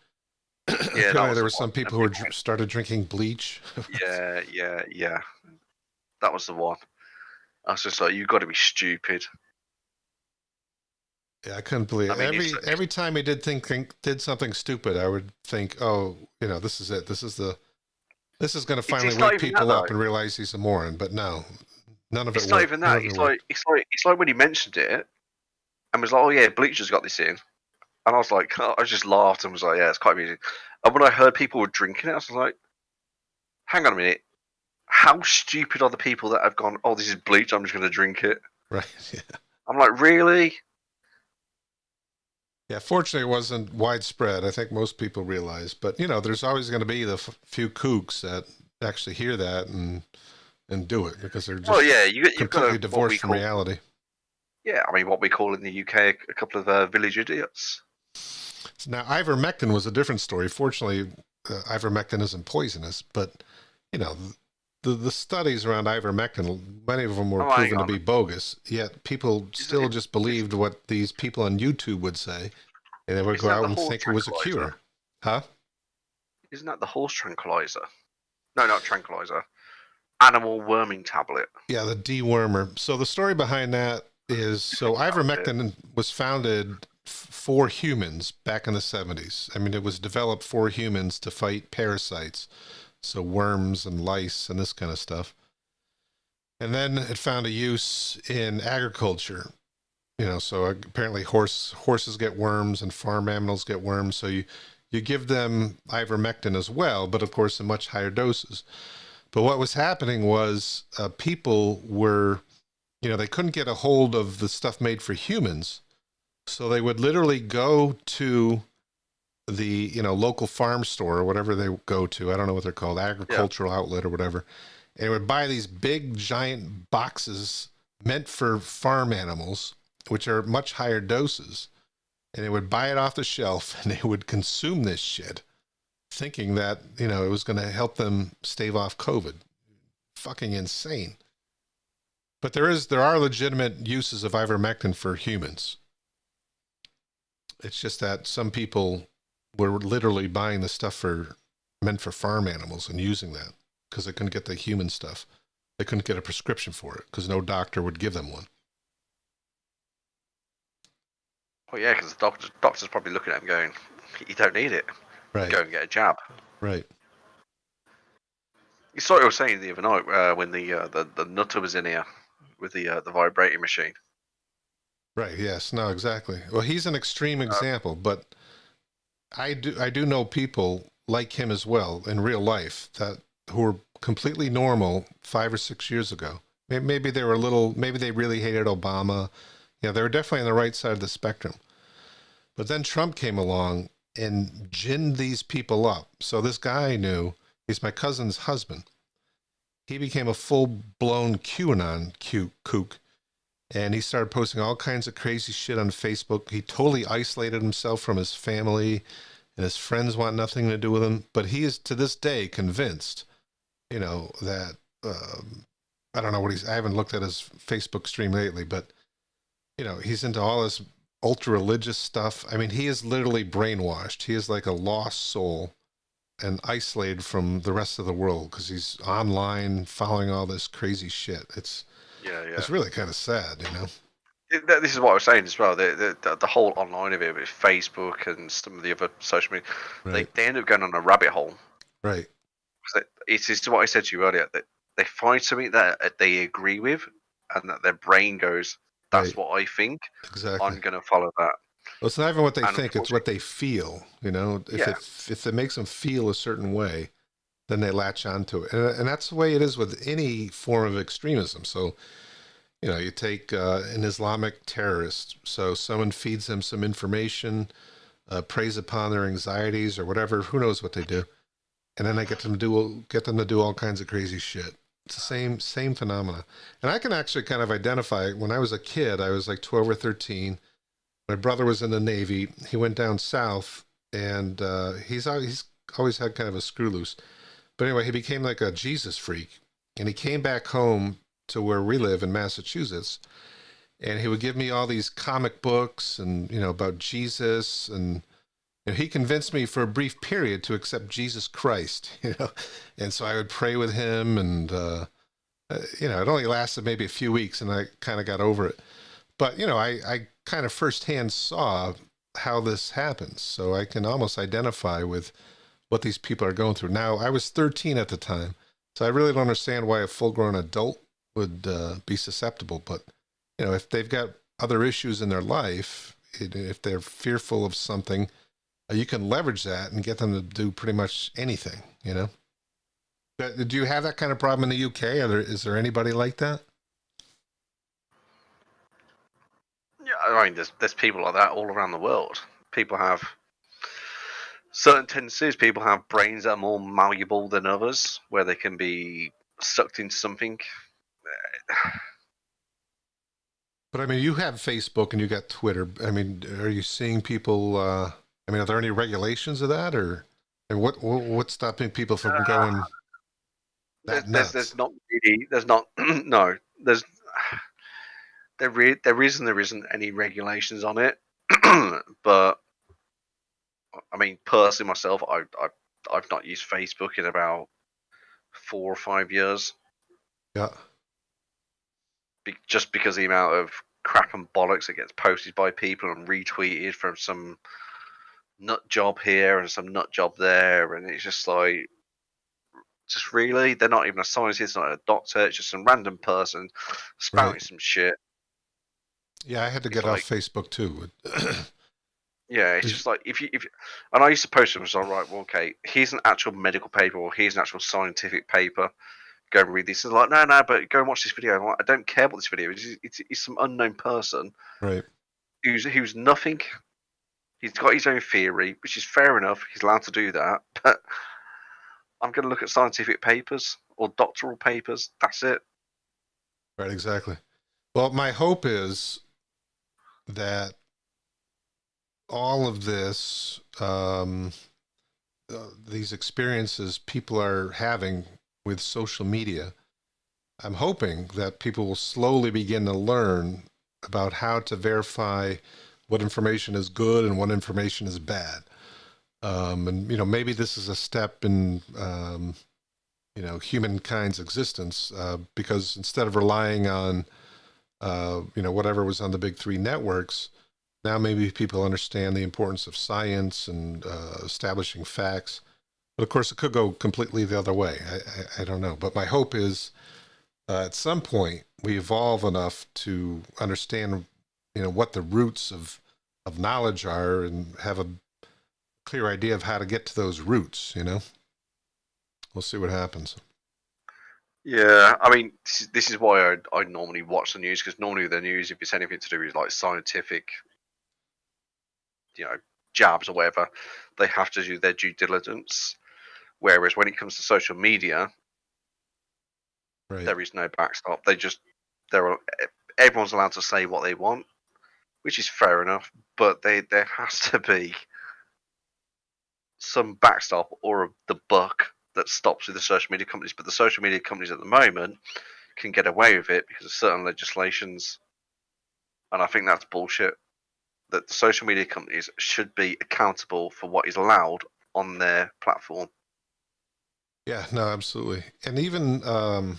Yeah, there were some people who started drinking bleach. yeah. That was the one. I was just like, you've got to be stupid. Yeah, I couldn't believe it. Every time he did something stupid, I would think, oh, this is it. This is going to finally wake people up and realize he's a moron. But no, none of it worked. It's not even that. It's like when he mentioned it and was like, oh yeah, Bleach has got this in. And I was like, I just laughed and was like, yeah, it's quite amusing. And when I heard people were drinking it, I was like, hang on a minute. How stupid are the people that have gone, oh, this is bleach, I'm just going to drink it? Right, yeah. I'm like, really? Yeah, fortunately, it wasn't widespread. I think most people realize. But, there's always going to be the few kooks that actually hear that and do it because they're just completely divorced from reality. Yeah, what we call in the UK a couple of village idiots. Now, ivermectin was a different story. Fortunately, ivermectin isn't poisonous, but, the studies around ivermectin, many of them were proven to be bogus, yet people still just believed what these people on YouTube would say, and they would go out and think it was a cure. Huh? Isn't that the horse tranquilizer? No, not tranquilizer. Animal worming tablet. Yeah, the dewormer. So the story behind that is, ivermectin was founded for humans back in the 70s. It was developed for humans to fight parasites. So worms and lice and this kind of stuff. And then it found a use in agriculture. So apparently horses get worms and farm animals get worms. So you give them ivermectin as well, but of course in much higher doses. But what was happening was people were, they couldn't get a hold of the stuff made for humans. So they would literally go to the local farm store or whatever they go to, I don't know what they're called, agricultural outlet or whatever, and it would buy these big giant boxes meant for farm animals, which are much higher doses, and they would buy it off the shelf and they would consume this shit thinking that it was going to help them stave off COVID. Fucking insane. But there are legitimate uses of ivermectin for humans. It's just that some people were literally buying the stuff meant for farm animals and using that because they couldn't get the human stuff. They couldn't get a prescription for it because no doctor would give them one. Well, yeah, because the doctor's probably looking at him going, you don't need it. Right. Go and get a jab. Right. You saw what I was saying the other night when the nutter was in here with the vibrating machine. Right. Yes. No. Exactly. Well, he's an extreme Uh, example, but I do know people like him as well in real life that who were completely normal 5 or 6 years ago. Maybe they were a little. Maybe they really hated Obama. They were definitely on the right side of the spectrum. But then Trump came along and ginned these people up. So this guy I knew, he's my cousin's husband. He became a full-blown QAnon kook, and he started posting all kinds of crazy shit on Facebook. He totally isolated himself from his family, and his friends want nothing to do with him. But he is to this day convinced, that I don't know what I haven't looked at his Facebook stream lately, but he's into all this ultra religious stuff. I mean, he is literally brainwashed. He is like a lost soul and isolated from the rest of the world because he's online following all this crazy shit. It's really kind of sad, This is what I was saying as well. The whole online of it with Facebook and some of the other social media, Right. they end up going on a rabbit hole. Right. It's what I said to you earlier. That they find something that they agree with, and that their brain goes, "That's Right. what I think. Exactly. I'm going to follow that." Well, it's not even what they And think; it's what they feel. Yeah. If it makes them feel a certain way, then they latch onto it, and that's the way it is with any form of extremism. So, you take an Islamic terrorist. So someone feeds them some information, preys upon their anxieties or whatever. Who knows what they do, and then they get them to do all kinds of crazy shit. It's the same phenomena, and I can actually kind of identify. When I was a kid, I was like 12 or 13. My brother was in the Navy. He went down south, and he's always had kind of a screw loose. But anyway, he became like a Jesus freak, and he came back home to where we live in Massachusetts, and he would give me all these comic books and about Jesus, and he convinced me for a brief period to accept Jesus Christ, and so I would pray with him, and it only lasted maybe a few weeks, and I kind of got over it. But I kind of firsthand saw how this happens, so I can almost identify with what these people are going through. Now, I was 13 at the time, so I really don't understand why a full-grown adult would be susceptible. But if they've got other issues in their life, if they're fearful of something, you can leverage that and get them to do pretty much anything. Do you have that kind of problem in the UK? Is there anybody like that? Yeah, I mean, there's people like that all around the world. People have certain tendencies. People have brains that are more malleable than others, where they can be sucked into something. But I mean, you have Facebook and you got Twitter. I mean, are you seeing people? I mean, are there any regulations of that, and what's stopping people from going that nuts? There's not really. There's not. No. There is and there isn't any regulations on it. But I mean, personally, myself, I've not used Facebook in about 4 or 5 years. Yeah. Just because the amount of crap and bollocks that gets posted by people and retweeted from some nut job here and some nut job there, and it's just like, just really, they're not even a scientist, not a doctor. It's just some random person spouting some shit. Yeah, I had to get off Facebook too. Yeah, it's just like if and I used to post them. So right, well, okay, here's an actual medical paper or here's an actual scientific paper. Go and read this. And like, no, but go and watch this video. I'm like, I don't care about this video. It's some unknown person, right? Who's nothing. He's got his own theory, which is fair enough. He's allowed to do that. But I'm going to look at scientific papers or doctoral papers. That's it. Right, exactly. Well, my hope is that all of this, these experiences people are having with social media, I'm hoping that people will slowly begin to learn about how to verify what information is good and what information is bad. And, maybe this is a step in, humankind's existence, because instead of relying on, whatever was on the big three networks, now maybe people understand the importance of science and establishing facts. But of course, it could go completely the other way. I don't know. But my hope is at some point we evolve enough to understand, what the roots of knowledge are and have a clear idea of how to get to those roots. We'll see what happens. Yeah, I mean, this is why I normally watch the news, because normally the news, if it's anything to do with like scientific, jabs or whatever, they have to do their due diligence. Whereas when it comes to social media, Right. there is no backstop. Everyone's allowed to say what they want, which is fair enough, but there has to be some backstop or the buck that stops with the social media companies. But the social media companies at the moment can get away with it because of certain legislations, and I think that's bullshit. That the social media companies should be accountable for what is allowed on their platform. Yeah, no, absolutely. And even, well,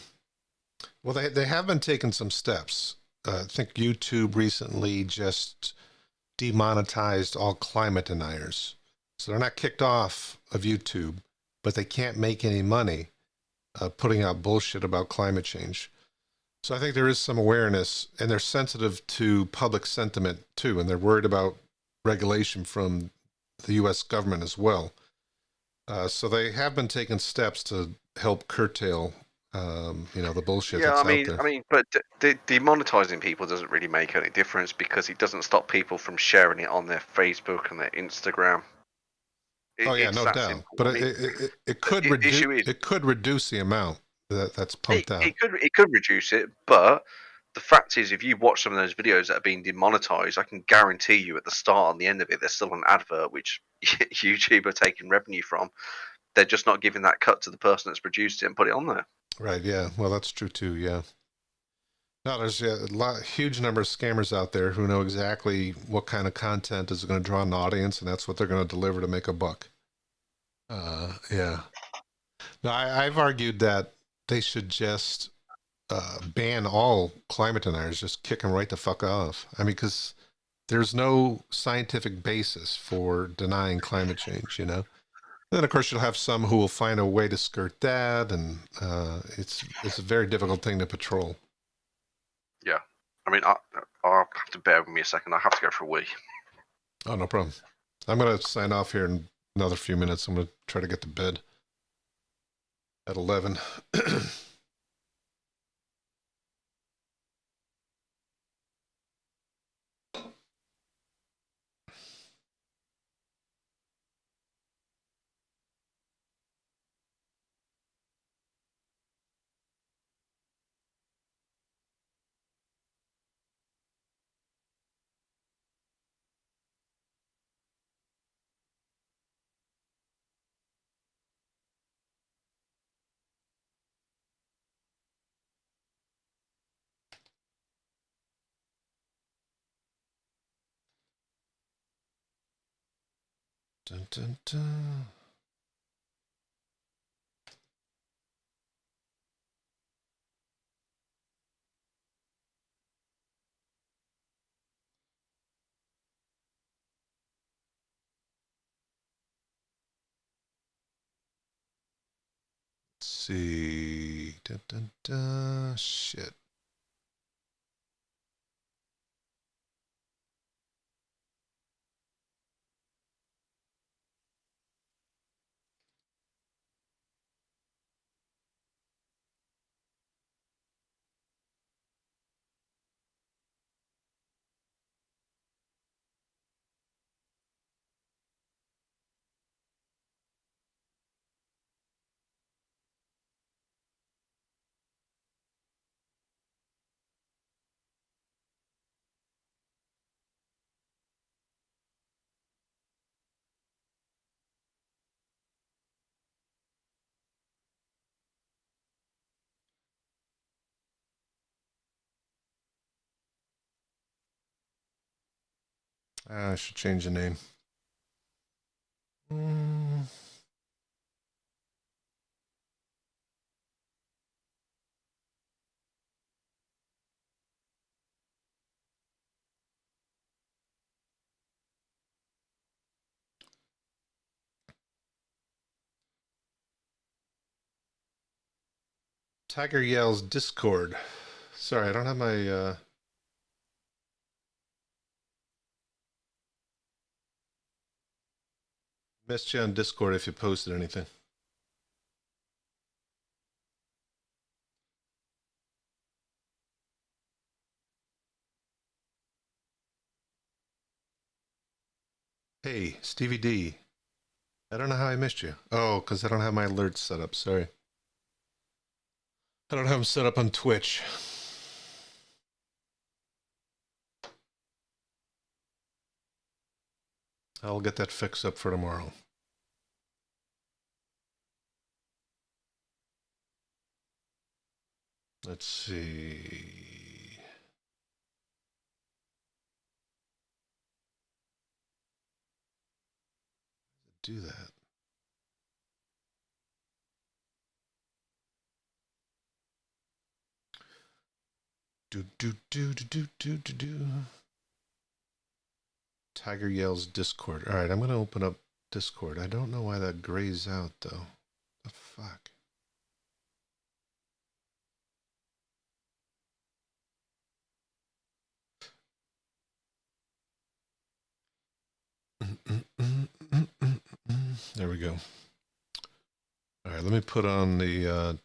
they have been taking some steps. I think YouTube recently just demonetized all climate deniers. So they're not kicked off of YouTube, but they can't make any money putting out bullshit about climate change. So I think there is some awareness, and they're sensitive to public sentiment too, and they're worried about regulation from the U.S. government as well. So they have been taking steps to help curtail, the bullshit Yeah, that's out there. but demonetizing people doesn't really make any difference because it doesn't stop people from sharing it on their Facebook and their Instagram. Oh yeah, It's no that doubt. simple. But I mean, it could the reduce issue is the amount that's pumped out. it could reduce it, but the fact is, if you watch some of those videos that are being demonetized, I can guarantee you at the start and the end of it, there's still an advert which YouTube are taking revenue from. They're just not giving that cut to the person that's produced it and put it on there. Right. Yeah. Well, that's true too. Yeah. No, there's huge number of scammers out there who know exactly what kind of content is going to draw an audience, and that's what they're going to deliver to make a buck. Yeah. No, I've argued that they should just ban all climate deniers, just kick them right the fuck off. I mean, because there's no scientific basis for denying climate change, Then, of course, you'll have some who will find a way to skirt that, and it's a very difficult thing to patrol. Yeah. I mean, I'll have to bear with me a second. I have to go for a wee. Oh, no problem. I'm going to sign off here in another few minutes. I'm going to try to get to bed at 11. Dun, dun, dun. Let's see. Dun, dun, dun. Shit. I should change the name. Mm. Tiger Yells Discord. Sorry, I don't have my... Missed you on Discord if you posted anything. Hey, Stevie D. I don't know how I missed you. Oh, because I don't have my alerts set up. Sorry. I don't have them set up on Twitch. I'll get that fixed up for tomorrow. Let's see. Do that. Do. Tiger Yells Discord. All right, I'm going to open up Discord. I don't know why that grays out, though. The fuck? There we go. All right, let me put on the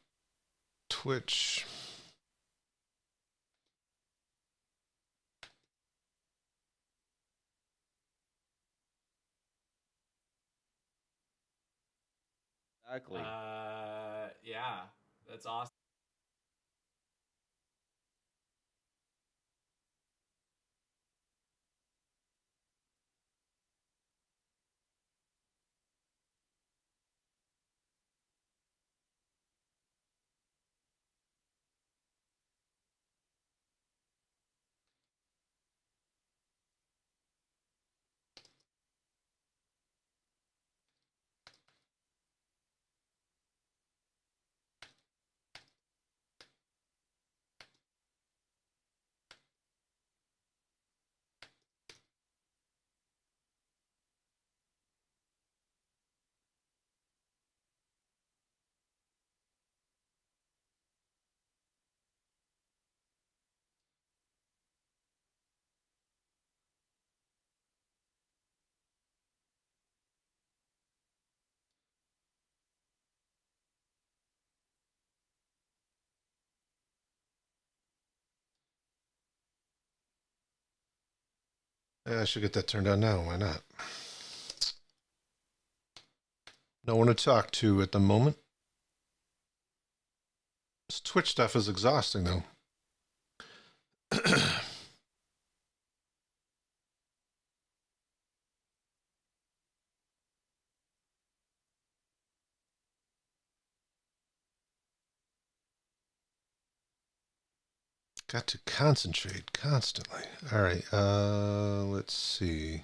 Twitch. Exactly. Yeah, that's awesome. Yeah, I should get that turned on now. Why not? No one to talk to at the moment. This Twitch stuff is exhausting, though. Got to concentrate constantly. All right, let's see.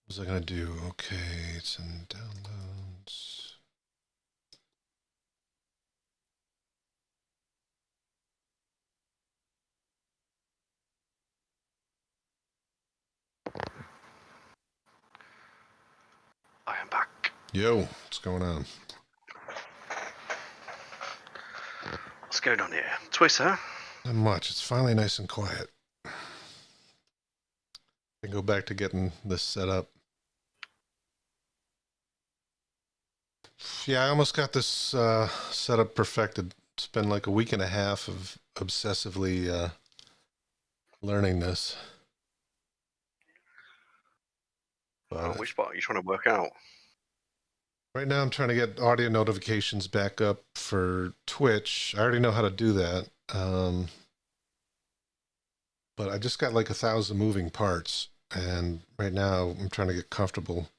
What was I gonna do? Okay, it's in downloads. I am back. Yo, what's going on? What's going on here? Twitter? Not much. It's finally nice and quiet. I can go back to getting this set up. Yeah, I almost got this setup perfected. It's been like a week and a half of obsessively learning this. But Which part are you trying to work out? right now I'm trying to get audio notifications back up for Twitch. I already know how to do that. But I just got like 1,000 moving parts. And right now I'm trying to get comfortable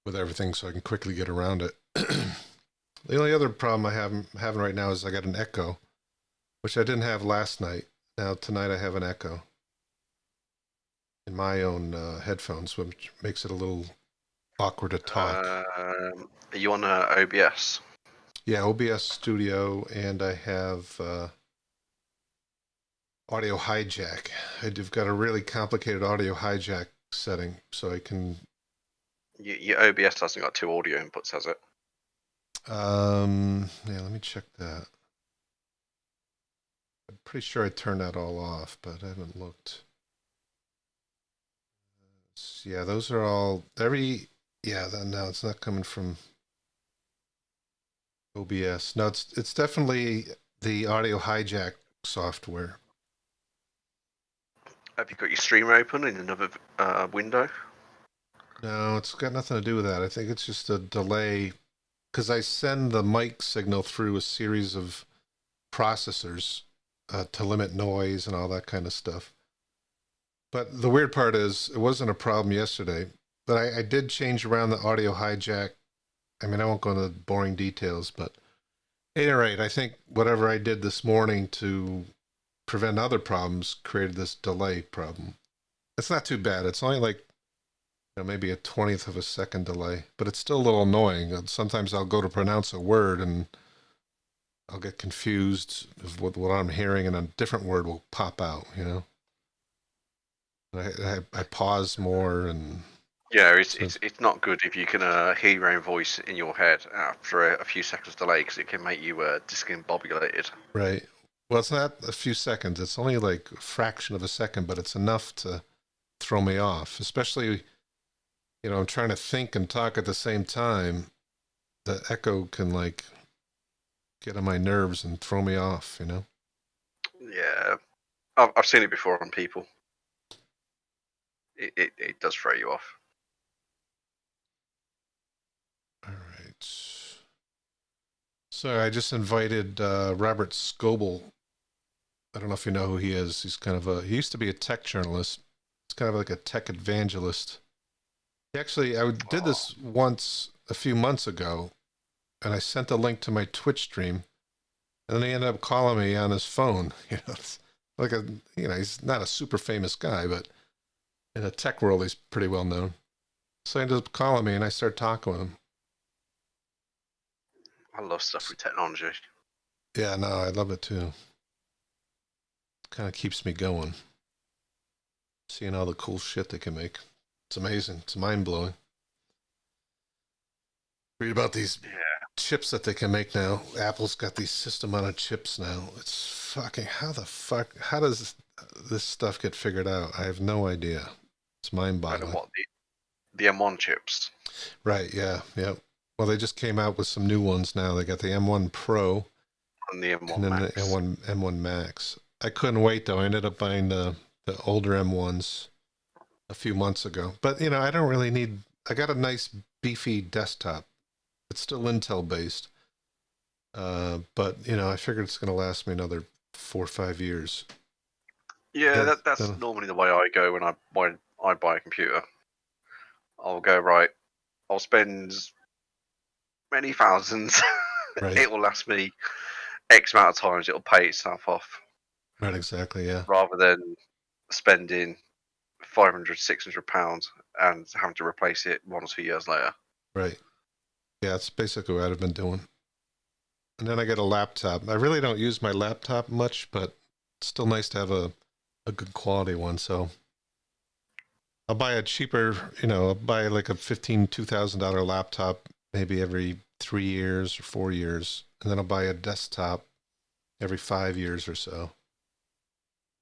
with everything so I can quickly get around it. The only other problem I'm having right now is I got an echo, which I didn't have last night. Now tonight I have an echo in my own headphones, which makes it a little awkward to talk. Are you on OBS? Yeah, OBS Studio, and I have audio hijack. I've got a really complicated audio hijack setting, so I can... Your OBS hasn't got two audio inputs, has it? Yeah, let me check that. I'm pretty sure I turned that all off, but I haven't looked. Yeah, those are all no, it's not coming from OBS. No, it's definitely the audio hijack software. Have you got your streamer open in another window? No, it's got nothing to do with that. I think it's just a delay because I send the mic signal through a series of processors to limit noise and all that kind of stuff. But the weird part is it wasn't a problem yesterday, but I did change around the audio hijack. I mean, I won't go into boring details, but at any rate, I think whatever I did this morning to prevent other problems created this delay problem. It's not too bad. It's only like maybe a 20th of a second delay, but it's still a little annoying. Sometimes I'll go to pronounce a word and I'll get confused with what I'm hearing, and a different word will pop out, I pause more, and Yeah, it's not good if you can hear your own voice in your head after a few seconds delay, because it can make you discombobulated. Right. Well, it's not a few seconds. It's only like a fraction of a second, but it's enough to throw me off, especially, I'm trying to think and talk at the same time. The echo can like get on my nerves and throw me off, Yeah, I've seen it before on people. It does throw you off. All right. So I just invited Robert Scoble. I don't know if you know who he is. He's he used to be a tech journalist. He's kind of like a tech evangelist. I did this once a few months ago, and I sent a link to my Twitch stream, and then he ended up calling me on his phone. It's like he's not a super famous guy, but in the tech world, he's pretty well known. So he ended up calling me, and I started talking with him. I love stuff with technology. Yeah, no, I love it too. Kind of keeps me going. Seeing all the cool shit they can make. It's amazing. It's mind-blowing. Read about these chips that they can make now. Apple's got these system on chips now. It's fucking, how does this stuff get figured out? I have no idea. It's mind-boggling. What, the M1 chips? Right, yeah. Well, they just came out with some new ones now. They got the M1 Pro and the M1 and then Max. The M1 Max. I couldn't wait, though. I ended up buying the older M1s a few months ago. But, I don't really need... I got a nice, beefy desktop. It's still Intel-based. But, I figured it's going to last me another 4 or 5 years. Yeah, that's normally the way I go when I buy a computer. I'll go, right, I'll spend many thousands. Right. It will last me X amount of times. It'll pay itself off. Right, exactly, yeah. Rather than spending £500, £600 and having to replace it 1 or 2 years later. Right. Yeah, that's basically what I've been doing. And then I get a laptop. I really don't use my laptop much, but it's still nice to have a good quality one. So I'll buy a cheaper, I'll buy like a $2,000 laptop maybe every 3 years or 4 years. And then I'll buy a desktop every 5 years or so.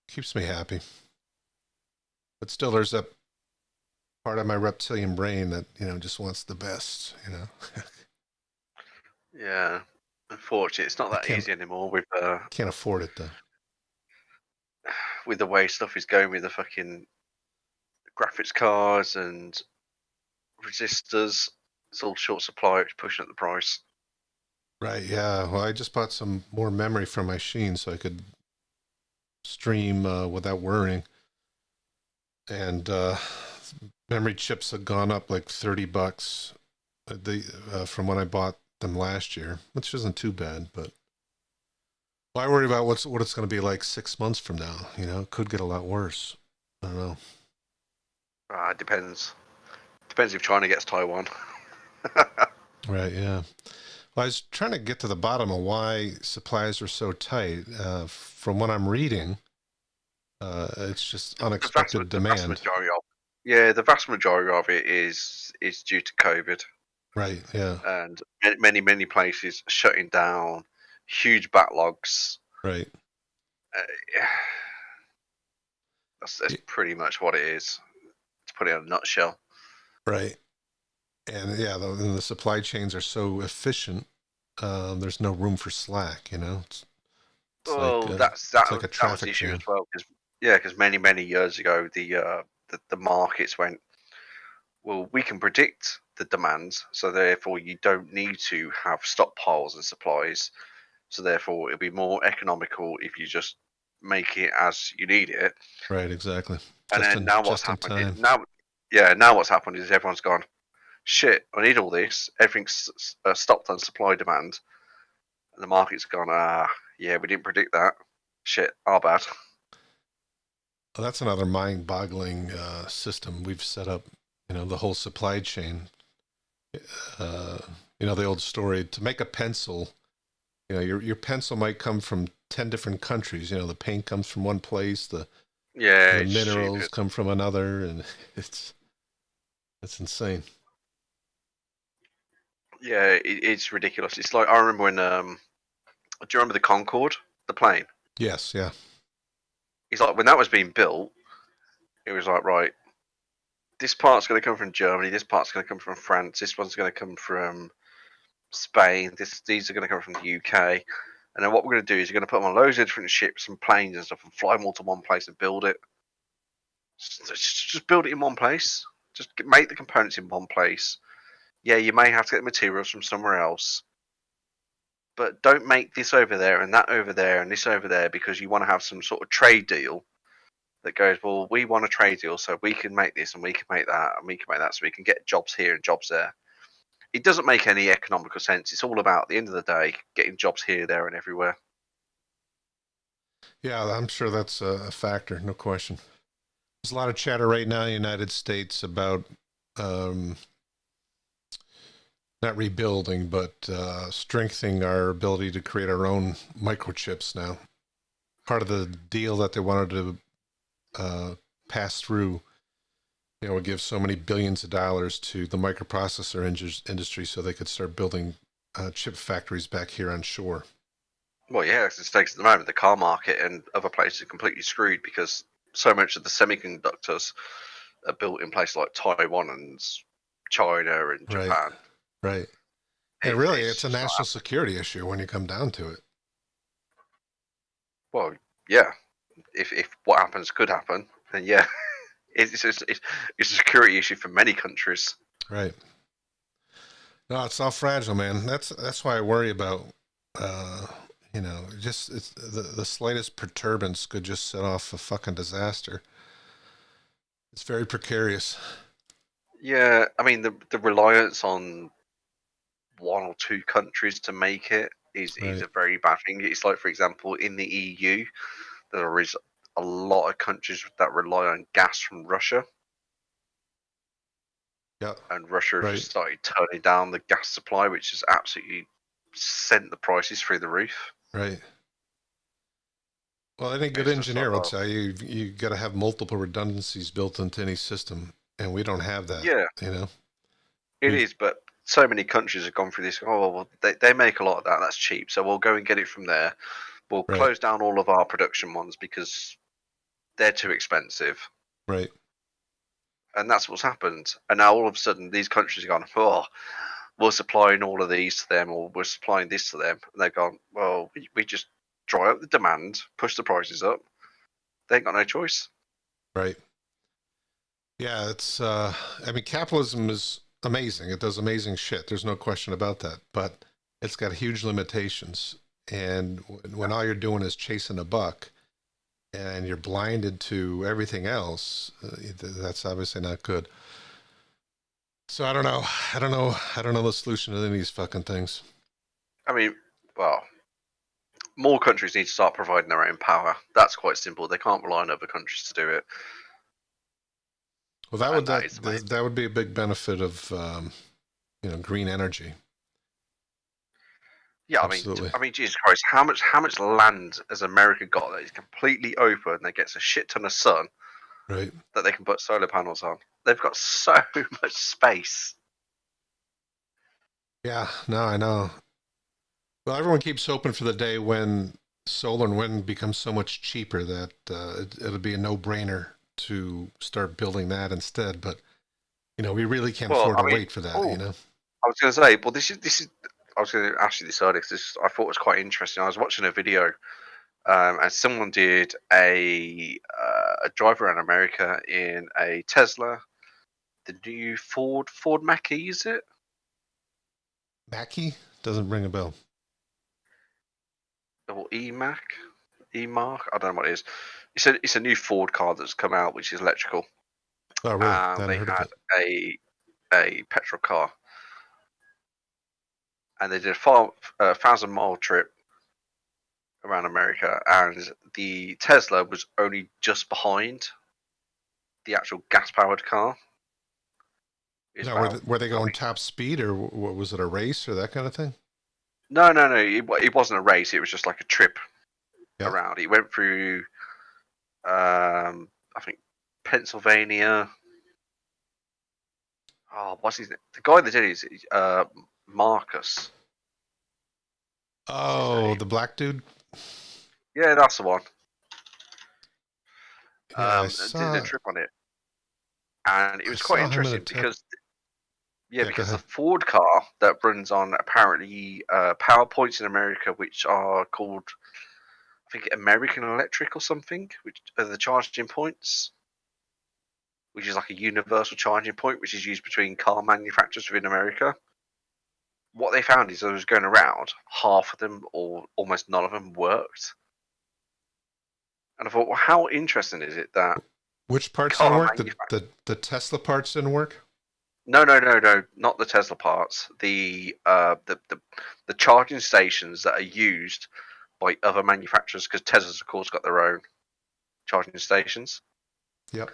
Keeps me happy. But still, there's that part of my reptilian brain that, just wants the best, Yeah. Unfortunately, it's not that easy anymore with can't afford it though. With the way stuff is going with the fucking graphics cards and resistors, it's all short supply, which is pushing up the price. Right, yeah. Well, I just bought some more memory for my machine so I could stream without worrying. And memory chips have gone up like $30 from when I bought them last year, which isn't too bad, but I worry about what it's going to be like 6 months from now. It could get a lot worse. I don't know. It depends. Depends if China gets Taiwan. Right, yeah. Well, I was trying to get to the bottom of why supplies are so tight. From what I'm reading, it's just unexpected demand. The vast majority of it is due to COVID. Right. Yeah. and many places shutting down, huge backlogs. Right. Yeah, that's Y- pretty much what it is, to put it in a nutshell. Right. And yeah, the supply chains are so efficient. There's no room for slack. It's like Well, it's like a that was the traffic issue as jam. well. Because many years ago, the markets went, well, we can predict the demand, so therefore you don't need to have stockpiles and supplies. So therefore, it'll be more economical if you just make it as you need it. Right. Exactly. And then now what's Just in happened is time. now what's happened is everyone's gone, shit, I need all this. Everything's stopped on supply demand, and the market's gone, yeah, we didn't predict that. Shit, our bad. Well, that's another mind-boggling system we've set up. The whole supply chain. Uh, the old story: to make a pencil, your pencil might come from 10 different countries. The paint comes from one place, Yeah, the it's minerals stupid. come from another, and it's insane. Yeah, it's ridiculous. It's like, I remember when do you remember the Concorde, the plane? Yes. Yeah. It's like when that was being built, it was like, right, this part's going to come from Germany, this part's going to come from France, this one's going to come from Spain, these are going to come from the UK. And then what we're going to do is we're going to put them on loads of different ships and planes and stuff and fly them all to one place and build it. Just build it in one place. Just make the components in one place. Yeah, you may have to get the materials from somewhere else, but don't make this over there and that over there and this over there because you want to have some sort of trade deal that goes, well, we want a trade deal so we can make this and we can make that and we can make that so we can get jobs here and jobs there. It doesn't make any economical sense. It's all about, at the end of the day, getting jobs here, there, and everywhere. Yeah, I'm sure that's a factor, no question. There's a lot of chatter right now in the United States about not rebuilding, but strengthening our ability to create our own microchips now. Part of the deal that they wanted to pass through, would give so many billions of dollars to the microprocessor industry so they could start building chip factories back here on shore. Well, yeah, it's at the moment the car market and other places are completely screwed because so much of the semiconductors are built in places like Taiwan and China and Right, Japan. right. And really, it's a just not national happening. security issue when you come down to it. Well, yeah, if what happens could happen, then yeah, it's a security issue for many countries. Right. No, it's all fragile, man. That's why I worry about. Just it's the slightest perturbance could just set off a fucking disaster. It's very precarious. Yeah, I mean the reliance on one or two countries to make it is Right. a very bad thing. It's like, for example, in the EU, there is a lot of countries that rely on gas from Russia. Yeah. And Russia has Right. just started turning down the gas supply, which has absolutely sent the prices through the roof. Right. Well, any good It's just like, engineer will well, tell you you got to have multiple redundancies built into any system, and we don't have that. yeah, it is. But so many countries have gone through this. Oh, well, they make a lot of that. That's cheap, so we'll go and get it from there. We'll Right. close down all of our production ones because they're too expensive. Right. And that's what's happened. And now all of a sudden, these countries have gone, oh, we're supplying all of these to them, or we're supplying this to them. And they've gone, well, we just dry up the demand, push the prices up. They ain't got no choice. Right. Yeah, it's. I mean, capitalism is amazing. It does amazing shit. There's no question about that. But it's got huge limitations. And when all you're doing is chasing a buck, and you're blinded to everything else, that's obviously not good. So I don't know. I don't know the solution to any of these fucking things. I mean, well, more countries need to start providing their own power. That's quite simple. They can't rely on other countries to do it. Well, Is the main that would be a big benefit of green energy. Yeah, Absolutely. I mean, Jesus Christ, how much land has America got that is completely open that gets a shit ton of sun Right. that they can put solar panels on? They've got so much space. Yeah, no, I know. Well, everyone keeps hoping for the day when solar and wind becomes so much cheaper that it'll be a no-brainer to start building that instead. But we really can't Well, afford I to mean, wait for that. oh, I was going to say, well, this is. I was going to ask you this earlier because I thought it was quite interesting. I was watching a video, and someone did a drive around America in a Tesla, the new Ford Mach-E, is it? Mackie doesn't ring a bell. Or E-Mark? I don't know what it is. It's a new Ford car that's come out, which is electrical. Oh, really? I And hadn't they heard of had it. a petrol car, and they did a 1,000-mile trip around America, and the Tesla was only just behind the actual gas-powered car. It's No, about, were they I going think, top speed, or what was it, a race or that kind of thing? no. It wasn't a race. It was just like a trip Yeah. around. It went through, I think, Pennsylvania. Oh, what's his name? The guy that did it is Marcus. What's his Oh, name? the black dude? Yeah, that's the one. Yeah, I Did a saw trip on it, and it I was quite saw him in a interesting because Yeah, go because the ahead. Ford car that runs on apparently power points in America, which are called, I think, American Electric or something, which are the charging points, which is like a universal charging point, which is used between car manufacturers within America. What they found is, I was going around, half of them or almost none of them worked. And I thought, well, how interesting is it that Which parts didn't car work? manufacturers? The Tesla parts didn't work? No, not the Tesla parts. The charging stations that are used by other manufacturers, because Tesla's, of course, got their own charging stations. Yep.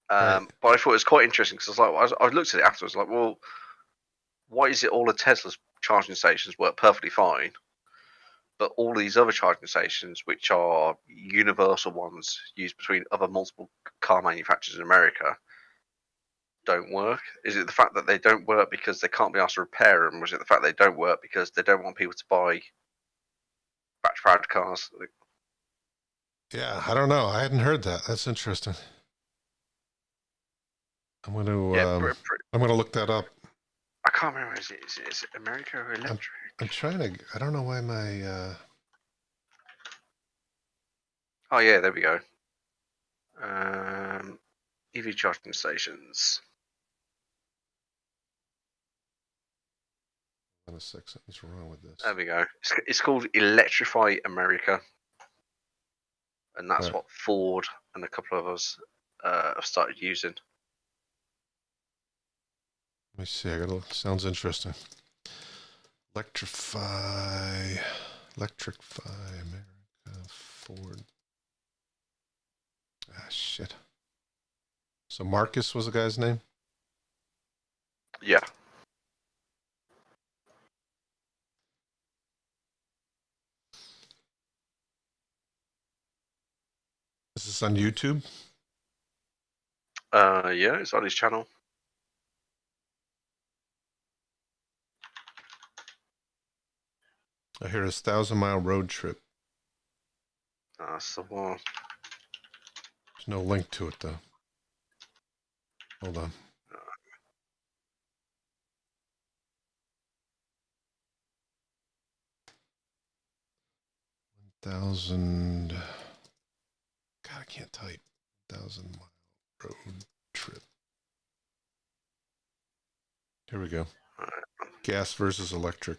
Right. But I thought it was quite interesting because I looked at it afterwards, like, well, why is it all of Tesla's charging stations work perfectly fine, but all these other charging stations, which are universal ones used between other multiple car manufacturers in America, don't work? Is it the fact that they don't work because they can't be asked to repair them? Or is it the fact they don't work because they don't want people to buy battery-powered cars? Yeah, I don't know. I hadn't heard that. That's interesting. I'm going to Yeah, I'm going to look that up. I can't remember. Is it America or Electric? I'm trying to. I don't know why my. Oh yeah, there we go. EV charging stations. What a sec, something's wrong with this. There we go. It's called Electrify America, and that's Right. what Ford and a couple of us have started using. Let me see. I got to. Sounds interesting. Electrify America, Ford. Ah, shit. So Marcus was the guy's name? Yeah. Is this on YouTube? Yeah, it's on his channel. I hear his 1,000-mile road trip. That's the one. There's no link to it though. Hold on. $1,000. God, I can't type. 1,000-mile road trip. Here we go. Gas versus electric.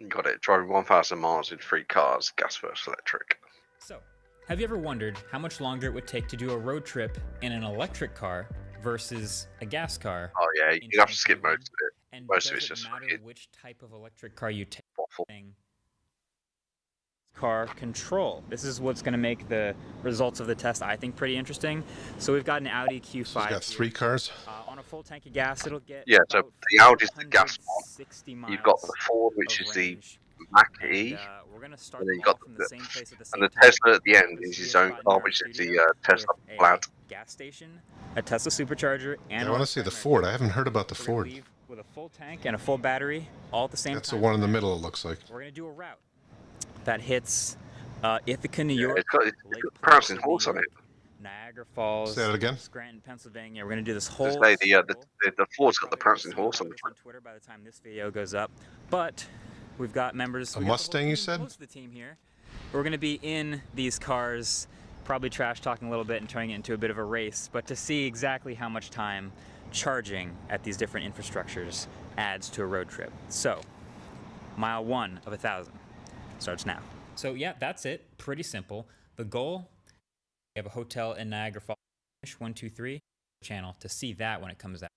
Got it. Driving 1,000 miles in 3 cars, gas versus electric. So, have you ever wondered how much longer it would take to do a road trip in an electric car versus a gas car? Oh yeah, you have to skip most of it. And Most of does it's it just matter fucking which type of electric car you take? awful. Car control. This is what's going to make the results of the test, I think, pretty interesting. So we've got an Audi Q5. So he's got 3 cars. On a full tank of gas, it'll get Yeah, so about the Audi's the gas one. 460 You've got the miles Ford, which of is the range. Mach-E, And, we're going to start and then them you've got all from the same place at the same and the time. Tesla at the end is his own car, which is the Tesla Plaid. gas station, a Tesla supercharger, and I want to see the Ford. I haven't heard about the We're gonna Ford. leave with a full tank and a full battery all at the same That's the time. one in the middle, it looks like. We're gonna do a route that hits Ithaca, New York, It's got Lake Prancing Placid, New Horse on York, it. Niagara Falls, Say that again? Scranton, Pennsylvania. We're gonna do this To whole say circle. the Ford's got the Probably already Prancing seen Horse about on the this front. on Twitter by the time this video goes up. But we've got members. A we got the whole Mustang, you team, said? Most of the team here. We're gonna be in these cars, probably trash talking a little bit and turning it into a bit of a race, but to see exactly how much time charging at these different infrastructures adds to a road trip. So, mile 1 of 1,000 starts now. So yeah, that's it. Pretty simple. The goal, we have a hotel in Niagara Falls, 123 channel to see that when it comes out.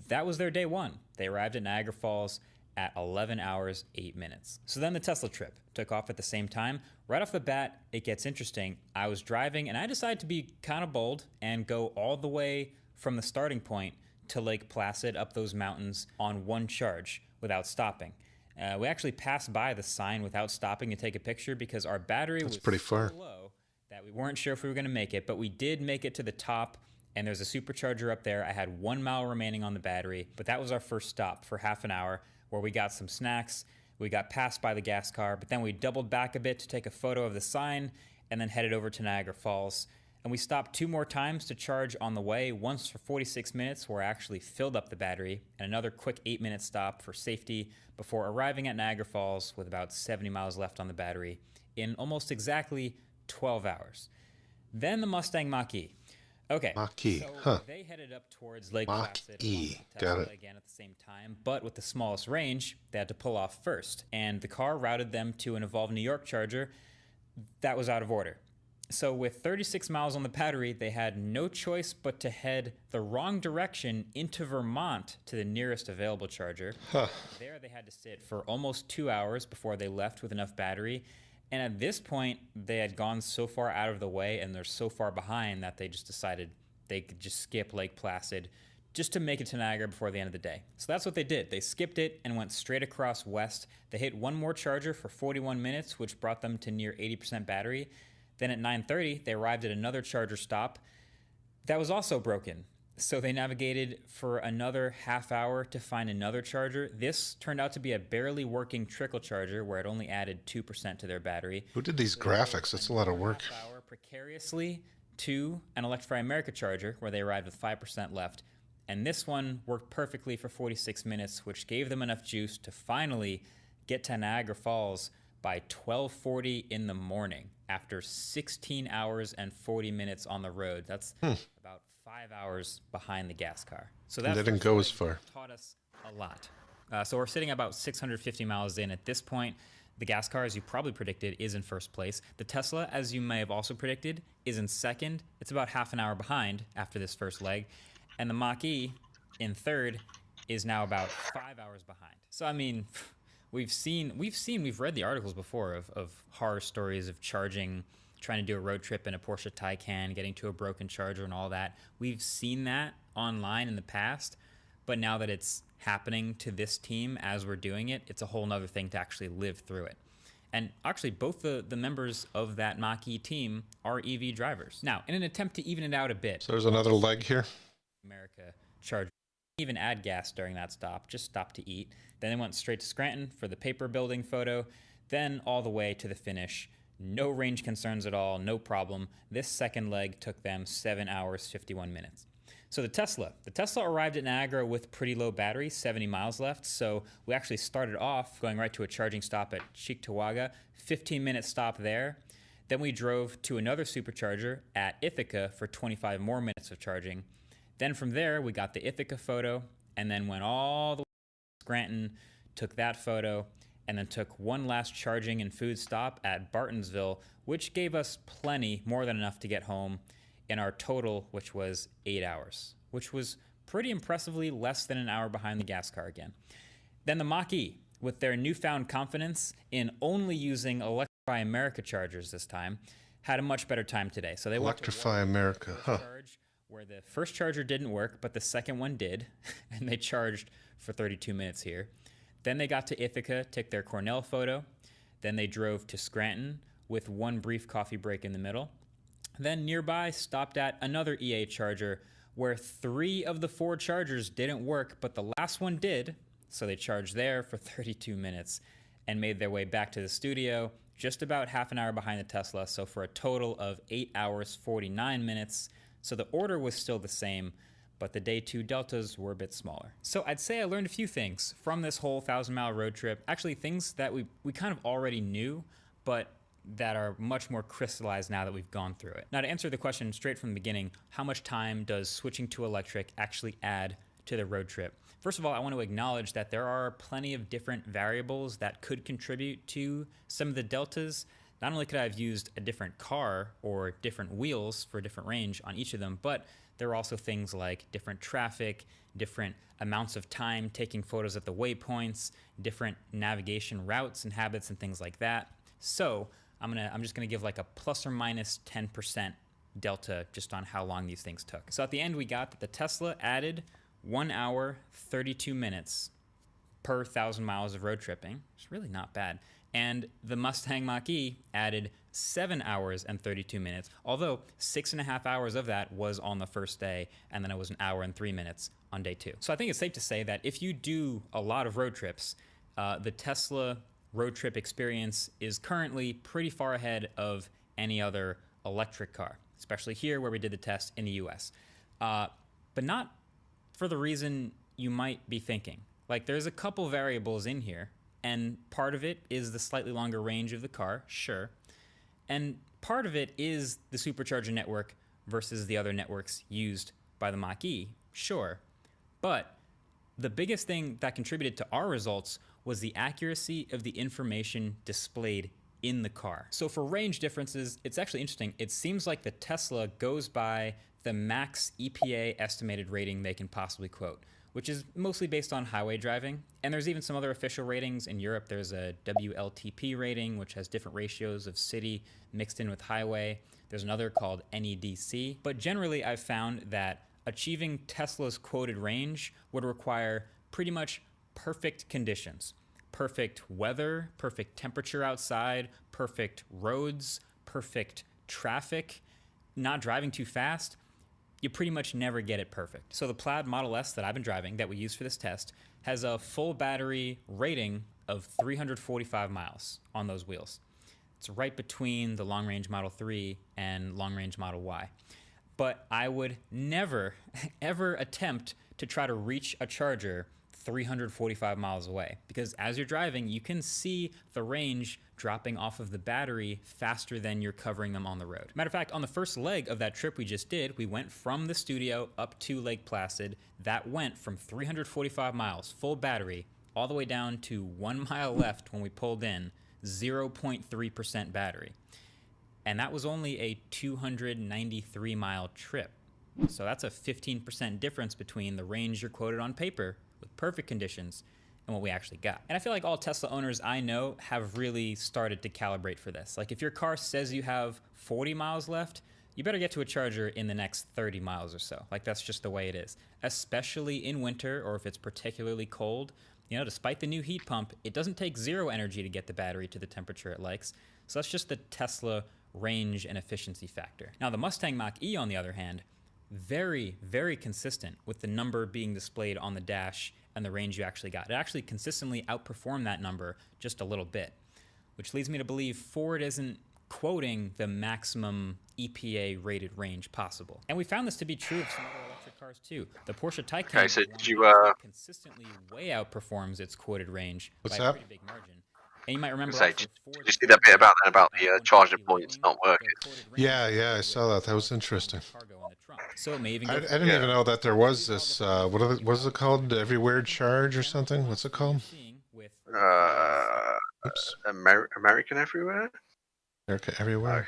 That was their day 1. They arrived at Niagara Falls at 11 hours, 8 minutes. So then the Tesla trip took off at the same time. Right off the bat, it gets interesting. I was driving and I decided to be kind of bold and go all the way from the starting point to Lake Placid up those mountains on one charge without stopping. We actually passed by the sign without stopping to take a picture because our battery was pretty far. so low that we weren't sure if we were going to make it, but we did make it to the top, and there's a supercharger up there. I had 1 mile remaining on the battery, but that was our first stop for half an hour where we got some snacks. We got passed by the gas car, but then we doubled back a bit to take a photo of the sign and then headed over to Niagara Falls. And we stopped 2 more times to charge on the way, once for 46 minutes where I actually filled up the battery, and another quick 8-minute stop for safety before arriving at Niagara Falls with about 70 miles left on the battery in almost exactly 12 hours. Then the Mustang Mach-E. Okay, Mach-E, so huh. they headed up towards Lake Mach-E, Placid along with the got Tesla it. again at the same time, but with the smallest range, they had to pull off first, and the car routed them to an Evolve New York charger that was out of order. So with 36 miles on the battery, they had no choice but to head the wrong direction into Vermont to the nearest available charger. Huh. There they had to sit for almost 2 hours before they left with enough battery. And at this point, they had gone so far out of the way and they're so far behind that they just decided they could just skip Lake Placid just to make it to Niagara before the end of the day. So that's what they did. They skipped it and went straight across west. They hit one more charger for 41 minutes, which brought them to near 80% battery. Then at 9:30, they arrived at another charger stop that was also broken. So they navigated for another half hour to find another charger. This turned out to be a barely working trickle charger where it only added 2% to their battery. Who did these graphics? That's a lot of work. Half hour precariously to an Electrify America charger where they arrived with 5% left. And this one worked perfectly for 46 minutes, which gave them enough juice to finally get to Niagara Falls by 12:40 in the morning after 16 hours and 40 minutes on the road. That's about 5 hours behind the gas car. So that They didn't first go leg as far. taught us a lot. So we're sitting about 650 miles in at this point. The gas car, as you probably predicted, is in first place. The Tesla, as you may have also predicted, is in second. It's about half an hour behind after this first leg. And the Mach-E in third is now about 5 hours behind. So, I mean, we've read the articles before of horror stories of charging, trying to do a road trip in a Porsche Taycan, getting to a broken charger and all that. We've seen that online in the past, but now that it's happening to this team as we're doing it, it's a whole nother thing to actually live through it. And actually, both the members of that Mach-E team are EV drivers. Now, in an attempt to even it out a bit, So there's another leg here. America charger, even add gas during that stop, just stop to eat. Then they went straight to Scranton for the paper building photo, then all the way to the finish. No range concerns at all, no problem. This second leg took them 7 hours, 51 minutes. So the Tesla arrived at Niagara with pretty low battery, 70 miles left. So we actually started off going right to a charging stop at Cheektowaga, 15-minute stop there. Then we drove to another supercharger at Ithaca for 25 more minutes of charging. Then from there, we got the Ithaca photo and then went all the way to Scranton, took that photo, and then took one last charging and food stop at Bartonsville, which gave us plenty, more than enough to get home in our total, which was 8 hours, which was pretty impressively less than an hour behind the gas car again. Then the Mach-E, with their newfound confidence in only using Electrify America chargers this time, had a much better time today. So they went to Electrify America, huh? charge where the first charger didn't work, but the second one did, and they charged for 32 minutes here. Then they got to Ithaca, took their Cornell photo. Then they drove to Scranton with one brief coffee break in the middle. Then nearby stopped at another EA charger where 3 of the 4 chargers didn't work, but the last one did. So they charged there for 32 minutes and made their way back to the studio, just about half an hour behind the Tesla. So for a total of 8 hours, 49 minutes. So the order was still the same, but the day 2 deltas were a bit smaller. So I'd say I learned a few things from this whole 1,000-mile road trip. Actually, things that we kind of already knew, but that are much more crystallized now that we've gone through it. Now, to answer the question straight from the beginning, how much time does switching to electric actually add to the road trip? First of all, I want to acknowledge that there are plenty of different variables that could contribute to some of the deltas. Not only could I have used a different car or different wheels for a different range on each of them, but there are also things like different traffic, different amounts of time taking photos at the waypoints, different navigation routes and habits and things like that. So I'm just gonna give like a plus or minus 10% delta just on how long these things took. So at the end we got that the Tesla added 1 hour, 32 minutes per 1,000 miles of road tripping. It's really not bad. And the Mustang Mach-E added 7 hours and 32 minutes, although 6.5 hours of that was on the first day, and then it was 1 hour and 3 minutes on day 2. So I think it's safe to say that if you do a lot of road trips, the Tesla road trip experience is currently pretty far ahead of any other electric car, especially here where we did the test in the US. But not for the reason you might be thinking. Like, there's a couple variables in here, and part of it is the slightly longer range of the car, sure. And part of it is the supercharger network versus the other networks used by the Mach-E, sure. But the biggest thing that contributed to our results was the accuracy of the information displayed in the car. So for range differences, it's actually interesting. It seems like the Tesla goes by the max EPA estimated rating they can possibly quote, which is mostly based on highway driving. And there's even some other official ratings. In Europe, there's a WLTP rating, which has different ratios of city mixed in with highway. There's another called NEDC. But generally, I've found that achieving Tesla's quoted range would require pretty much perfect conditions. Perfect weather, perfect temperature outside, perfect roads, perfect traffic, not driving too fast. You pretty much never get it perfect. So the Plaid Model S that I've been driving, that we used for this test, has a full battery rating of 345 miles on those wheels. It's right between the long-range Model 3 and long-range Model Y. But I would never, ever attempt to try to reach a charger 345 miles away, because as you're driving, you can see the range dropping off of the battery faster than you're covering them on the road. Matter of fact, on the first leg of that trip we just did, we went from the studio up to Lake Placid. That went from 345 miles, full battery, all the way down to 1 mile left when we pulled in, 0.3% battery. And that was only a 293 mile trip. So that's a 15% difference between the range you're quoted on paper with perfect conditions and what we actually got. And I feel like all Tesla owners I know have really started to calibrate for this. Like, if your car says you have 40 miles left, you better get to a charger in the next 30 miles or so. Like, that's just the way it is. Especially in winter, or if it's particularly cold. You know, despite the new heat pump, it doesn't take zero energy to get the battery to the temperature it likes. So that's just the Tesla range and efficiency factor. Now, the Mustang Mach-E, on the other hand, very, very consistent with the number being displayed on the dash and the range you actually got. It actually consistently outperformed that number just a little bit, which leads me to believe Ford isn't quoting the maximum EPA rated range possible. And we found this to be true of some other electric cars too. The Porsche Taycan Okay, so is one did you, that consistently way outperforms its quoted range What's by that? a pretty big margin. And you might remember Say, also did Ford's you see that bit about Ford the F-150 charging points Lightning, not working? the quoted range Yeah, I was saw that. That was 12 interesting. cargo in the trunk. So it may even I go didn't Yeah. even know that there was this, what is it called? Everywhere charge or something? What's it called? Oops. American Everywhere? America Everywhere?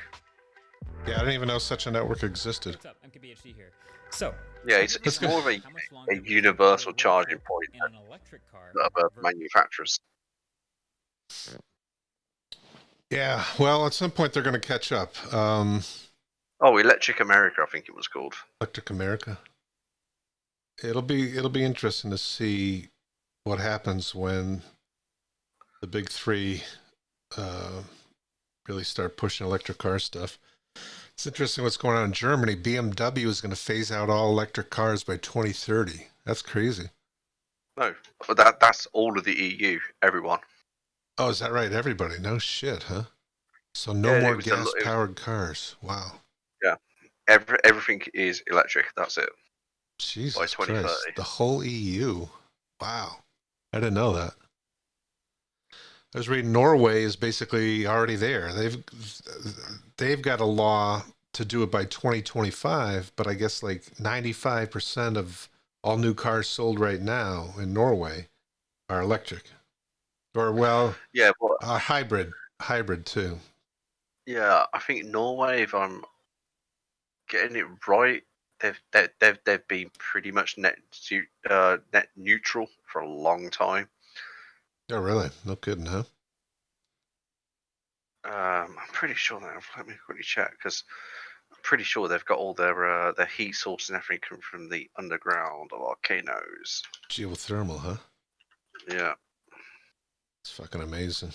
Yeah, I didn't even know such a network existed. What's up? MKBHD here. So, Yeah, it's more of a universal charging point in an electric car of other manufacturers. Yeah, well, at some point they're going to catch up. Oh, Electric America, I think it was called. Electric America. It'll be interesting to see what happens when the big three really start pushing electric car stuff. It's interesting what's going on in Germany. BMW is going to phase out all electric cars by 2030. That's crazy. No, that's all of the EU. Everyone. Oh, is that right? Everybody? No shit, huh? So no Yeah, more gas-powered cars. Wow. Yeah, everything is electric. That's it. By Jesus 2030. Christ. The whole EU. Wow. I didn't know that. I was reading Norway is basically already there. They've got a law to do it by 2025, but I guess like 95% of all new cars sold right now in Norway are electric. Or well, Yeah, well, hybrid too. yeah. I think Norway, if I'm getting it right, they've been pretty much net neutral for a long time. Oh, really? No kidding, huh? I'm pretty sure that. Let me quickly check because I'm pretty sure they've got all their heat source and everything coming from the underground volcanoes. Geothermal, huh? Yeah. It's fucking amazing.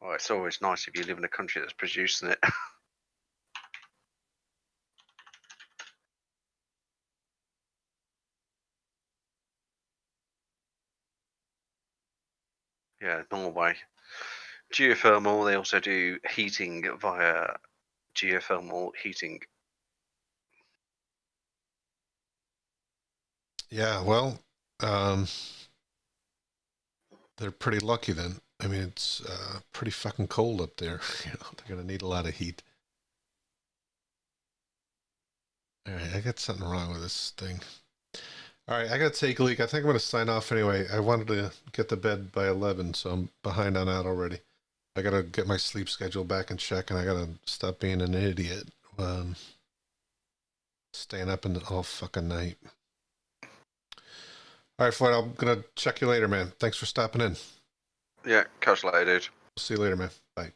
Well, it's always nice if you live in a country that's producing it. Yeah, Norway. Geothermal, they also do heating via geothermal heating. Yeah, well, they're pretty lucky then. I mean, it's pretty fucking cold up there. You know, they're gonna need a lot of heat. All right, I got something wrong with this thing. All right, I gotta take a leak. I think I'm gonna sign off anyway. I wanted to get to bed by 11, so I'm behind on that already. I gotta get my sleep schedule back in check, and I gotta stop being an idiot. Staying up all fucking night. All right, Floyd, I'm gonna check you later, man. Thanks for stopping in. Yeah, catch you later, dude. See you later, man. Bye.